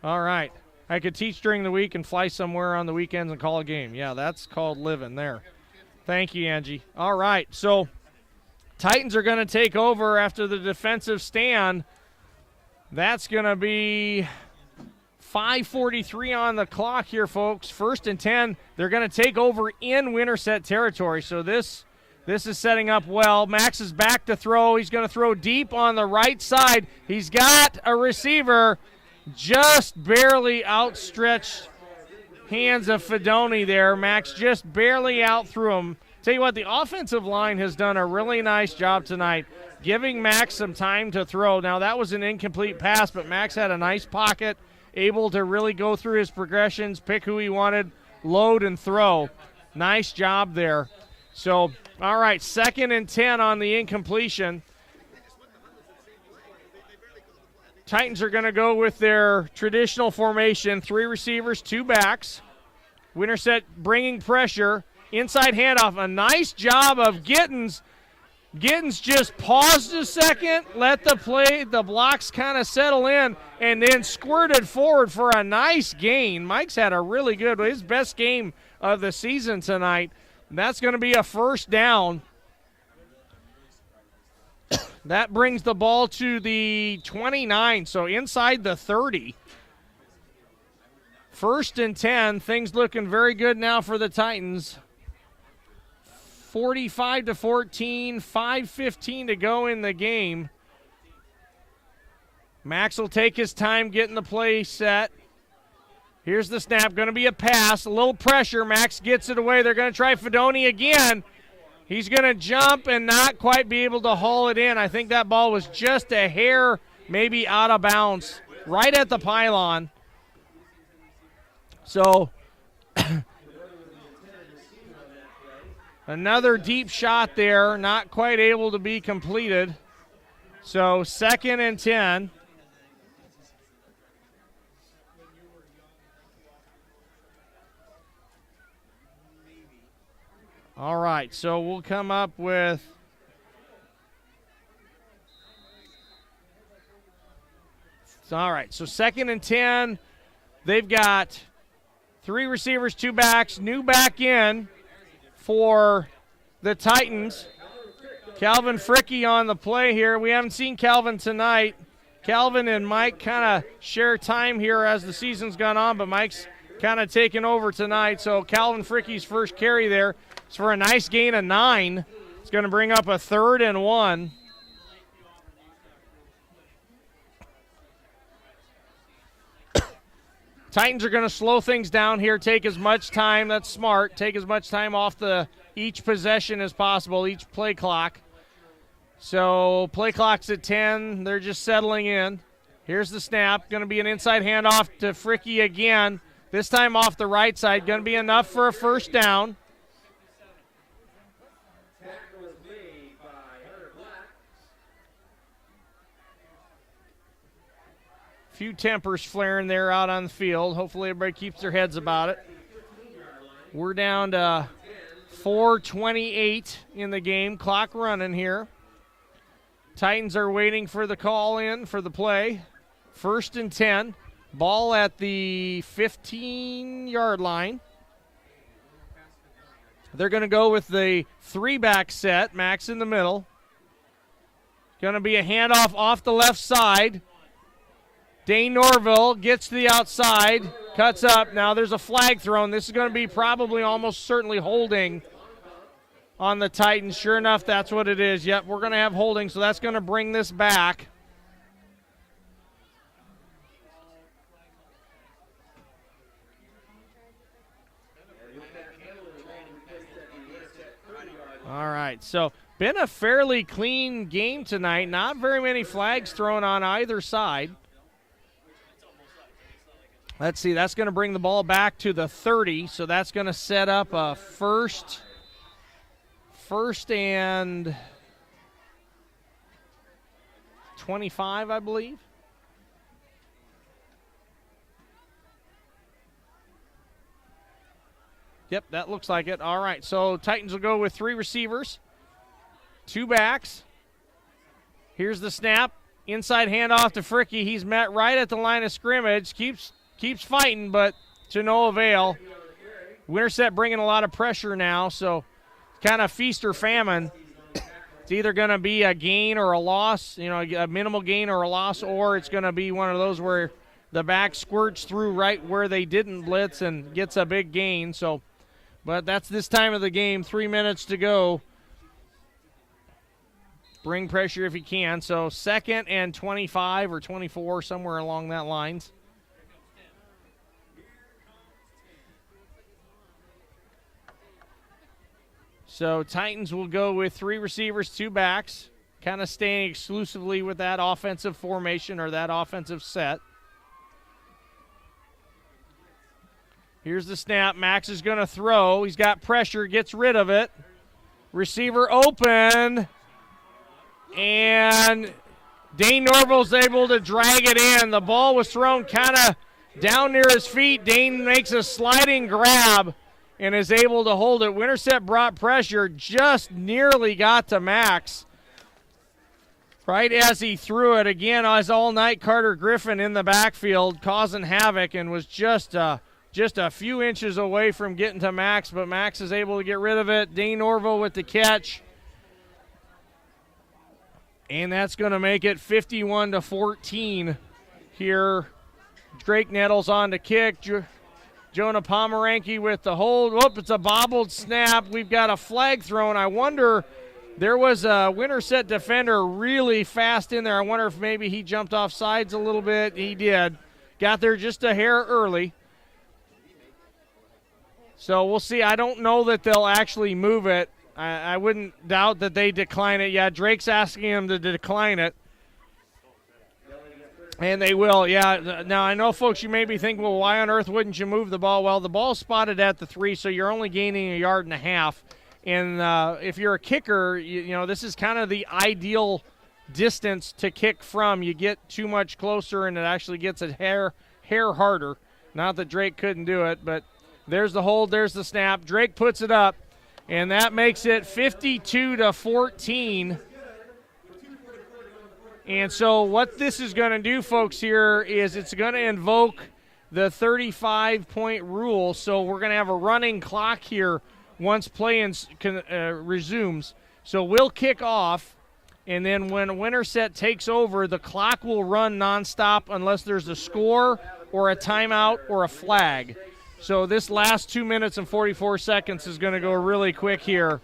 All right. I could teach during the week and fly somewhere on the weekends and call a game. Yeah, that's called living there. Thank you, Angie. All right, so Titans are going to take over after the defensive stand. That's going to be 5:43 on the clock here, folks. 1st and 10. They're going to take over in Winterset territory, so this is setting up well. Max is back to throw. He's going to throw deep on the right side. He's got a receiver. Just barely outstretched hands of Fedoni there. Max just barely out through him. Tell you what, the offensive line has done a really nice job tonight, giving Max some time to throw. Now, that was an incomplete pass, but Max had a nice pocket, able to really go through his progressions, pick who he wanted, load and throw. Nice job there. So, all right, 2nd and 10 on the incompletion. Titans are going to go with their traditional formation, 3 receivers, 2 backs. Winterset bringing pressure. Inside handoff, a nice job of Gittens. Gittens just paused a second, let the blocks kind of settle in, and then squirted forward for a nice gain. Mike's had a really good, his best game of the season tonight. That's going to be a 1st down. That brings the ball to the 29, so inside the 30. 1st and 10. Things looking very good now for the Titans. 45-14, 5:15 to go in the game. Max will take his time getting the play set. Here's the snap, going to be a pass, a little pressure. Max gets it away. They're going to try Fedoni again. He's going to jump and not quite be able to haul it in. I think that ball was just a hair maybe out of bounds, right at the pylon. So another deep shot there, not quite able to be completed. So 2nd and 10. All right, so we'll come up with all right, so 2nd and 10. They've got 3 receivers, 2 backs, new back in for the Titans. Calvin Fricky on the play here. We haven't seen Calvin tonight. Calvin and Mike kind of share time here as the season's gone on, but Mike's kind of taken over tonight. So Calvin Fricky's first carry there is for a nice gain of 9. It's going to bring up a 3rd and 1. Titans are going to slow things down here, take as much time, that's smart, take as much time off each possession as possible, each play clock. So play clock's at 10, they're just settling in. Here's the snap, going to be an inside handoff to Fricky again, this time off the right side, going to be enough for a first down. Few tempers flaring there out on the field. Hopefully everybody keeps their heads about it. We're down to 4:28 in the game. Clock running here. Titans are waiting for the call in for the play. 1st and 10. Ball at the 15-yard line. They're going to go with the 3-back set. Max in the middle. Going to be a handoff off the left side. Dane Norville gets to the outside, cuts up. Now there's a flag thrown. This is going to be probably almost certainly holding on the Titans. Sure enough, that's what it is. Yep, we're going to have holding, so that's going to bring this back. All right, so been a fairly clean game tonight. Not very many flags thrown on either side. Let's see, that's going to bring the ball back to the 30, so that's going to set up a first and 25, I believe. Yep, that looks like it. All right, so Titans will go with 3 receivers, 2 backs. Here's the snap. Inside handoff to Fricky. He's met right at the line of scrimmage. Keeps fighting, but to no avail. Winterset bringing a lot of pressure now, so kind of feast or famine. It's either going to be a gain or a loss, a minimal gain or a loss, or it's going to be one of those where the back squirts through right where they didn't blitz and gets a big gain. So, but that's this time of the game, 3 minutes to go. Bring pressure if you can. So 2nd and 25 or 24, somewhere along that lines. So Titans will go with 3 receivers, 2 backs, kind of staying exclusively with that offensive formation or that offensive set. Here's the snap. Max is going to throw. He's got pressure, gets rid of it. Receiver open. And Dane Norville's able to drag it in. The ball was thrown kind of down near his feet. Dane makes a sliding grab and is able to hold it. Winterset brought pressure, just nearly got to Max right as he threw it. Again, as all night, Carter Griffin in the backfield causing havoc and was just a few inches away from getting to Max, but Max is able to get rid of it. Dane Norville with the catch. And that's going to make it 51-14 here. Drake Nettles on to kick. Jonah Pomeranke with the hold. Whoop, it's a bobbled snap. We've got a flag thrown. I wonder, there was a Winterset defender really fast in there. I wonder if maybe he jumped off sides a little bit. He did. Got there just a hair early. So we'll see. I don't know that they'll actually move it. I wouldn't doubt that they decline it. Yeah, Drake's asking him to decline it. And they will, yeah. Now, I know, folks, you may be thinking, well, why on earth wouldn't you move the ball? Well, the ball's spotted at the 3, so you're only gaining 1.5 yards. And if you're a kicker, you know, this is kind of the ideal distance to kick from. You get too much closer, and it actually gets a hair harder. Not that Drake couldn't do it, but there's the hold, there's the snap. Drake puts it up, and that makes it 52-14. And so what this is going to do, folks, here is it's going to invoke the 35-point rule. So we're going to have a running clock here once play resumes. So we'll kick off, and then when Winterset takes over, the clock will run nonstop unless there's a score or a timeout or a flag. So this last 2 minutes and 44 seconds is going to go really quick here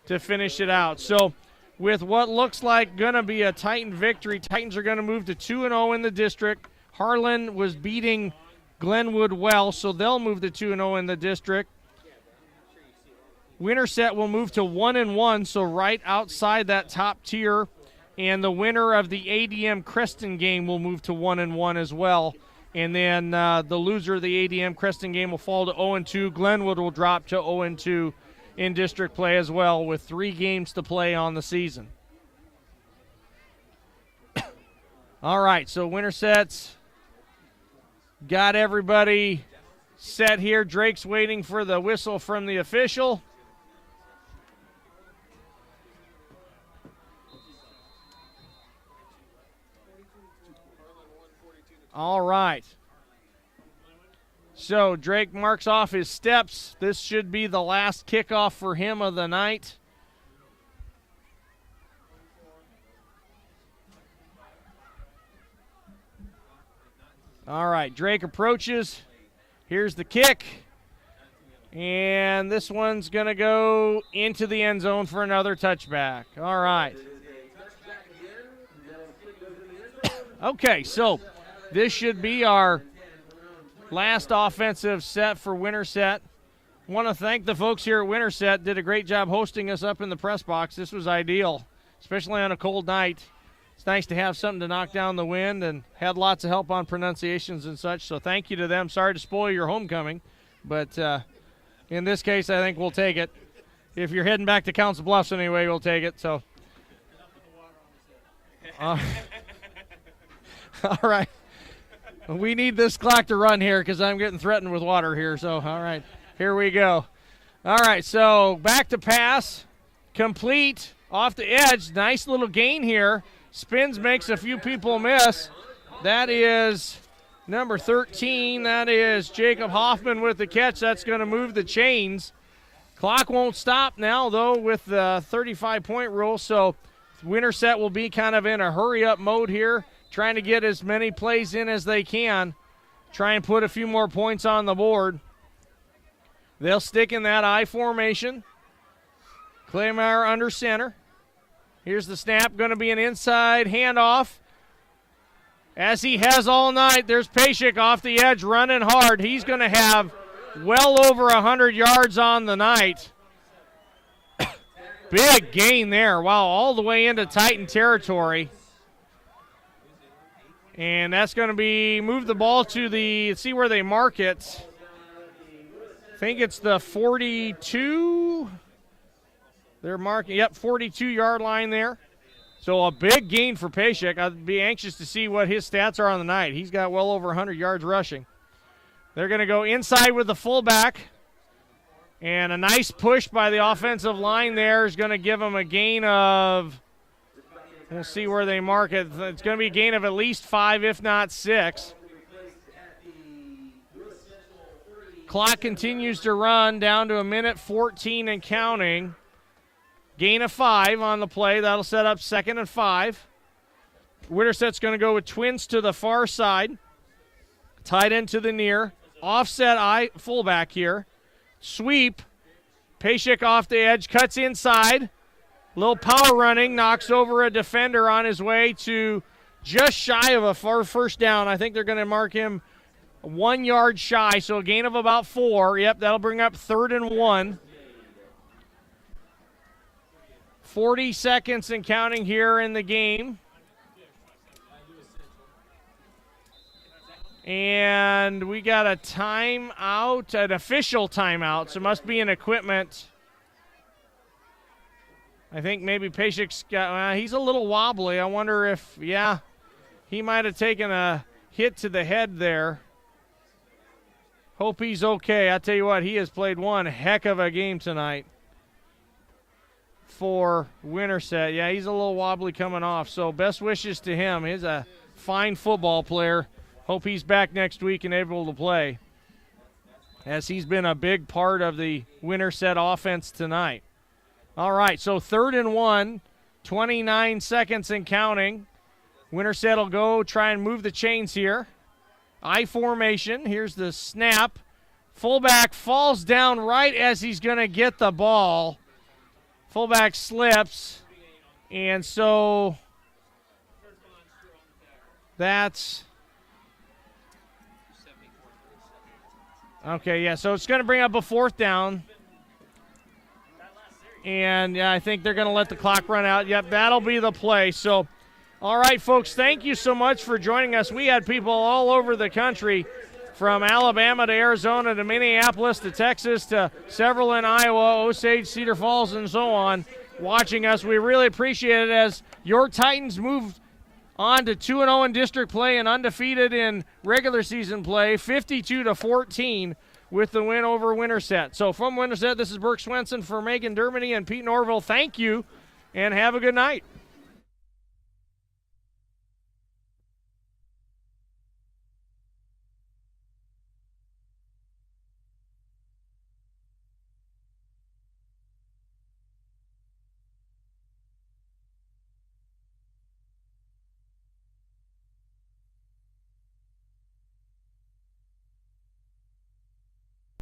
to finish it out. So with what looks like going to be a Titan victory, Titans are going to move to 2-0 in the district. Harlan was beating Glenwood well, so they'll move to 2-0 in the district. Winterset will move to 1-1, so right outside that top tier. And the winner of the ADM Creston game will move to 1-1 as well. And then the loser of the ADM Creston game will fall to 0-2. Glenwood will drop to 0-2 in district play as well, with 3 games to play on the season. All right, so Winterset's got everybody set here. Drake's waiting for the whistle from the official. All right. So Drake marks off his steps. This should be the last kickoff for him of the night. All right, Drake approaches. Here's the kick. And this one's going to go into the end zone for another touchback. All right. Okay, so this should be our last offensive set for Winterset. Want to thank the folks here at Winterset. Did a great job hosting us up in the press box. This was ideal, especially on a cold night. It's nice to have something to knock down the wind, and had lots of help on pronunciations and such, so thank you to them. Sorry to spoil your homecoming, but in this case, I think we'll take it. If you're heading back to Council Bluffs anyway, we'll take it. So, all right. We need this clock to run here because I'm getting threatened with water here. So, all right, here we go. All right, so back to pass. Complete off the edge. Nice little gain here. Spins, makes a few people miss. That is number 13. That is Jacob Hoffman with the catch. That's going to move the chains. Clock won't stop now, though, with the 35-point rule. So Winterset will be kind of in a hurry-up mode here, trying to get as many plays in as they can, try and put a few more points on the board. They'll stick in that I formation. Claymeyer under center. Here's the snap, going to be an inside handoff. As he has all night, there's Pashik off the edge running hard. He's going to have well over 100 yards on the night. Big gain there. Wow, all the way into Titan territory. And that's going to be, move the ball to the, see where they mark it. I think it's the 42. They're marking, yep, 42-yard line there. So a big gain for Pashik. I'd be anxious to see what his stats are on the night. He's got well over 100 yards rushing. They're going to go inside with the fullback. And a nice push by the offensive line there is going to give them a gain of, we'll see where they mark it. It's going to be a gain of at least 5, if not 6. Clock continues to run down to 1:14 and counting. Gain of 5 on the play. That'll set up 2nd and 5. Winterset's going to go with twins to the far side. Tight end to the near. offset fullback here. Sweep. Pashik off the edge, cuts inside. Little power running, knocks over a defender on his way to just shy of a first down. I think they're going to mark him 1 yard shy, so a gain of about 4. Yep, that'll bring up 3rd and 1. 40 seconds and counting here in the game. And we got a timeout, an official timeout, so it must be an equipment. I think maybe Pashik's got, he's a little wobbly. I wonder if, he might have taken a hit to the head there. Hope he's okay. I tell you what, he has played one heck of a game tonight for Winterset. Yeah, he's a little wobbly coming off, so best wishes to him. He's a fine football player. Hope he's back next week and able to play, as he's been a big part of the Winterset offense tonight. All right, so 3rd and 1, 29 seconds and counting. Winterset will go try and move the chains here. I formation. Here's the snap. Fullback falls down right as he's going to get the ball. Fullback slips, and so that's okay. Yeah, so it's going to bring up a 4th down, and I think they're going to let the clock run out. Yep, that'll be the play. So, all right, folks, thank you so much for joining us. We had people all over the country, from Alabama to Arizona to Minneapolis to Texas to several in Iowa, Osage, Cedar Falls, and so on, watching us. We really appreciate it as your Titans move on to 2-0 in district play and undefeated in regular season play, 52-14 with the win over Winterset. So from Winterset, this is Burke Swenson for Megan Dermody and Pete Norville. Thank you, and have a good night.